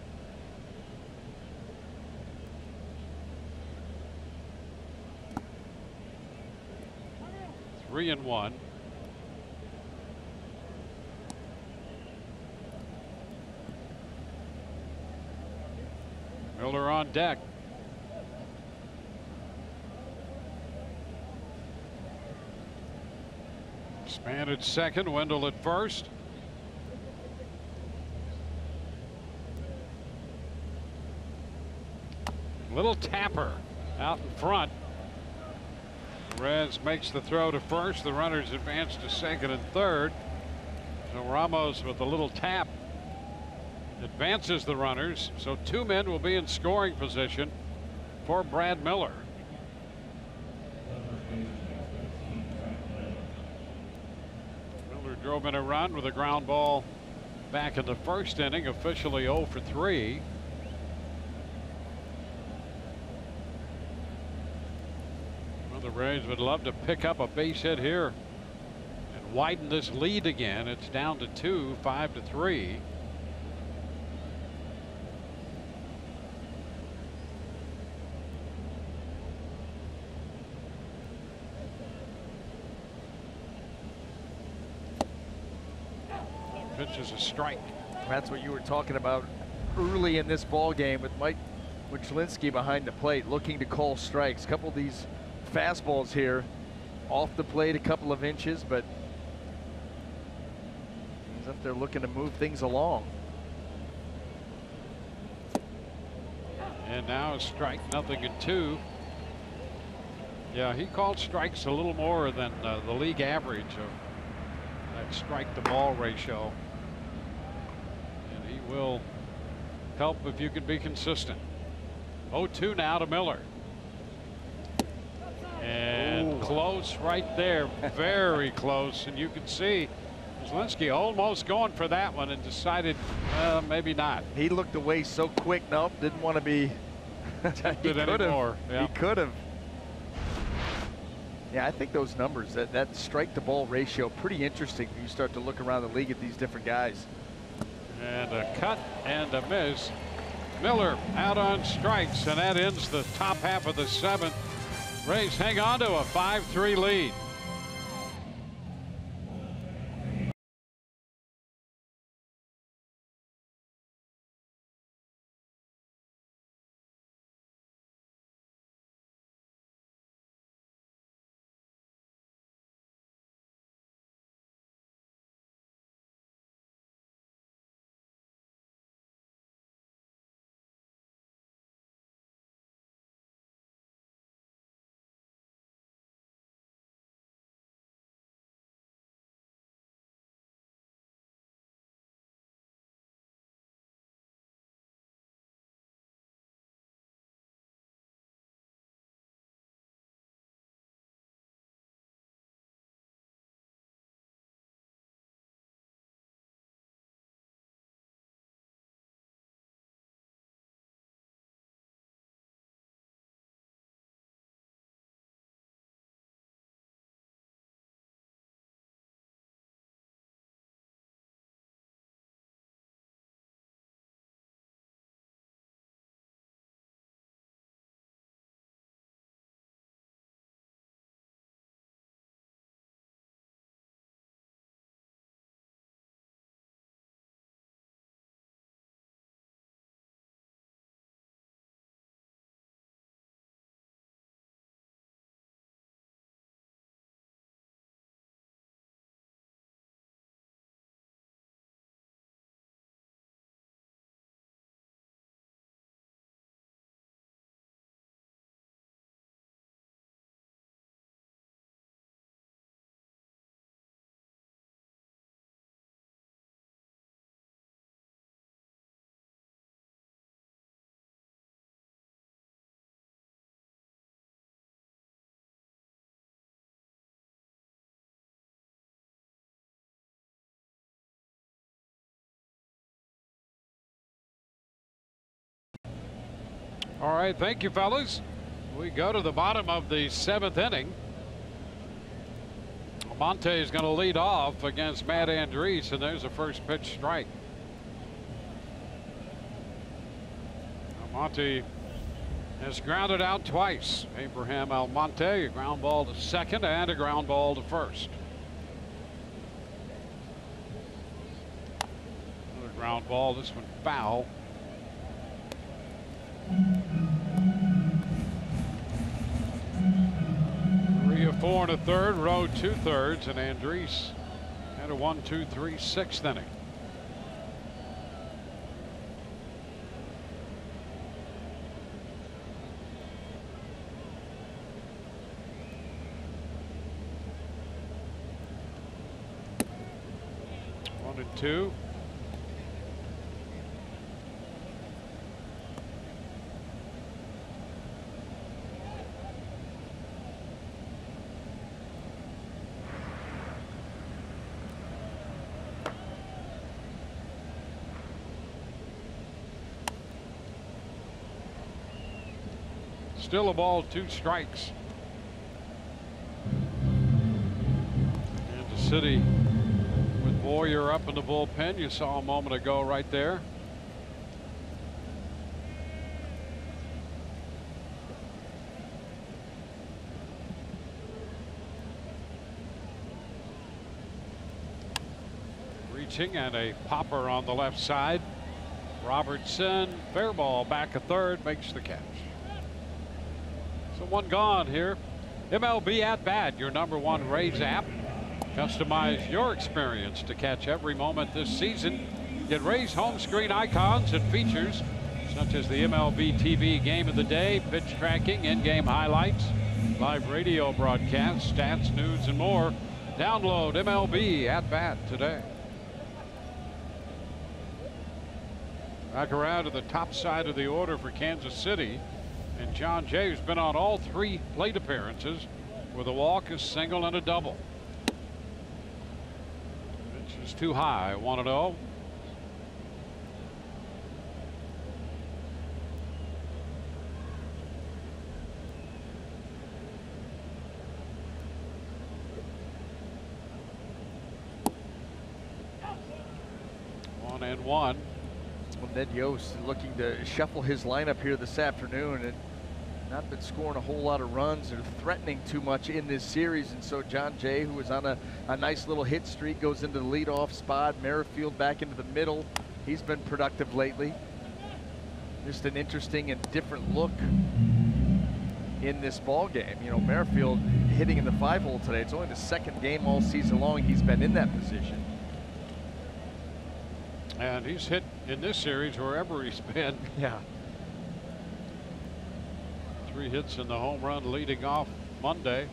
Three and one. Miller on deck. Span at second, Wendell at first. Little tapper out in front. Rez makes the throw to first. The runners advance to second and third. So Ramos with a little tap advances the runners. So two men will be in scoring position for Brad Miller. Miller drove in a run with a ground ball back in the first inning, officially 0 for 3. The Rays would love to pick up a base hit here and widen this lead again. It's down to 2, 5 to 3. Pitch is a strike. That's what you were talking about early in this ball game with Mike Wachlinski behind the plate, looking to call strikes. A couple of these fastballs here off the plate a couple of inches, but he's up there looking to move things along. And now a strike, 0-2. Yeah, he called strikes a little more than the league average of that strike to ball ratio. And he will help if you can be consistent. 0-2 now to Miller. And close right there, very close. And you can see Wachlinski almost going for that one and decided maybe not. He looked away so quick. Nope, didn't want to be tempted anymore. Yeah. He could have. Yeah, I think those numbers, that strike to ball ratio, pretty interesting when you start to look around the league at these different guys. And a cut and a miss. Miller out on strikes, and that ends the top half of the seventh. Rays hang on to a 5-3 lead. All right, thank you, fellas. We go to the bottom of the 7th inning. Monte is going to lead off against Matt Andriese, and there's a first pitch strike. Almonte has grounded out twice. Abraham Almonte, a ground ball to second and a ground ball to first. Another ground ball, this one foul. 3 of 4 1/3, rode 2/3, and Andriese had a 1-2-3 6th inning. One and two. Still a ball, 2 strikes. Kansas City with Boyer up in the bullpen. You saw a moment ago right there. Reaching and a popper on the left side. Robertson, fair ball back a third, makes the catch. So one gone here. MLB At Bat, your #1 Rays app. Customize your experience to catch every moment this season. Get Rays home screen icons and features such as the MLB TV Game of the Day, pitch tracking, in-game highlights, live radio broadcasts, stats, news, and more. Download MLB At Bat today. Back around to the top side of the order for Kansas City. And John Jay, who's been on all 3 plate appearances with a walk, a single, and a double. Pitch is too high, 1-0. One and one. Well, Ned Yost looking to shuffle his lineup here this afternoon and not been scoring a whole lot of runs or threatening too much in this series. And so John Jay, who was on a nice little hit streak, goes into the leadoff spot. Merrifield back into the middle. He's been productive lately. Just an interesting and different look in this ball game. You know, Merrifield hitting in the 5-hole today. It's only the 2nd game all season long he's been in that position. And he's hit in this series wherever he's been. Yeah. 3 hits in the home run leading off Monday.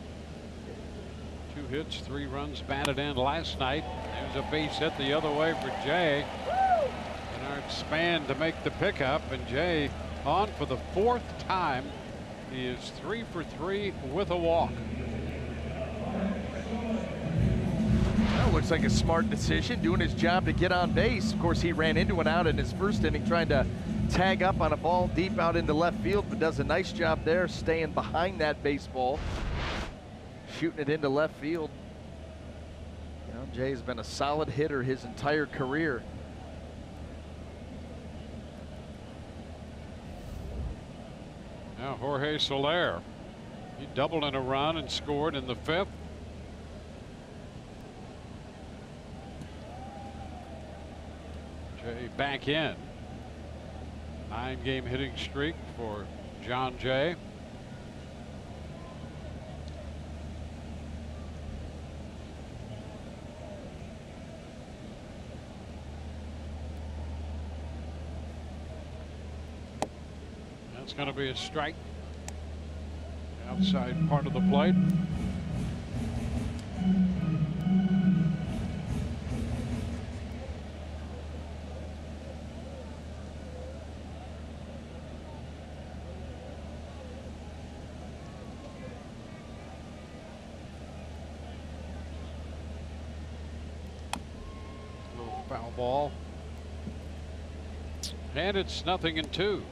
2 hits, 3 runs batted in last night. There's a base hit the other way for Jay. Bernard Span to make the pickup, and Jay on for the 4th time. He is 3 for 3 with a walk. That looks like a smart decision, doing his job to get on base. Of course, he ran into an out in his 1st inning trying to tag up on a ball deep out into left field, but does a nice job there staying behind that baseball, shooting it into left field. You know, Jay's been a solid hitter his entire career. Now Jorge Soler, he doubled in a run and scored in the 5th. Jay back in. 9-game hitting streak for John Jay. That's going to be a strike. Outside part of the plate. Foul ball. And it's 0-2.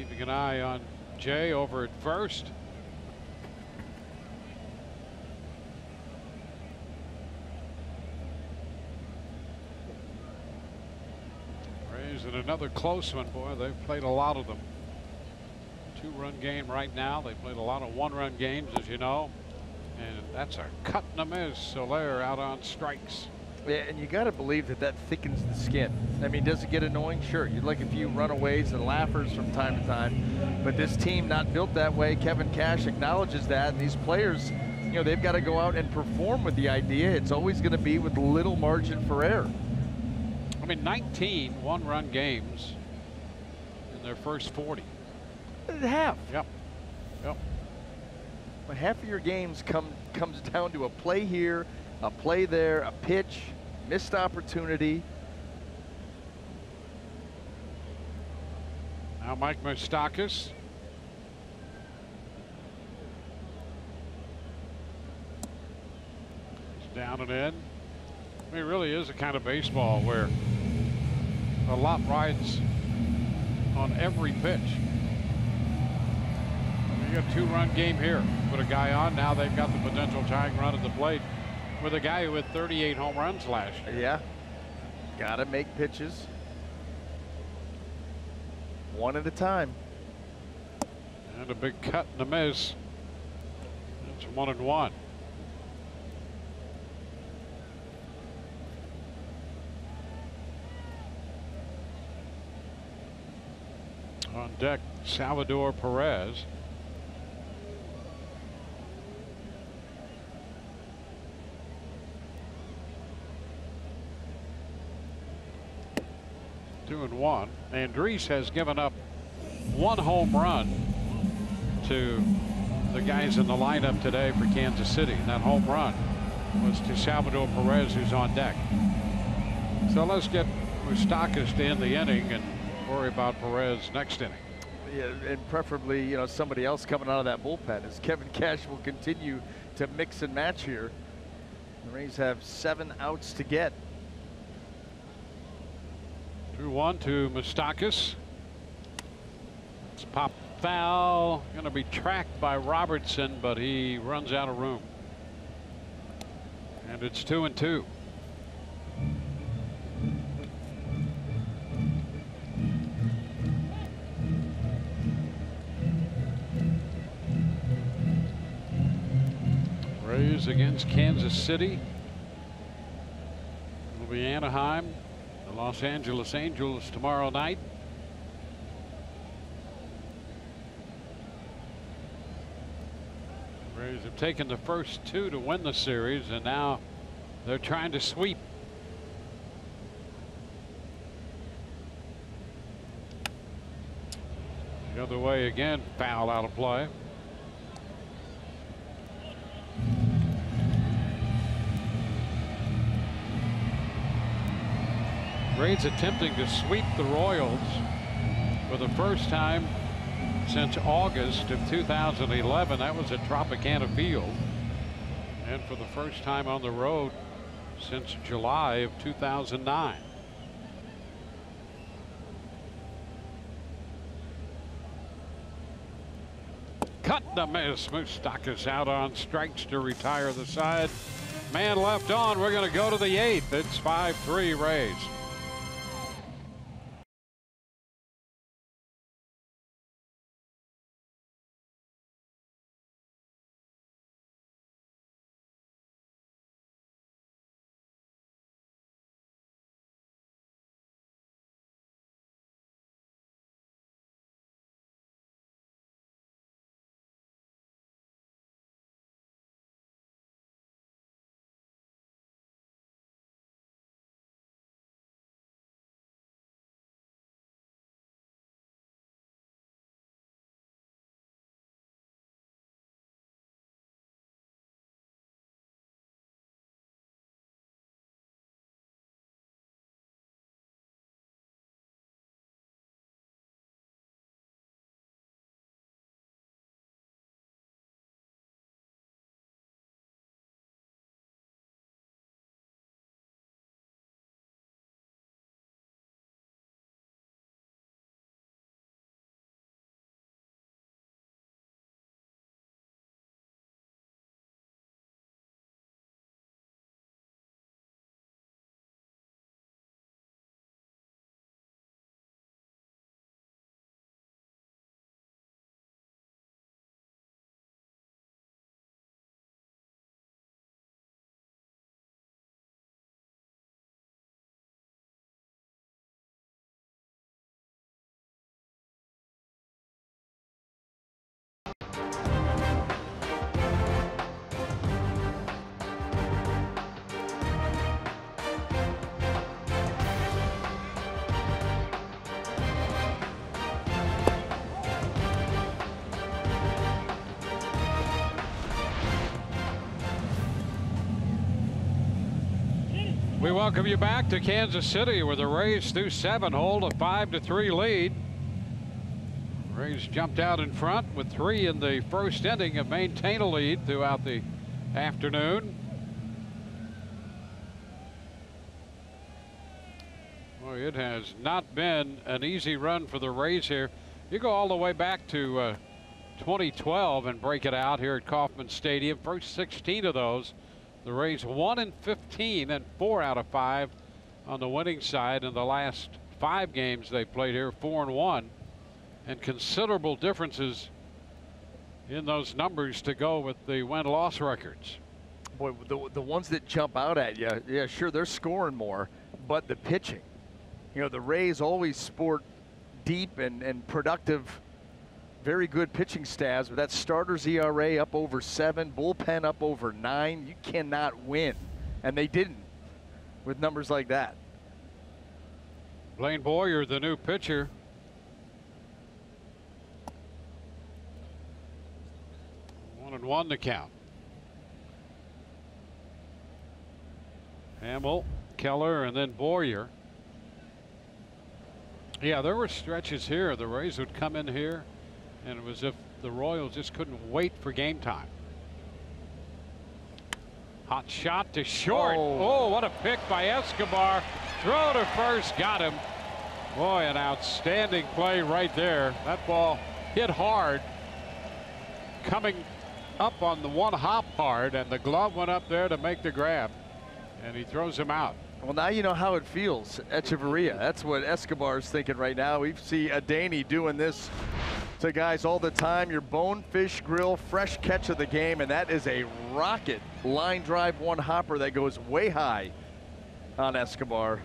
Keeping an eye on Jay over at first. Rays in another close one, boy. They've played a lot of them. 2-run game right now. They played a lot of 1-run games, as you know. And that's a cut and a miss. Soler out on strikes. Yeah, and you got to believe that that thickens the skin. I mean, does it get annoying? Sure. You'd like a few runaways and laughers from time to time. But this team not built that way. Kevin Cash acknowledges that. And these players, you know, they've got to go out and perform with the idea. It's always going to be with little margin for error. I mean, 19 1-run games in their first 40. Half. Yep. Yep. But half of your games comes down to a play here, a play there, a pitch, missed opportunity. Now Mike Moustakas. He's down and in. I mean, it really is a kind of baseball where a lot rides on every pitch. You got a 2-run game here. Put a guy on, now they've got the potential tying run at the plate with a guy who had 38 home runs last year. Yeah, gotta make pitches one at a time. And a big cut and a miss. It's 1-1. On deck, Salvador Perez. Two and one. Andres has given up 1 home run to the guys in the lineup today for Kansas City. And that home run was to Salvador Perez, who's on deck. So let's get Moustakas to end the inning and worry about Perez next inning. Yeah, and preferably, you know, somebody else coming out of that bullpen, as Kevin Cash will continue to mix and match here. The Rays have 7 outs to get. 2-1 to Moustakas. It's pop foul. Going to be tracked by Robertson, but he runs out of room. And it's 2-2. Rays against Kansas City. It'll be Anaheim, the Los Angeles Angels tomorrow night. Rays have taken the first 2 to win the series, and now they're trying to sweep. The other way again, foul out of play. Rays attempting to sweep the Royals for the first time since August of 2011. That was at Tropicana Field. And for the first time on the road since July of 2009. Cut the miss. Moustakas out on strikes to retire the side. Man left on. We're going to go to the 8th. It's 5-3 Rays. We welcome you back to Kansas City, where the Rays through 7 hold a 5-3 lead. Rays jumped out in front with 3 in the first inning and maintain a lead throughout the afternoon. Well, it has not been an easy run for the Rays here. You go all the way back to 2012 and break it out here at Kauffman Stadium. First 16 of those, the Rays 1-15 and 4 out of 5 on the winning side. In the last 5 games they played here, 4-1, and considerable differences in those numbers to go with the win-loss records. Boy, the ones that jump out at you, yeah, sure, they're scoring more, but the pitching. You know, the Rays always sport deep and productive, very good pitching stats, but that starter's ERA up over 7, bullpen up over 9. You cannot win, and they didn't with numbers like that. Blaine Boyer, the new pitcher. One and one to count. Hamill, Keller, and then Boyer. Yeah, there were stretches here. The Rays would come in here, and it was as if the Royals just couldn't wait for game time. Hot shot to short. Oh, what a pick by Escobar. Throw to first, got him. Boy, an outstanding play right there. That ball hit hard, coming up on the one hop hard, and the glove went up there to make the grab, and he throws him out. Well, now you know how it feels, Echeverria. That's what Escobar's thinking right now. We see Adaney doing this to guys all the time. Your Bonefish Grill fresh catch of the game, and that is a rocket line drive one hopper that goes way high on Escobar.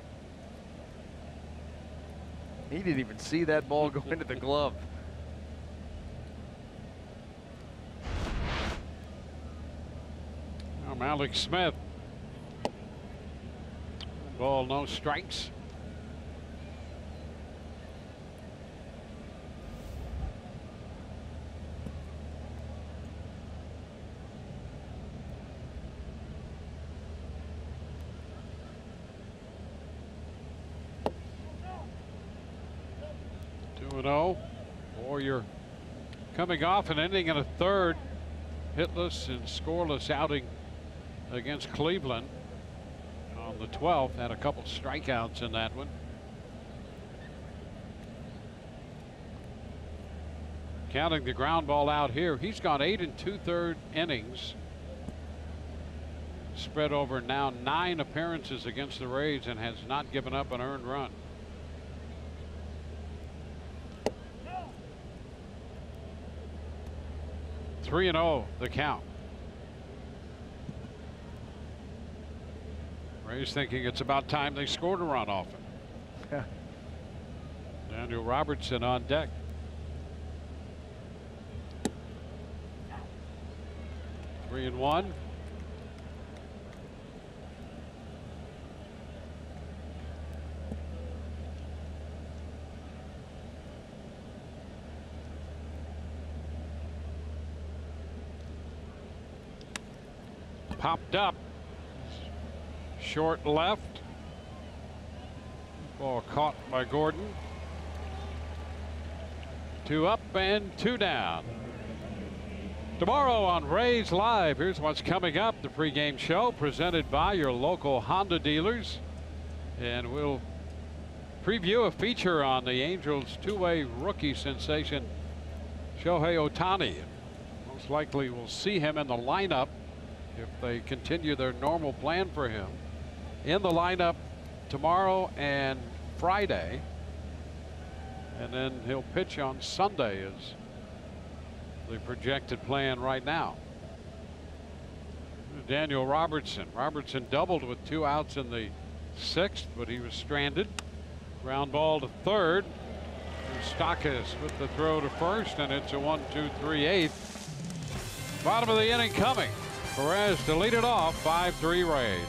He didn't even see that ball go into the glove. Now Malik Smith. Ball, no strikes. Two and 0. Boyer coming off an inning and a third hitless and scoreless outing against Cleveland. On the 12th, had a couple strikeouts in that one. Counting the ground ball out here, he's gone 8 2/3 innings, spread over now 9 appearances against the Rays, and has not given up an earned run. Three and 0 the count. Rays thinking it's about time they scored a run off it. Yeah. Daniel Robertson on deck. Three and 1. Popped up. Short left. Ball caught by Gordon. 2 up and 2 down. Tomorrow on Rays Live, here's what's coming up. The pregame show presented by your local Honda dealers. And we'll preview a feature on the Angels' two-way rookie sensation, Shohei Ohtani. Most likely we'll see him in the lineup if they continue their normal plan for him. In the lineup tomorrow and Friday, and then he'll pitch on Sunday is the projected plan right now. Daniel Robertson. Robertson doubled with 2 outs in the 6th, but he was stranded. Ground ball to third. Stakas with the throw to first, and it's a 1-2-3-8. Bottom of the inning coming. Perez to lead it off. 5-3 Rays.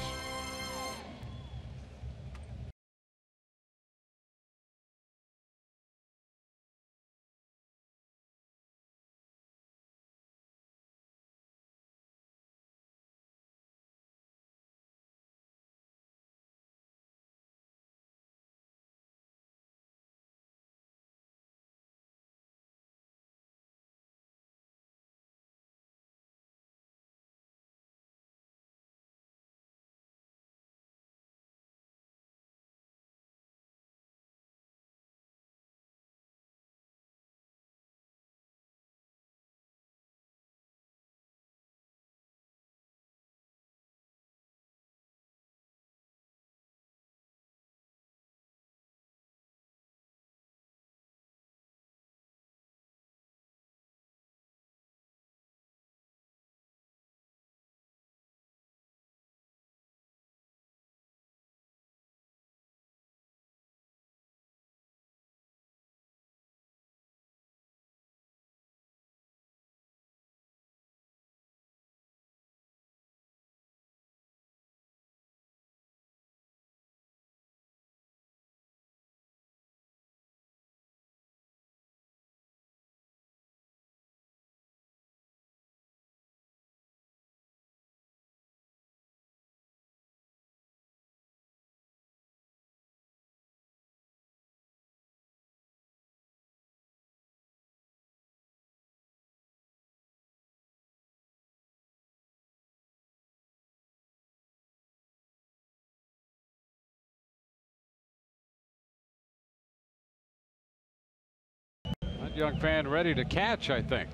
That young fan ready to catch, I think.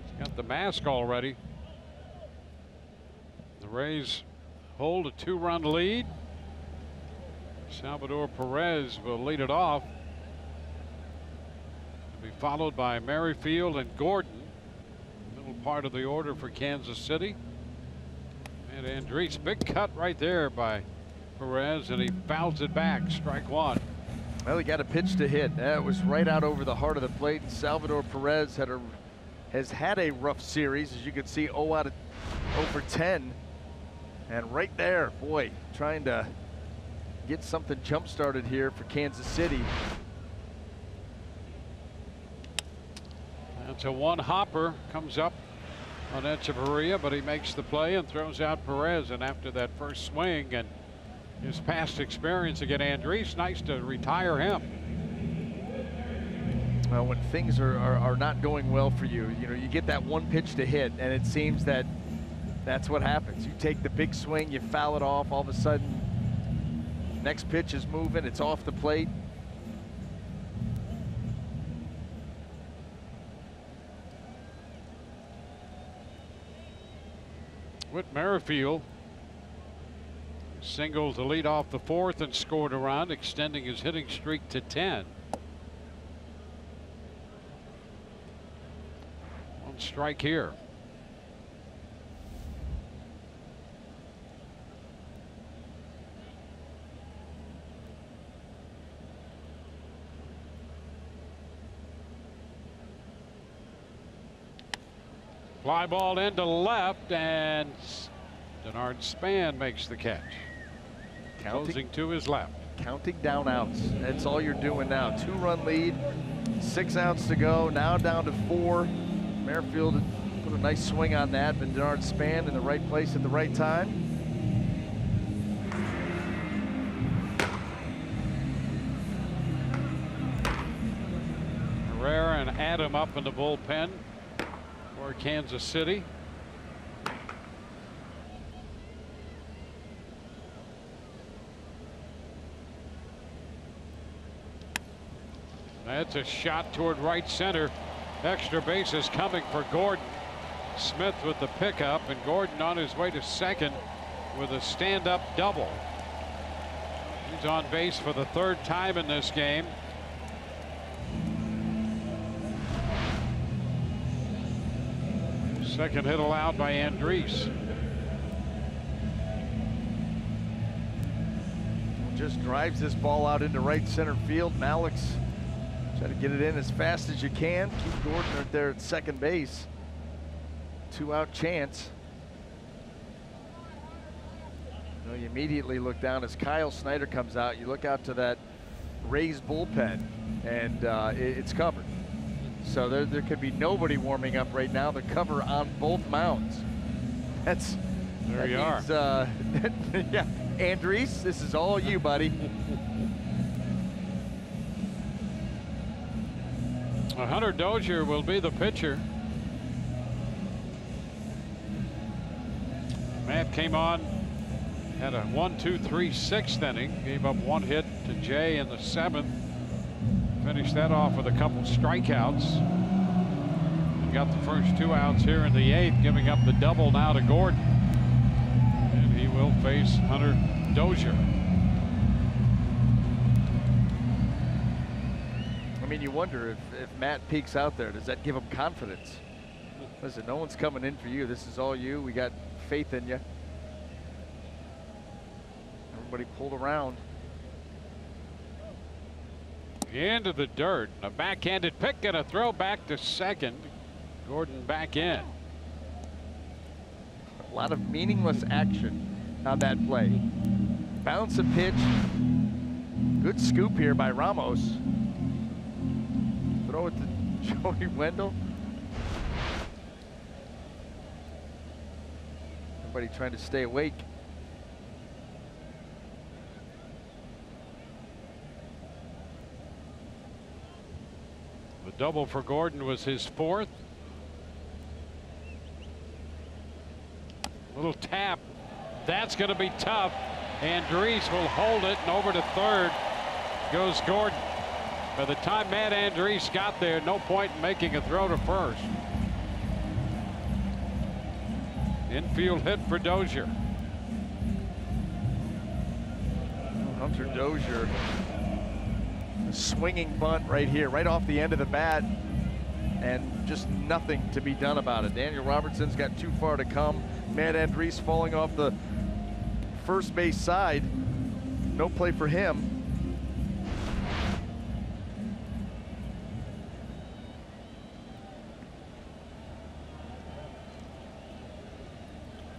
He's got the mask already. The Rays hold a 2-run lead. Salvador Perez will lead it off. He'll be followed by Merrifield and Gordon. Middle part of the order for Kansas City. And Andres, big cut right there by Perez, and he fouls it back. Strike one. Well, he got a pitch to hit. That was right out over the heart of the plate. Salvador Perez has had a rough series, as you can see, 0 for 10. And right there, boy, trying to get something jump started here for Kansas City. That's a one hopper, comes up on Echeverria, but he makes the play and throws out Perez. And after that first swing and his past experience against Andres, nice to retire him. Well, when things are not going well for you, you get that one pitch to hit, and it seems that that's what happens. You take the big swing, you foul it off, all of a sudden, next pitch is moving, it's off the plate. Whit Merrifield single to lead off the fourth and scored a run, extending his hitting streak to 10. One strike here. Fly ball into left, and Denard Span makes the catch. Closing to his left. Counting down outs. That's all you're doing now. 2-run lead, 6 outs to go. Now down to 4. Merrifield put a nice swing on that, but Denard Span in the right place at the right time. Herrera and Adam up in the bullpen for Kansas City. That's a shot toward right center. Extra bases coming for Gordon. Smith with the pickup, and Gordon on his way to second with a stand-up double. He's on base for the 3rd time in this game. Second hit allowed by Andres. Just drives this ball out into right center field. Alex, try to get it in as fast as you can. Keep Gordon right there at second base. 2-out chance. You immediately look down as Kyle Snyder comes out. You look out to that Rays bullpen, and it's covered. So there could be nobody warming up right now. The cover on both mounds. There you are. Yeah, Andres, this is all you, buddy. Hunter Dozier will be the pitcher. Matt came on, had a 1-2-3 6th inning, gave up 1 hit to Jay in the 7th. Finished that off with a couple strikeouts. And got the first 2 outs here in the 8th, giving up the double now to Gordon. And he will face Hunter Dozier. I mean, you wonder if Matt peeks out there, does that give him confidence? Listen, no one's coming in for you. This is all you. We got faith in you. Everybody pulled around. Into the dirt. A backhanded pick and a throw back to second. Gordon back in. A lot of meaningless action on that play. Bounce a pitch. Good scoop here by Ramos. Throw it to Joey Wendell. Everybody trying to stay awake. The double for Gordon was his 4th. Little tap. That's going to be tough. Andres will hold it, and over to third goes Gordon. By the time Matt Andriese got there, no point in making a throw to first. Infield hit for Dozier. Hunter Dozier, a swinging bunt right here, right off the end of the bat, and just nothing to be done about it. Daniel Robertson's got too far to come. Matt Andriese falling off the first base side. No play for him.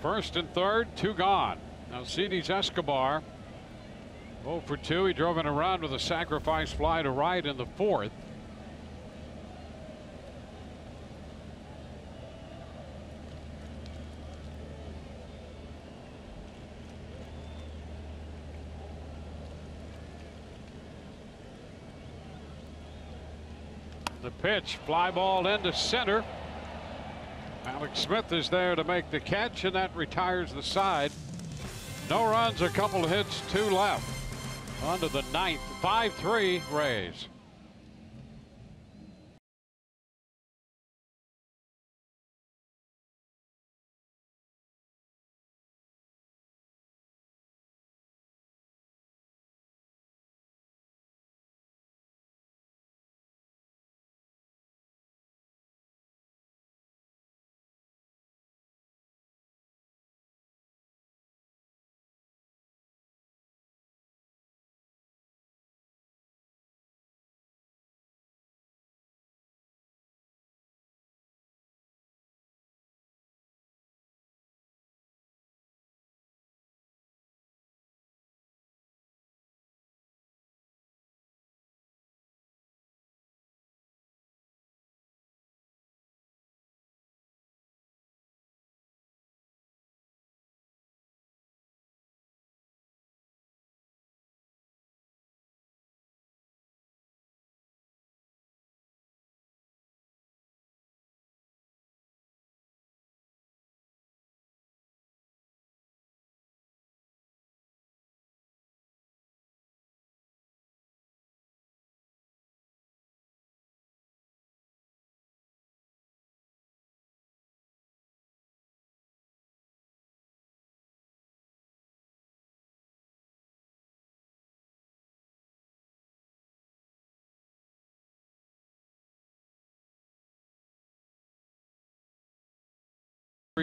First and third, 2 gone. Now Alcides Escobar 0 for 2. He drove in a run with a sacrifice fly to right in the 4th. The pitch, fly ball into center. Alex Smith is there to make the catch, and that retires the side. No runs, a couple of hits, 2 left. On to the 9th, 5-3 Rays.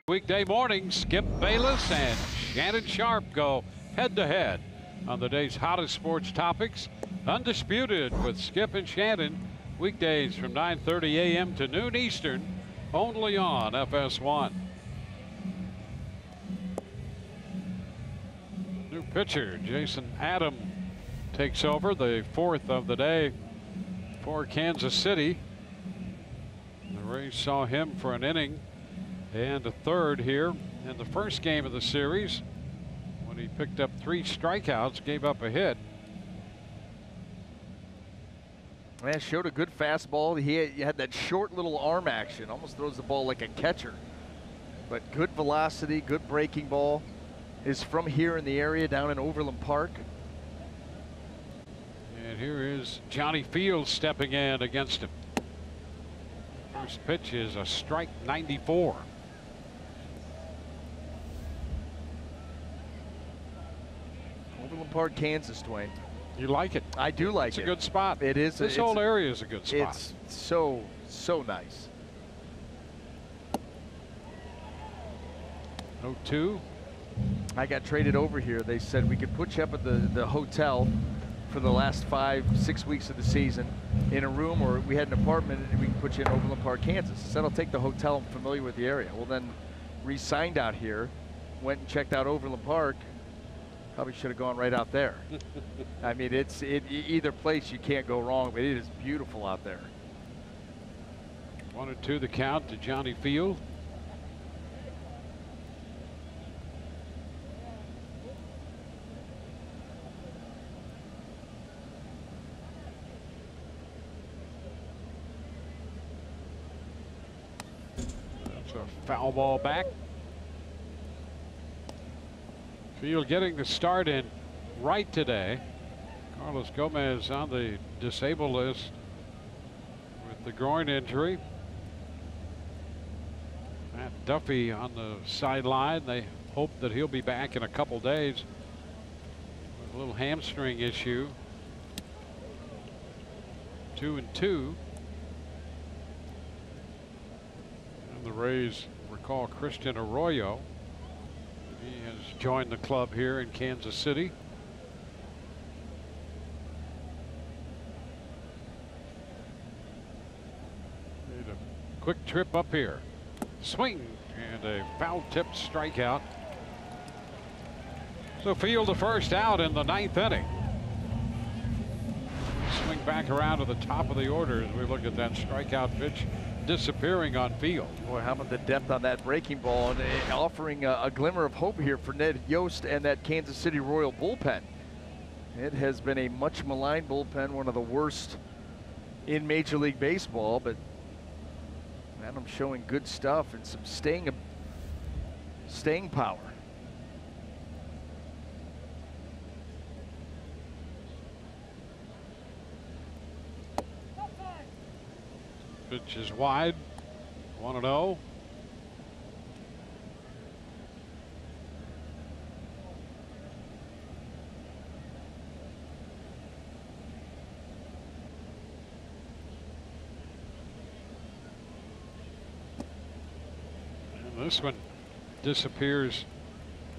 Weekday morning, Skip Bayless and Shannon Sharp go head-to-head on the day's hottest sports topics. Undisputed with Skip and Shannon, weekdays from 9:30 a.m. to noon Eastern, only on FS1. New pitcher Jason Adam takes over, the 4th of the day for Kansas City. The Rays saw him for an inning and a third here in the first game of the series when he picked up 3 strikeouts, gave up a hit. Man, showed a good fastball. He had that short little arm action, almost throws the ball like a catcher. But good velocity, good breaking ball. Is from here in the area down in Overland Park. And here is Johnny Fields stepping in against him. First pitch is a strike, 94. Overland Park, Kansas, Dwayne. You like it? I do like it's it. It's a good spot. It is. This whole area is a good spot. It's so nice. 0-2. I got traded over here. They said we could put you up at the hotel for the last 5-6 weeks of the season in a room, or we had an apartment and we can put you in Overland Park, Kansas. I said I'll take the hotel. I'm familiar with the area. Well, then re-signed out here, went and checked out Overland Park. Probably should have gone right out there. I mean, either place you can't go wrong, but it is beautiful out there. 1-2 the count to Johnny Field. That's a foul ball back. Field getting the start in right today. Carlos Gomez on the disabled list with the groin injury. Matt Duffy on the sideline. They hope that he'll be back in a couple days with a little hamstring issue. 2-2. And the Rays recall Christian Arroyo. He has joined the club here in Kansas City. Made a quick trip up here. Swing and a foul tipped strikeout. So Field the first out in the 9th inning. Swing back around to the top of the order as we look at that strikeout pitch disappearing on Field. Boy, how about the depth on that breaking ball, and offering a glimmer of hope here for Ned Yost and that Kansas City Royal bullpen. It has been a much maligned bullpen, one of the worst in Major League Baseball, but Adams showing good stuff and some staying power. Pitch is wide. 1-0. And this one disappears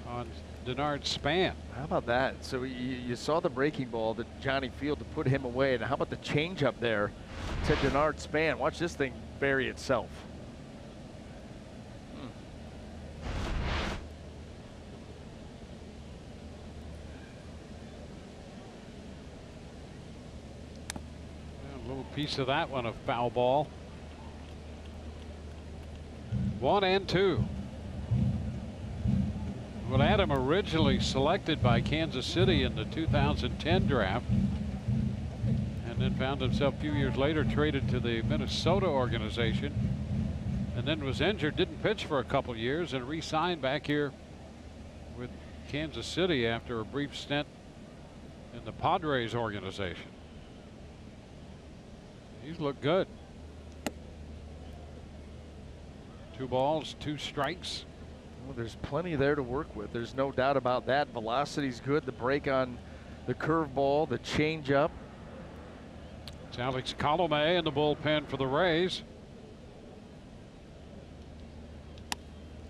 on Denard Span. How about that? So you saw the breaking ball to Johnny Field to put him away, and how about the changeup there to Denard Span? Watch this thing bury itself. A little piece of that one, a foul ball. 1-2. Well, Adam originally selected by Kansas City in the 2010 draft, and then found himself a few years later traded to the Minnesota organization, and then was injured, didn't pitch for a couple years, and re-signed back here with Kansas City after a brief stint in the Padres organization. He's looked good. 2 balls, 2 strikes. Well, there's plenty there to work with. There's no doubt about that. Velocity's good. The break on the curveball, the changeup. It's Alex Colomé in the bullpen for the Rays.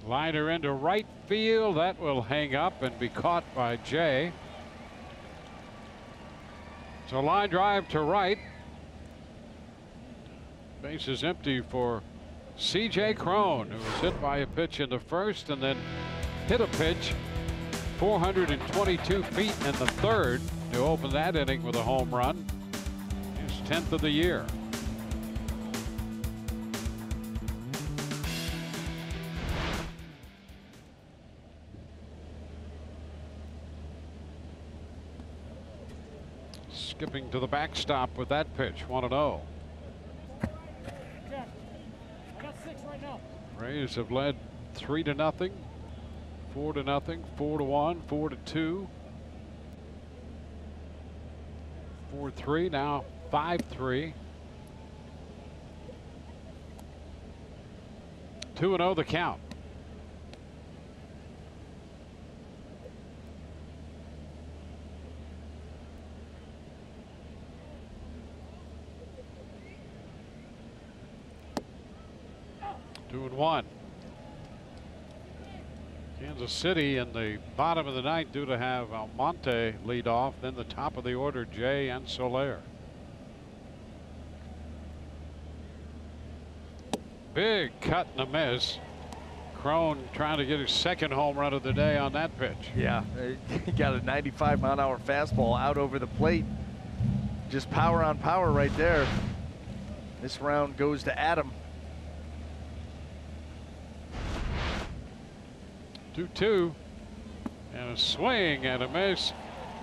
Liner into right field. That will hang up and be caught by Jay. So line drive to right. Base is empty for C.J. Cron, who was hit by a pitch in the first and then hit a pitch 422 feet in the third to open that inning with a home run. His 10th of the year. Skipping to the backstop with that pitch. 1-0. Rays have led 3-0, 4-0, 4-1, 4-2, 4-3, now 5-3. 2-0 the count. Two and one. Kansas City in the bottom of the 9th due to have Almonte lead off, then the top of the order, Jay and Soler. Big cut and a miss. Cron trying to get his 2nd home run of the day on that pitch. Yeah, he got a 95-mile-an-hour fastball out over the plate. Just power on power right there. This round goes to Adam. 2-2, and a swing and a miss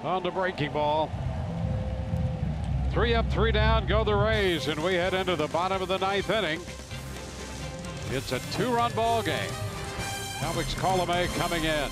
on the breaking ball. 3 up, 3 down, go the Rays, and we head into the bottom of the 9th inning. It's a 2-run ball game. Alex Colomé coming in.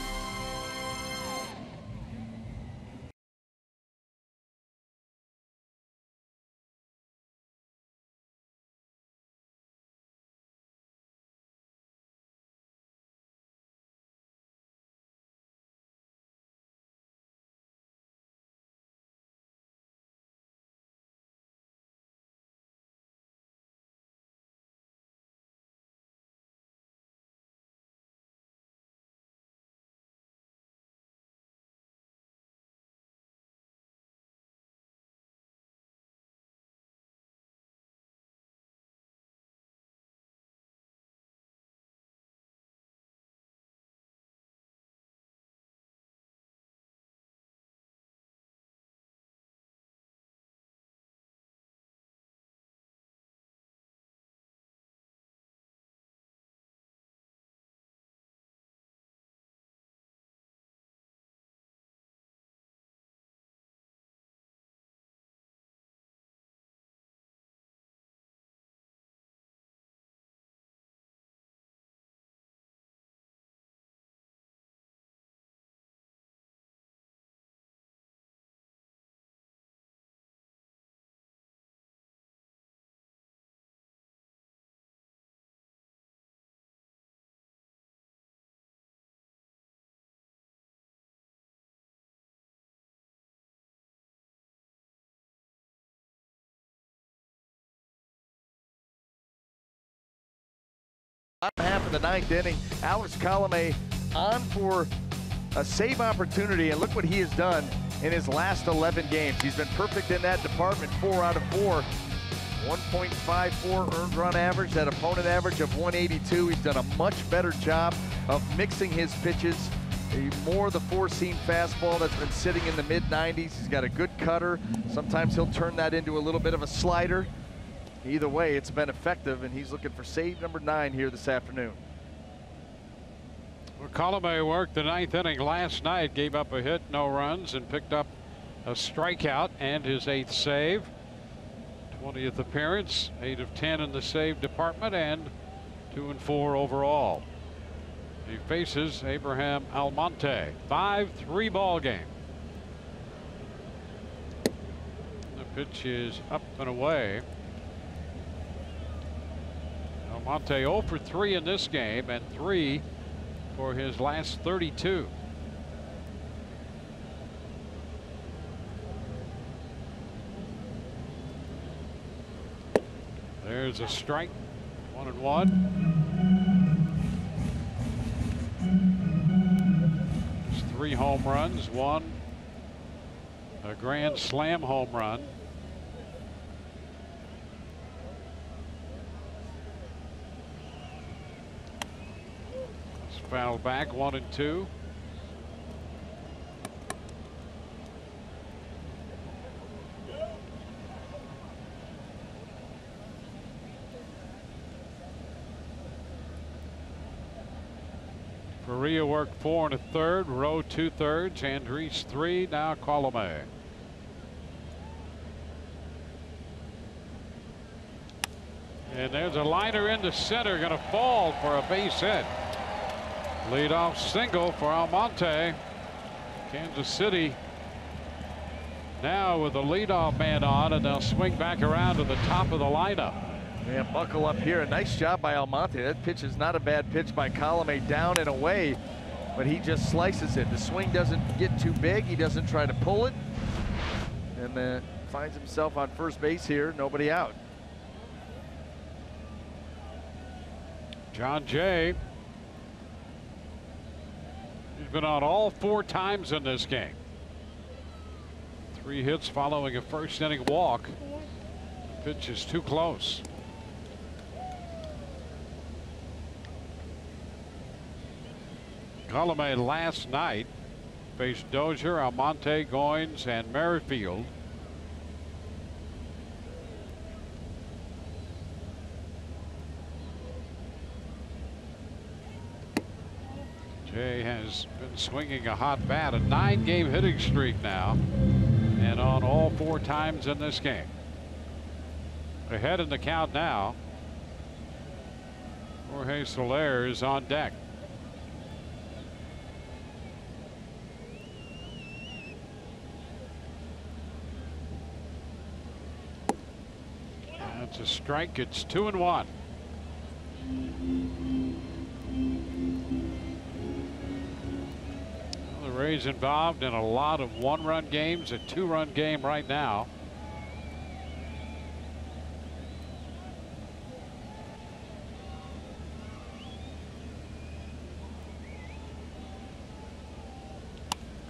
bottom half of the 9th inning. Alex Colomé on for a save opportunity, and look what he has done in his last 11 games. He's been perfect in that department, 4 out of 4. 1.54 earned run average, that opponent average of 182. He's done a much better job of mixing his pitches. More the four-seam fastball that's been sitting in the mid-90s. He's got a good cutter. Sometimes he'll turn that into a little bit of a slider. Either way, it's been effective, and he's looking for save number 9 here this afternoon. Well, Colomé worked the 9th inning last night, gave up a hit, no runs, and picked up a strikeout and his 8th save. 20th appearance, 8 of 10 in the save department, and 2 and 4 overall. He faces Abraham Almonte. 5-3 ball game. The pitch is up and away. Almonte 0 for 3 in this game and 3 for his last 32. There's a strike. 1-1. There's 3 home runs, 1 a grand slam home run. It's fouled back, 1-2. Faria worked 4 1/3, Rowe 2/3, Andriese 3, now Colomé. And there's a liner into center, going to fall for a base hit. Leadoff single for Almonte. Kansas City now with the leadoff man on, and they'll swing back around to the top of the lineup. Yeah, buckle up here. A nice job by Almonte. That pitch is not a bad pitch by Colomé, down and away, but he just slices it. The swing doesn't get too big. He doesn't try to pull it, and finds himself on first base here. Nobody out. John Jay. He's been on all 4 times in this game. 3 hits following a first inning walk. The pitch is too close. Colomé last night faced Dozier, Almonte, Goins, and Merrifield. Jay has been swinging a hot bat, a 9-game hitting streak now, and on all 4 times in this game. Ahead in the count now. Jorge Soler is on deck. That's a strike. It's 2-1. The Rays involved in a lot of 1-run games, a 2-run game right now.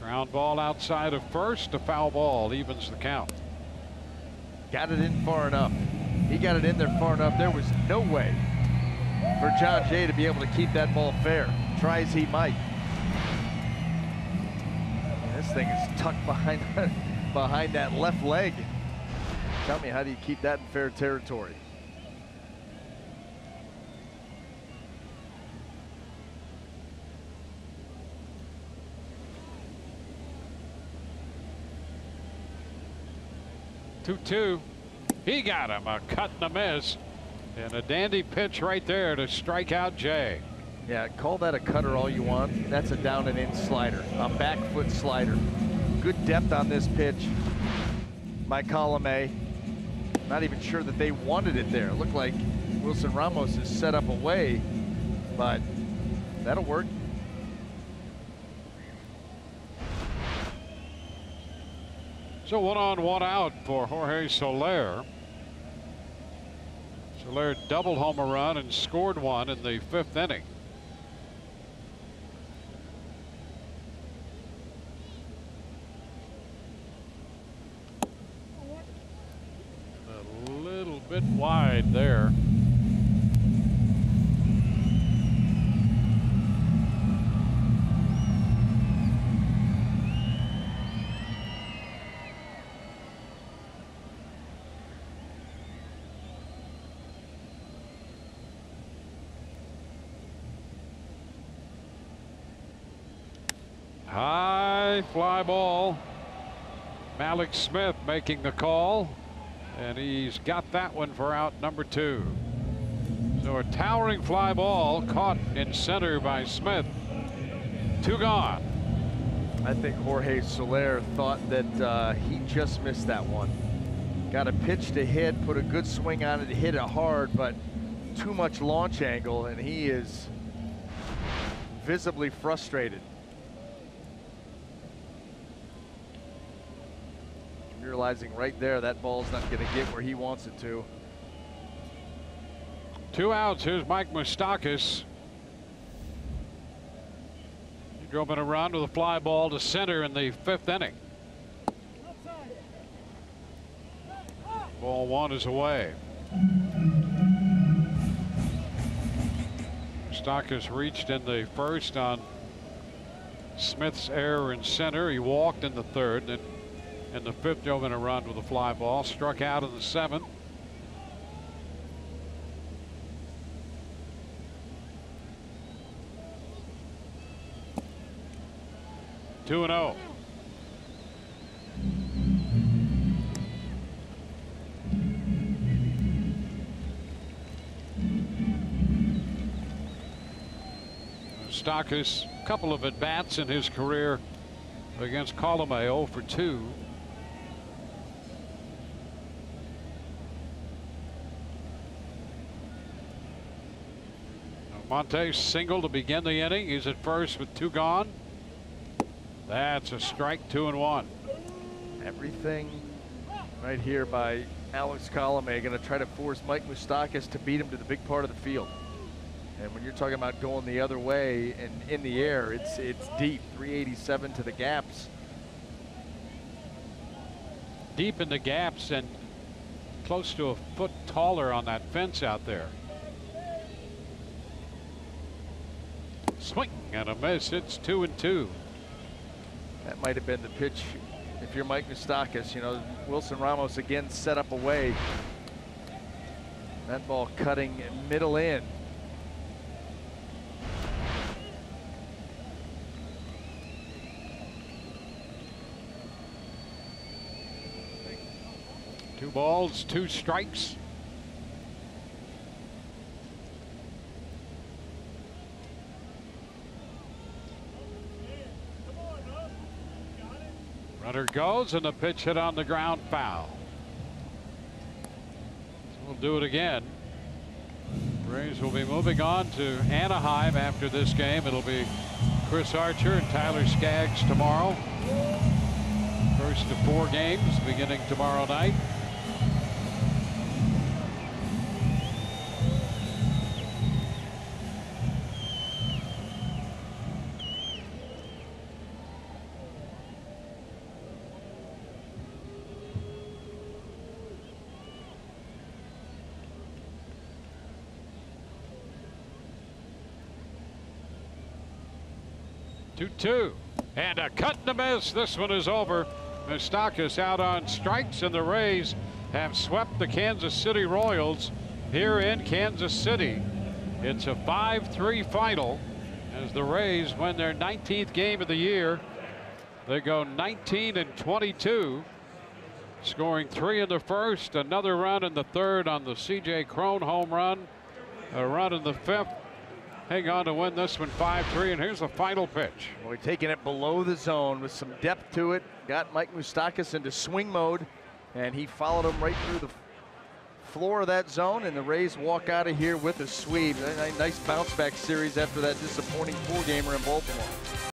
Ground ball outside of first, a foul ball evens the count. Got it in far enough. He got it in there far enough. There was no way for John Jay to be able to keep that ball fair. Try as he might. And this thing is tucked behind that left leg. Tell me, how do you keep that in fair territory? Two. He got him, a cut and a miss, and a dandy pitch right there to strike out Jay. Yeah, call that a cutter all you want. That's a down and in slider, a back foot slider. Good depth on this pitch by Colomé. Not even sure that they wanted it there. It looked like Wilson Ramos is set up away, but that'll work. So 1 on 1 out for Jorge Soler. Soler doubled home a run and scored one in the 5th inning. A little bit wide there. High fly ball. Malik Smith making the call, and he's got that one for out number 2. So a towering fly ball caught in center by Smith. 2 gone. I think Jorge Soler thought that he just missed that one. Got a pitch to hit, put a good swing on it, hit it hard, but too much launch angle, and he is visibly frustrated. Realizing right there that ball's not going to get where he wants it to. 2 outs. Here's Mike Moustakas. He drove in a run with a fly ball to center in the 5th inning. Ball 1 is away. Moustakas reached in the 1st on Smith's error in center. He walked in the 3rd, and in the 5th drove in a run with a fly ball, struck out in the 7th. Two and 0. Moustakas, a couple of at-bats in his career against Colomé, 0 for 2. Monte single to begin the inning. He's at first with 2 gone. That's a strike. 2 and 1. Everything right here by Alex Colomé, going to try to force Mike Moustakas to beat him to the big part of the field. And when you're talking about going the other way and in the air, it's deep. 387 to the gaps. Deep in the gaps and close to a foot taller on that fence out there. Swing and a miss. It's 2 and 2. That might have been the pitch if you're Mike Moustakas. You know, Wilson Ramos again set up away. That ball cutting middle in. Two balls, 2 strikes. Runner goes, and the pitch hit on the ground, foul. So we'll do it again. Braves will be moving on to Anaheim after this game. It'll be Chris Archer and Tyler Skaggs tomorrow. First of 4 games beginning tomorrow night. Two and a cut and a miss. This one is over. Moustakas out on strikes, and the Rays have swept the Kansas City Royals here in Kansas City. It's a 5-3 final as the Rays win their 19th game of the year. They go 19 and 22, scoring 3 in the 1st, another run in the 3rd on the C.J. Cron home run, a run in the 5th. Hang on to win this one 5-3, and here's the final pitch. Well, we're taking it below the zone with some depth to it. Got Mike Moustakas into swing mode, and he followed him right through the floor of that zone, and the Rays walk out of here with a sweep. A nice bounce back series after that disappointing 4-gamer in Baltimore.